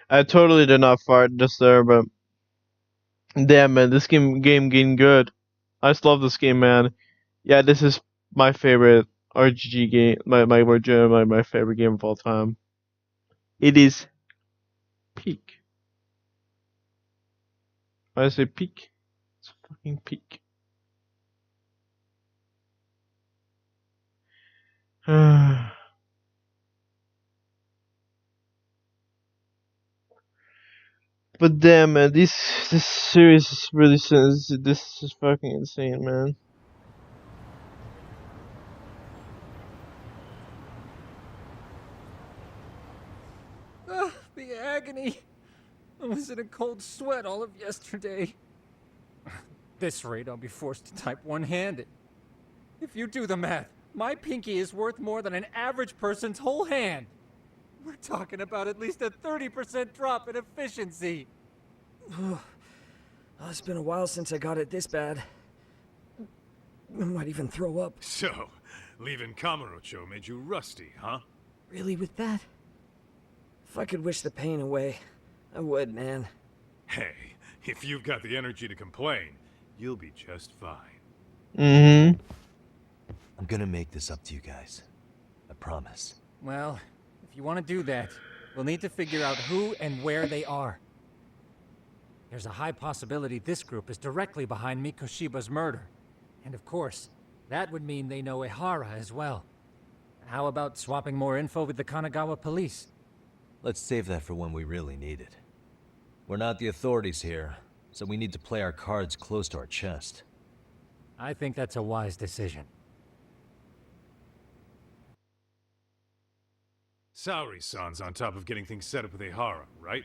I totally did not fart just there, but damn man, this game getting good. I just love this game, man. Yeah, this is my favorite RPG game, my favorite game of all time. It is peak. Why I say peak? It's fucking peak. But damn man, this series is really this is fucking insane, man. The agony. I was in a cold sweat all of yesterday. This rate, I'll be forced to type one-handed. If you do the math, my pinky is worth more than an average person's whole hand. We're talking about at least a 30% drop in efficiency. It's been a while since I got it this bad. I might even throw up. So, leaving Kamurocho made you rusty, huh? Really, with that? If I could wish the pain away, I would, man. Hey, if you've got the energy to complain, you'll be just fine. Mm-hmm. I'm gonna make this up to you guys. I promise. Well, if you want to do that, We'll need to figure out who and where they are. There's a high possibility this group is directly behind Mikoshiba's murder. And of course, that would mean they know Ehara as well. How about swapping more info with the Kanagawa police? Let's save that for when we really need it. We're not the authorities here, so we need to play our cards close to our chest. I think that's a wise decision. Saori-san's on top of getting things set up with Ehara, right?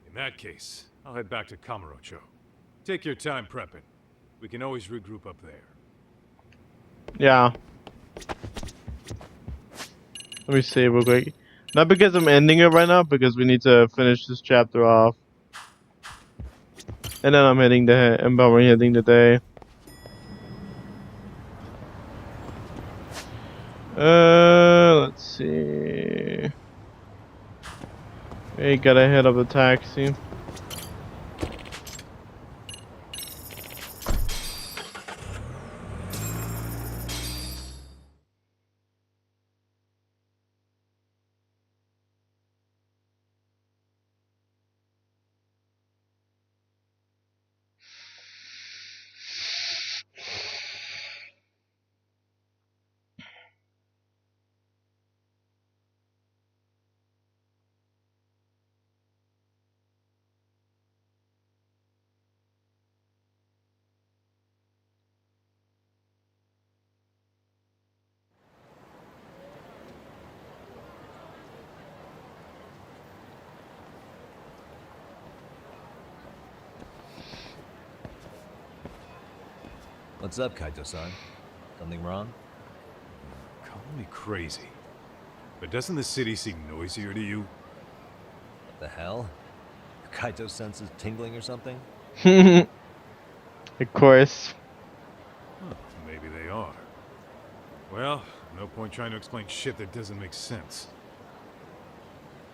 In that case, I'll head back to Kamurocho. Take your time prepping. We can always regroup up there. Yeah. Let me see real quick. Not because I'm ending it right now, because we need to finish this chapter off. And then I'm heading the day. Let's see. Hey, gotta head up a taxi. What's up, Kaito-san? Something wrong? Call me crazy, but doesn't the city seem noisier to you? What the hell? Kaito's senses tingling or something? Of course. Huh, maybe they are. Well, no point trying to explain shit that doesn't make sense.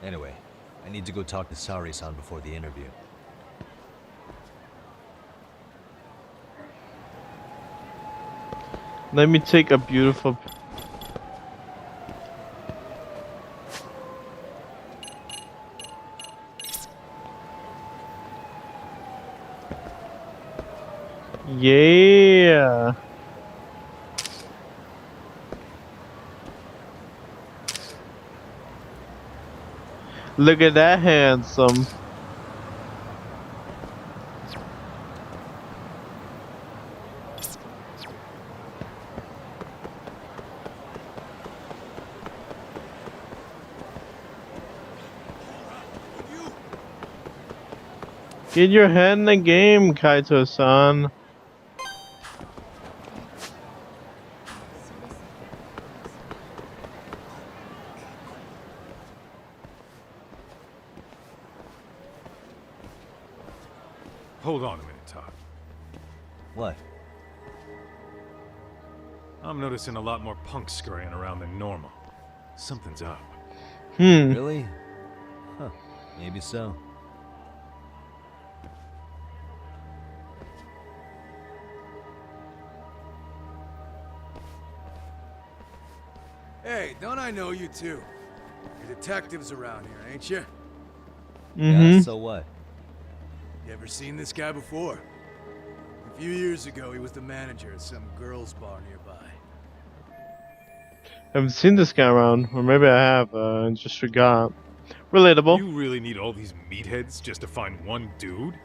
Anyway, I need to go talk to Saori-san before the interview. Let me take a beautiful... Yeah. Look at that handsome. Get your head in the game, Kaito-san. Hold on a minute, Todd. What? I'm noticing a lot more punks scurrying around than normal. Something's up. Really? Huh. Maybe so. Hey, don't I know you two? You're detectives around here, ain't you? Yeah, so what? You ever seen this guy before? A few years ago, he was the manager at some girls' bar nearby. I haven't seen this guy around, or maybe I have, and just forgot. Relatable. You really need all these meatheads just to find one dude?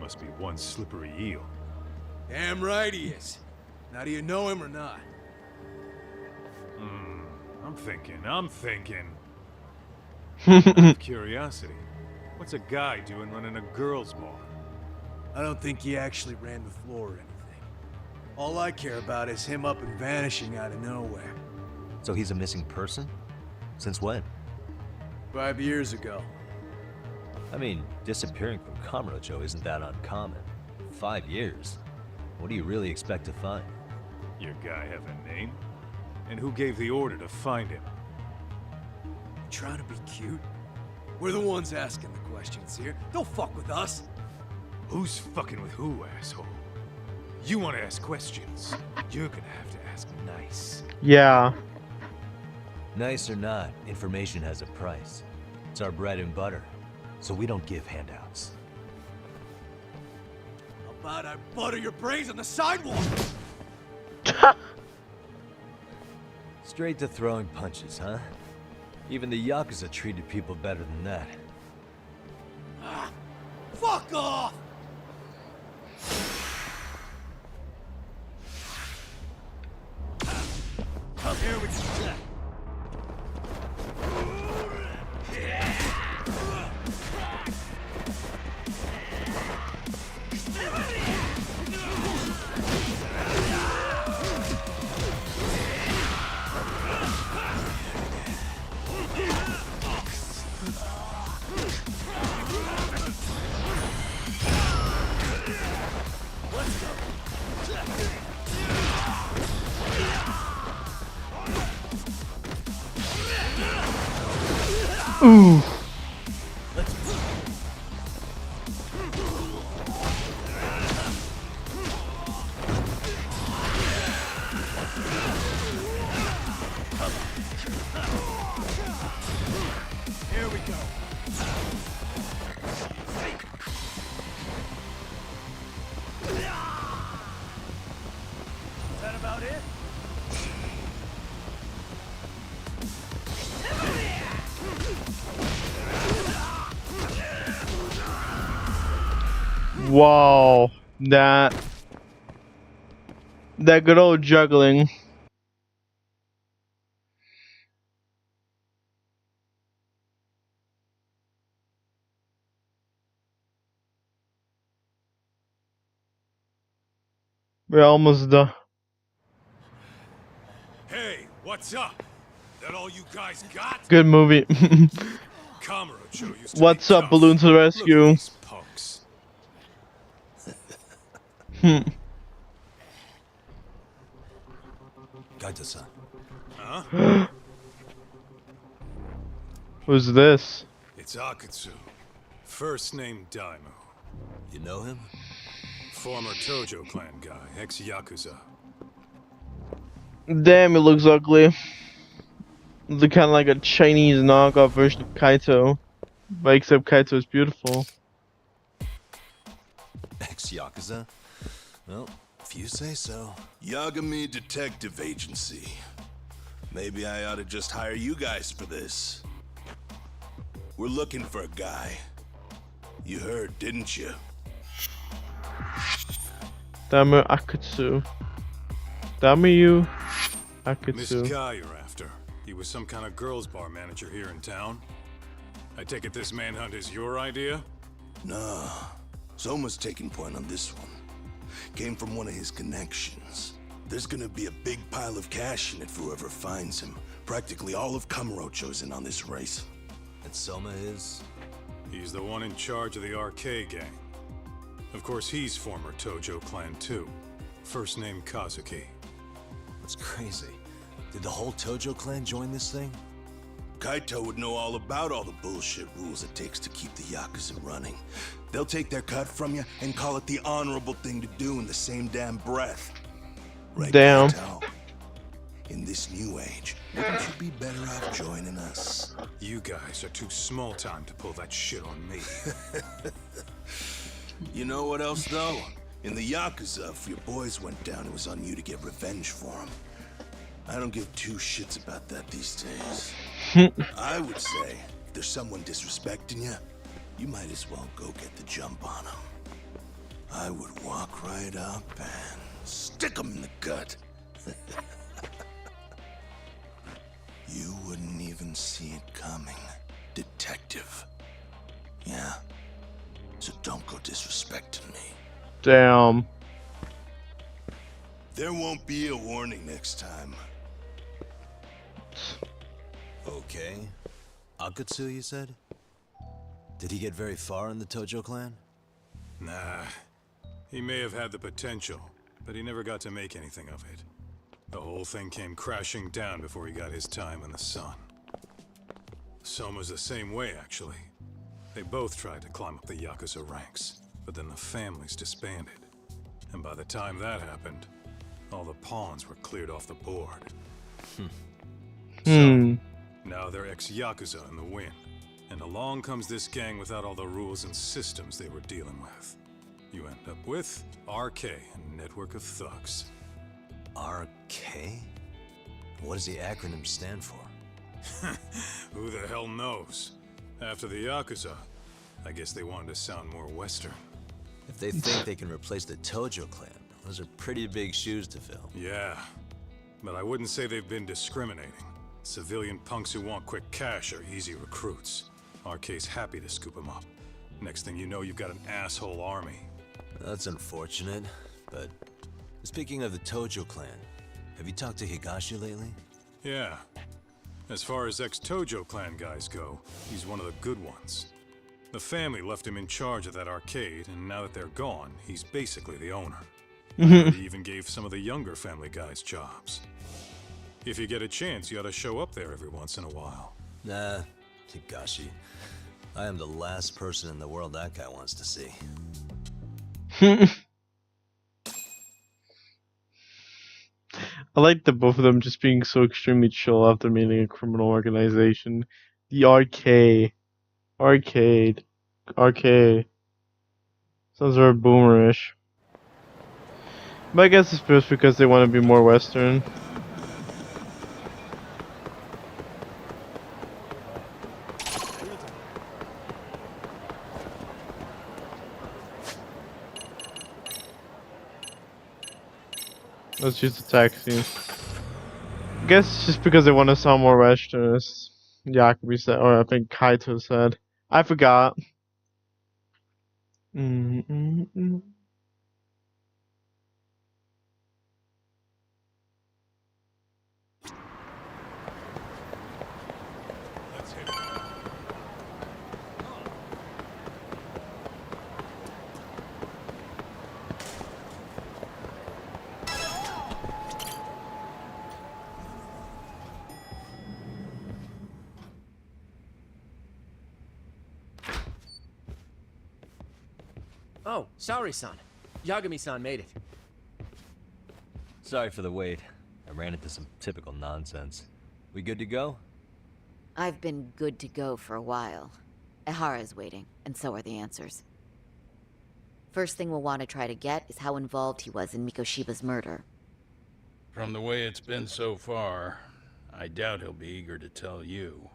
Must be one slippery eel. Damn right he is. Now, do you know him or not? I'm thinking. Out of curiosity, what's a guy doing running a girls' bar? I don't think he actually ran the floor or anything. All I care about is him up and vanishing out of nowhere. So he's a missing person? Since when? 5 years ago. I mean, disappearing from Kamurocho isn't that uncommon. 5 years? What do you really expect to find? Your guy have a name? And who gave the order to find him? Trying to be cute? We're the ones asking the questions here. Don't fuck with us. Who's fucking with who, asshole? You want to ask questions? You're gonna have to ask nice. Yeah. Nice or not, information has a price. It's our bread and butter, so we don't give handouts. How about I butter your brains on the sidewalk? Straight to throwing punches, huh? Even the Yakuza treated people better than that. Fuck off! Here we go. Ooh. Here we go. Is that about it? Wow, that good old juggling. We're almost done. Hey, what's up? That all you guys got? Good movie. Kamurocho used to What's be up, tough. Balloon to the Look at rescue? these punks. Gaita-san. Huh? Who's this? It's Akatsu. First name Daimyo. You know him? Former Tojo clan guy, ex-Yakuza. Damn, it looks ugly. Looks kind of like a Chinese knockoff version of Kaito, but except Kaito is beautiful. Ex-Yakuza? Well, if you say so. Yagami Detective Agency. Maybe I ought to just hire you guys for this. We're looking for a guy. You heard, didn't you? Daimyo Akatsu. Daimyo Akatsu. This guy you're after. He was some kind of girls' bar manager here in town. I take it this manhunt is your idea? Nah. Soma's taking point on this one. Came from one of his connections. There's gonna be a big pile of cash in it for whoever finds him. Practically all of Kamurocho's in on this race. And Soma is? He's the one in charge of the RK gang. Of course, he's former Tojo clan too. First name Kazuki. That's crazy. Did the whole Tojo clan join this thing? Kaito would know all about all the bullshit rules it takes to keep the Yakuza running. They'll take their cut from you and call it the honorable thing to do in the same damn breath. Right, damn. Kaito? In this new age, wouldn't you be better off joining us? You guys are too small time to pull that shit on me. You know what else, though? In the Yakuza, if your boys went down, it was on you to get revenge for them. I don't give two shits about that these days. I would say, if there's someone disrespecting you, you might as well go get the jump on them. I would walk right up and stick them in the gut. You wouldn't even see it coming, detective. Yeah? So don't go disrespecting me. Damn. There won't be a warning next time. Okay. Akatsu, you said? Did he get very far in the Tojo clan? Nah. He may have had the potential, but he never got to make anything of it. The whole thing came crashing down before he got his time in the sun. Soma's the same way, actually. They both tried to climb up the Yakuza ranks, but then the families disbanded. And by the time that happened, all the pawns were cleared off the board. So, now they're ex-Yakuza in the win. And along comes this gang without all the rules and systems they were dealing with. You end up with RK, a network of thugs. RK? What does the acronym stand for? Who the hell knows? After the Yakuza, I guess they wanted to sound more Western. If they think they can replace the Tojo clan, those are pretty big shoes to fill. Yeah, but I wouldn't say they've been discriminating. Civilian punks who want quick cash are easy recruits. RK's happy to scoop them up. Next thing you know, you've got an asshole army. That's unfortunate, but speaking of the Tojo clan, have you talked to Higashi lately? Yeah. As far as ex-Tojo clan guys go, he's one of the good ones. The family left him in charge of that arcade, and now that they're gone, he's basically the owner. He even gave some of the younger family guys jobs. If you get a chance, you ought to show up there every once in a while. Nah, Higashi. I am the last person in the world that guy wants to see. I like the both of them just being so extremely chill after meeting a criminal organization. The arcade. Sounds very boomerish. But I guess it's just because they want to be more Western. Let's use the taxi. I guess it's just because they want to sound more Western, as Jacoby said, or I think Kaito said. I forgot. Oh, sorry-san. Yagami-san made it. Sorry for the wait. I ran into some typical nonsense. We good to go? I've been good to go for a while. Ehara is waiting, and so are the answers. First thing we'll want to try to get is how involved he was in Mikoshiba's murder. From the way it's been so far, I doubt he'll be eager to tell you.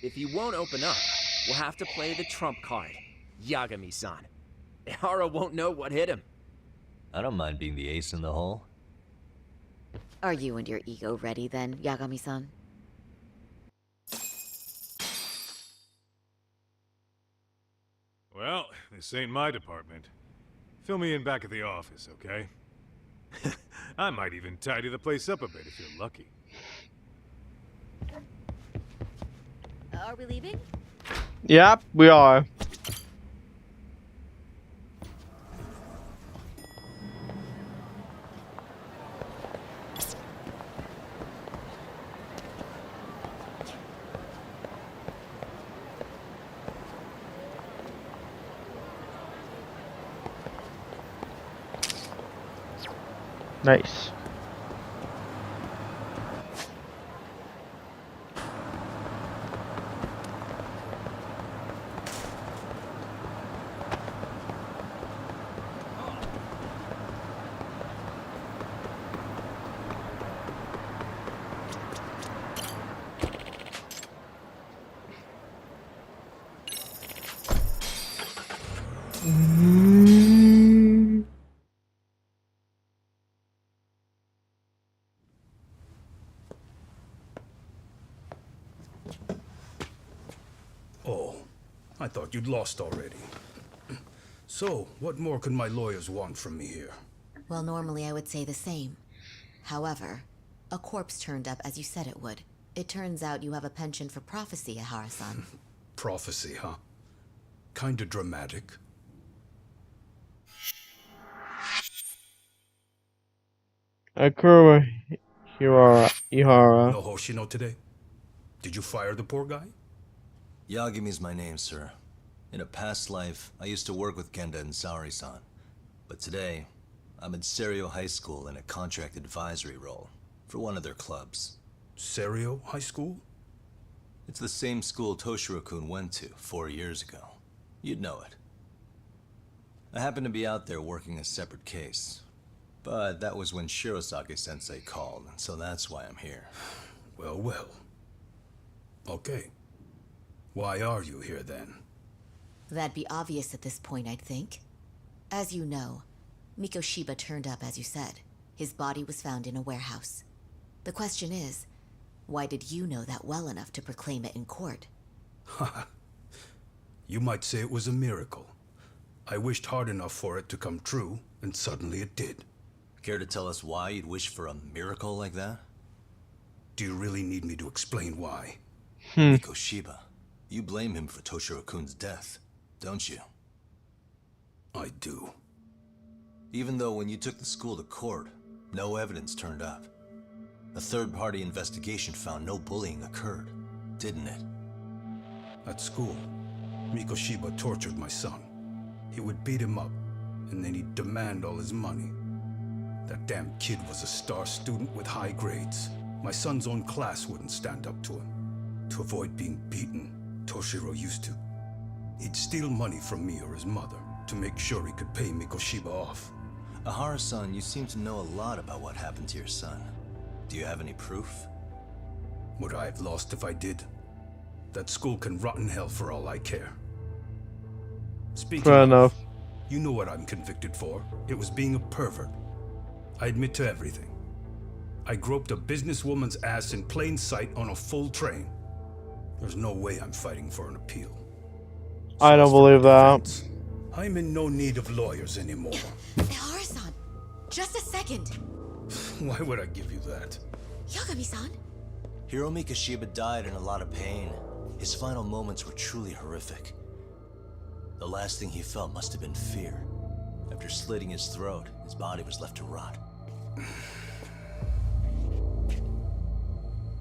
If he won't open up, we'll have to play the trump card. Yagami-san. Ehara won't know what hit him. I don't mind being the ace in the hole. Are you and your ego ready then, Yagami-san? Well, this ain't my department. Fill me in back at the office, okay? I might even tidy the place up a bit if you're lucky. Are we leaving? Yep, we are. Nice. Oh, I thought you'd lost already. So, what more could my lawyers want from me here? Well, normally I would say the same. However, a corpse turned up as you said it would. It turns out you have a penchant for prophecy, Ehara-san. Prophecy, huh? Kinda dramatic. Akura Ihara. No Hoshino today? Did you fire the poor guy? Yagami's my name, sir. In a past life, I used to work with Kenda and Saori-san. But today, I'm at Serio High School in a contract advisory role for one of their clubs. Serio High School? It's the same school Toshiro-kun went to 4 years ago. You'd know it. I happened to be out there working a separate case. But that was when Shirosaki-sensei called, and so that's why I'm here. Well, well. Okay. Why are you here then? That'd be obvious at this point, I'd think. As you know, Mikoshiba turned up as you said. His body was found in a warehouse. The question is, why did you know that well enough to proclaim it in court? Haha. You might say it was a miracle. I wished hard enough for it to come true, and suddenly it did. Care to tell us why you'd wish for a miracle like that? Do you really need me to explain why? Mikoshiba, you blame him for Toshiro-kun's death, don't you? I do. Even though when you took the school to court, no evidence turned up. A third-party investigation found no bullying occurred, didn't it? At school, Mikoshiba tortured my son. He would beat him up, and then he'd demand all his money. That damn kid was a star student with high grades. My son's own class wouldn't stand up to him. To avoid being beaten, Toshiro used to. He'd steal money from me or his mother to make sure he could pay Mikoshiba off. Ahara-san, you seem to know a lot about what happened to your son. Do you have any proof? Would I have lost if I did? That school can rot in hell for all I care. Speaking Fair of, enough. You know what I'm convicted for. It was being a pervert. I admit to everything. I groped a businesswoman's ass in plain sight on a full train. There's no way I'm fighting for an appeal. I don't believe that. I'm in no need of lawyers anymore. Ehara-san, just a second. Why would I give you that? Yagami-san. Hiro Mikoshiba died in a lot of pain. His final moments were truly horrific. The last thing he felt must have been fear. After slitting his throat, his body was left to rot.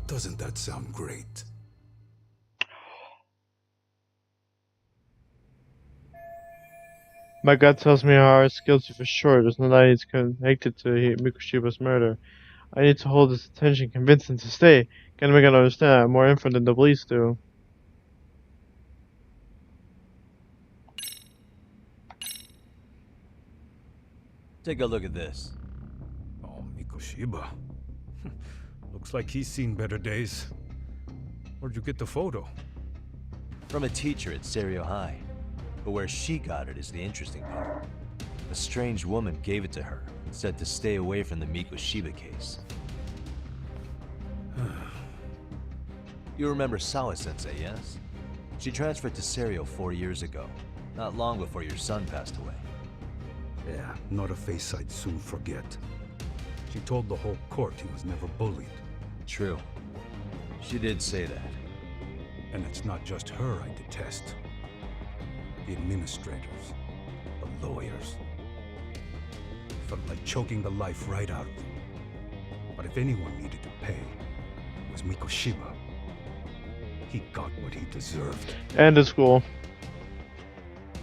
Doesn't that sound great? My gut tells me Ahara is guilty for sure. There's no doubt he's connected to Mikoshiba's murder. I need to hold his attention, convince him to stay. Gotta make him understand I have more info than the police do. Take a look at this. Oh, Mikoshiba. Looks like he's seen better days. Where'd you get the photo? From a teacher at Serio High. But where she got it is the interesting part. A strange woman gave it to her and said to stay away from the Mikoshiba case. You remember Sawa-sensei, yes? She transferred to Serio 4 years ago, not long before your son passed away. Yeah, not a face I'd soon forget. She told the whole court he was never bullied. True. She did say that. And it's not just her I detest. The administrators, the lawyers. Felt like choking the life right out of them. But if anyone needed to pay, it was Mikoshiba. He got what he deserved. And the school.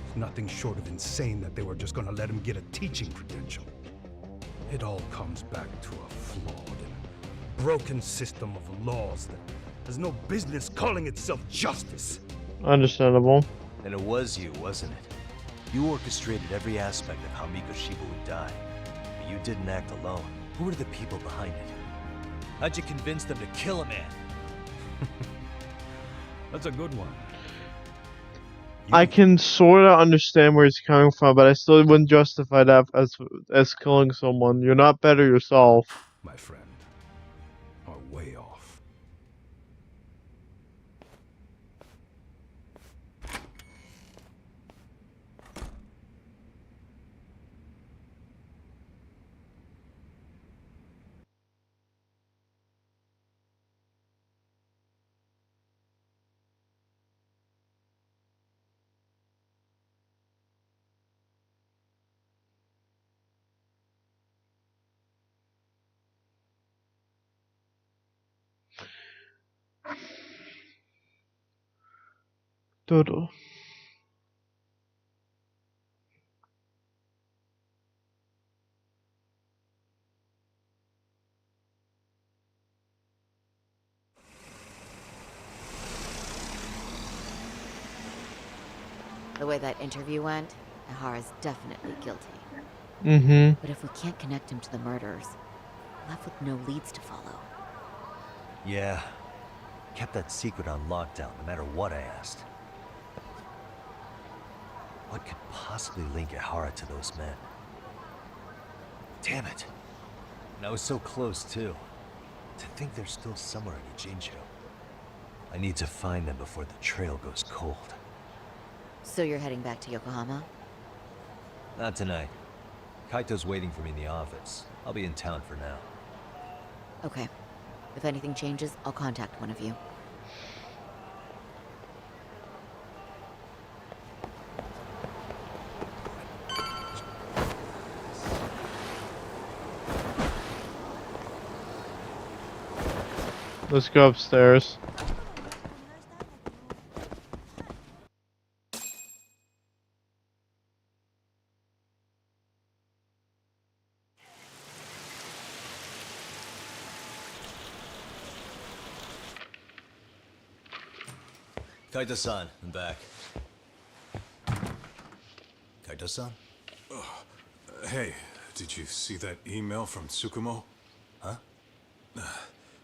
It's nothing short of insane that they were just gonna let him get a teaching credential. It all comes back to a flawed and broken system of laws that has no business calling itself justice. Understandable. And it was you, wasn't it? You orchestrated every aspect of how Mikoshiba would die. But you didn't act alone. Who were the people behind it? How'd you convince them to kill a man? That's a good one. I can sort of understand where he's coming from, but I still wouldn't justify that as killing someone. You're not better yourself. My friend, are way off. Dodo. The way that interview went, Ihara's definitely guilty. Mm-hmm. But if we can't connect him to the murderers, we're left with no leads to follow. Yeah. Kept that secret on lockdown, no matter what I asked. What could possibly link Ihara to those men? Damn it! And I was so close, too. To think they're still somewhere in Ijincho. I need to find them before the trail goes cold. So you're heading back to Yokohama? Not tonight. Kaito's waiting for me in the office. I'll be in town for now. Okay. If anything changes, I'll contact one of you. Let's go upstairs. Kaito-san, I'm back. Kaito-san? Hey, did you see that email from Tsukumo? Huh?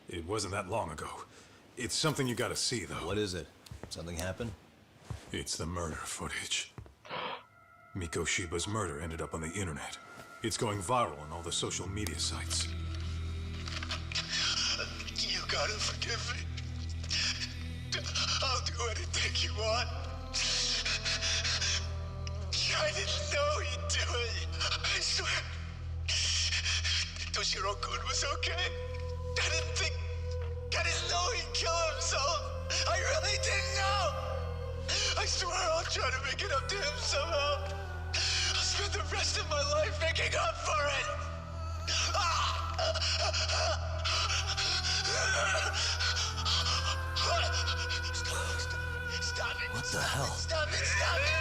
It wasn't that long ago. It's something you gotta see, though. What is it? Something happened? It's the murder footage. Mikoshiba's murder ended up on the internet. It's going viral on all the social media sites. You gotta forgive me. I'll do anything you want. I didn't know he'd do it. I swear. Toshiro-kun was okay. I didn't know he'd kill himself. I really didn't know. I swear I'll try to make it up to him somehow. I'll spend the rest of my life making up for it. Stop it. What the hell? Stop it. Stop it.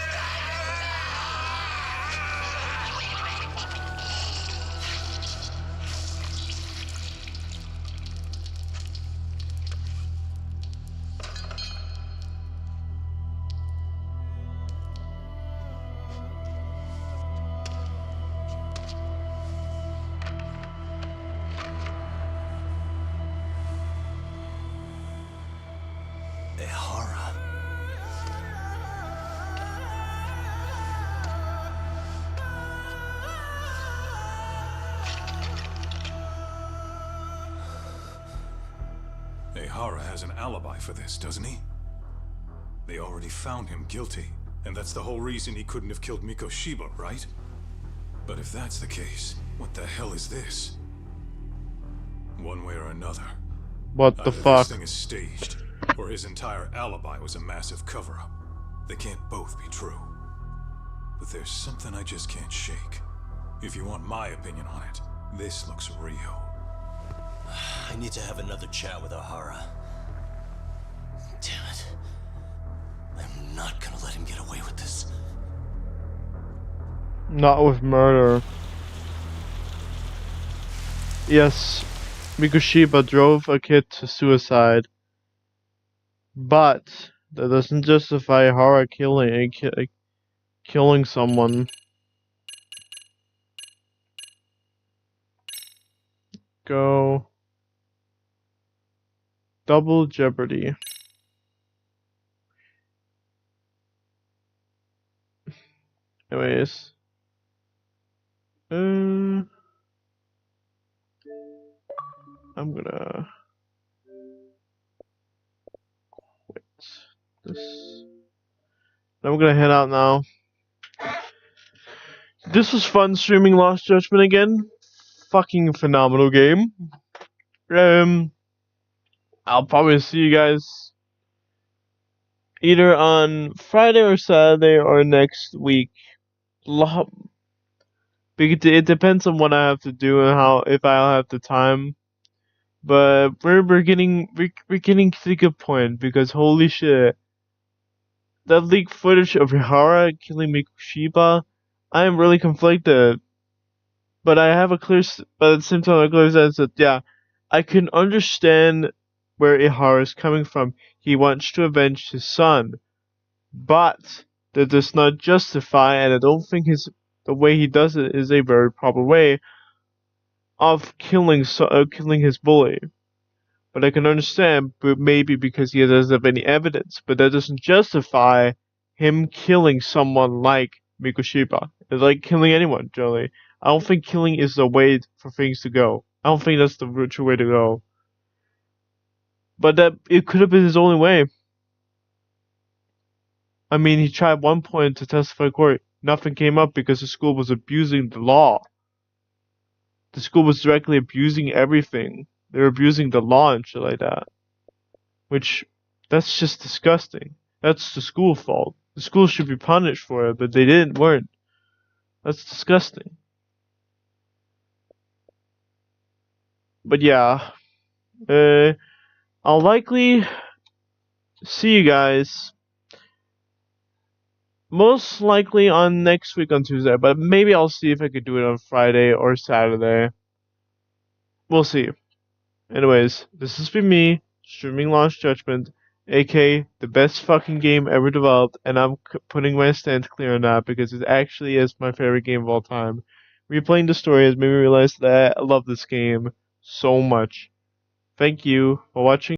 Ihara. Ihara has an alibi for this, doesn't he? They already found him guilty, and that's the whole reason he couldn't have killed Mikoshiba, right? But if that's the case, what the hell is this? One way or another. What the either fuck? This thing is staged, or his entire alibi was a massive cover-up. They can't both be true. But there's something I just can't shake. If you want my opinion on it, this looks real. I need to have another chat with Ihara. Damn it. I'm not gonna let him get away with this. Not with murder. Yes, Mikoshiba drove a kid to suicide. But that doesn't justify Ihara killing someone. Go. Double Jeopardy. Anyways. I'm gonna quit this. I'm gonna head out now. This was fun streaming Lost Judgment again. Fucking phenomenal game. I'll probably see you guys either on Friday or Saturday or next week. It depends on what I have to do and if I have the time. But we're getting to the good point because holy shit, that leaked footage of Ihara killing Mikoshiba, I am really conflicted. But I have but at the same time, a clear sense that yeah, I can understand where Ihara is coming from. He wants to avenge his son, but that does not justify, and I don't think the way he does it is a very proper way of killing his bully. But I can understand, but maybe because he doesn't have any evidence, but that doesn't justify him killing someone like Mikoshiba. It's like killing anyone, generally. I don't think killing is the way for things to go. I don't think that's the true way to go. But that it could have been his only way. I mean, he tried one point to testify in court. Nothing came up because the school was abusing the law. The school was directly abusing everything. They were abusing the law and shit like that. Which, that's just disgusting. That's the school's fault. The school should be punished for it, but they weren't. That's disgusting. But yeah. I'll likely see you guys most likely on next week on Tuesday, but maybe I'll see if I could do it on Friday or Saturday. We'll see. Anyways, this has been me, Streaming Launch Judgment, aka the best fucking game ever developed, and I'm putting my stance clear on that because it actually is my favorite game of all time. Replaying the story has made me realize that I love this game so much. Thank you for watching.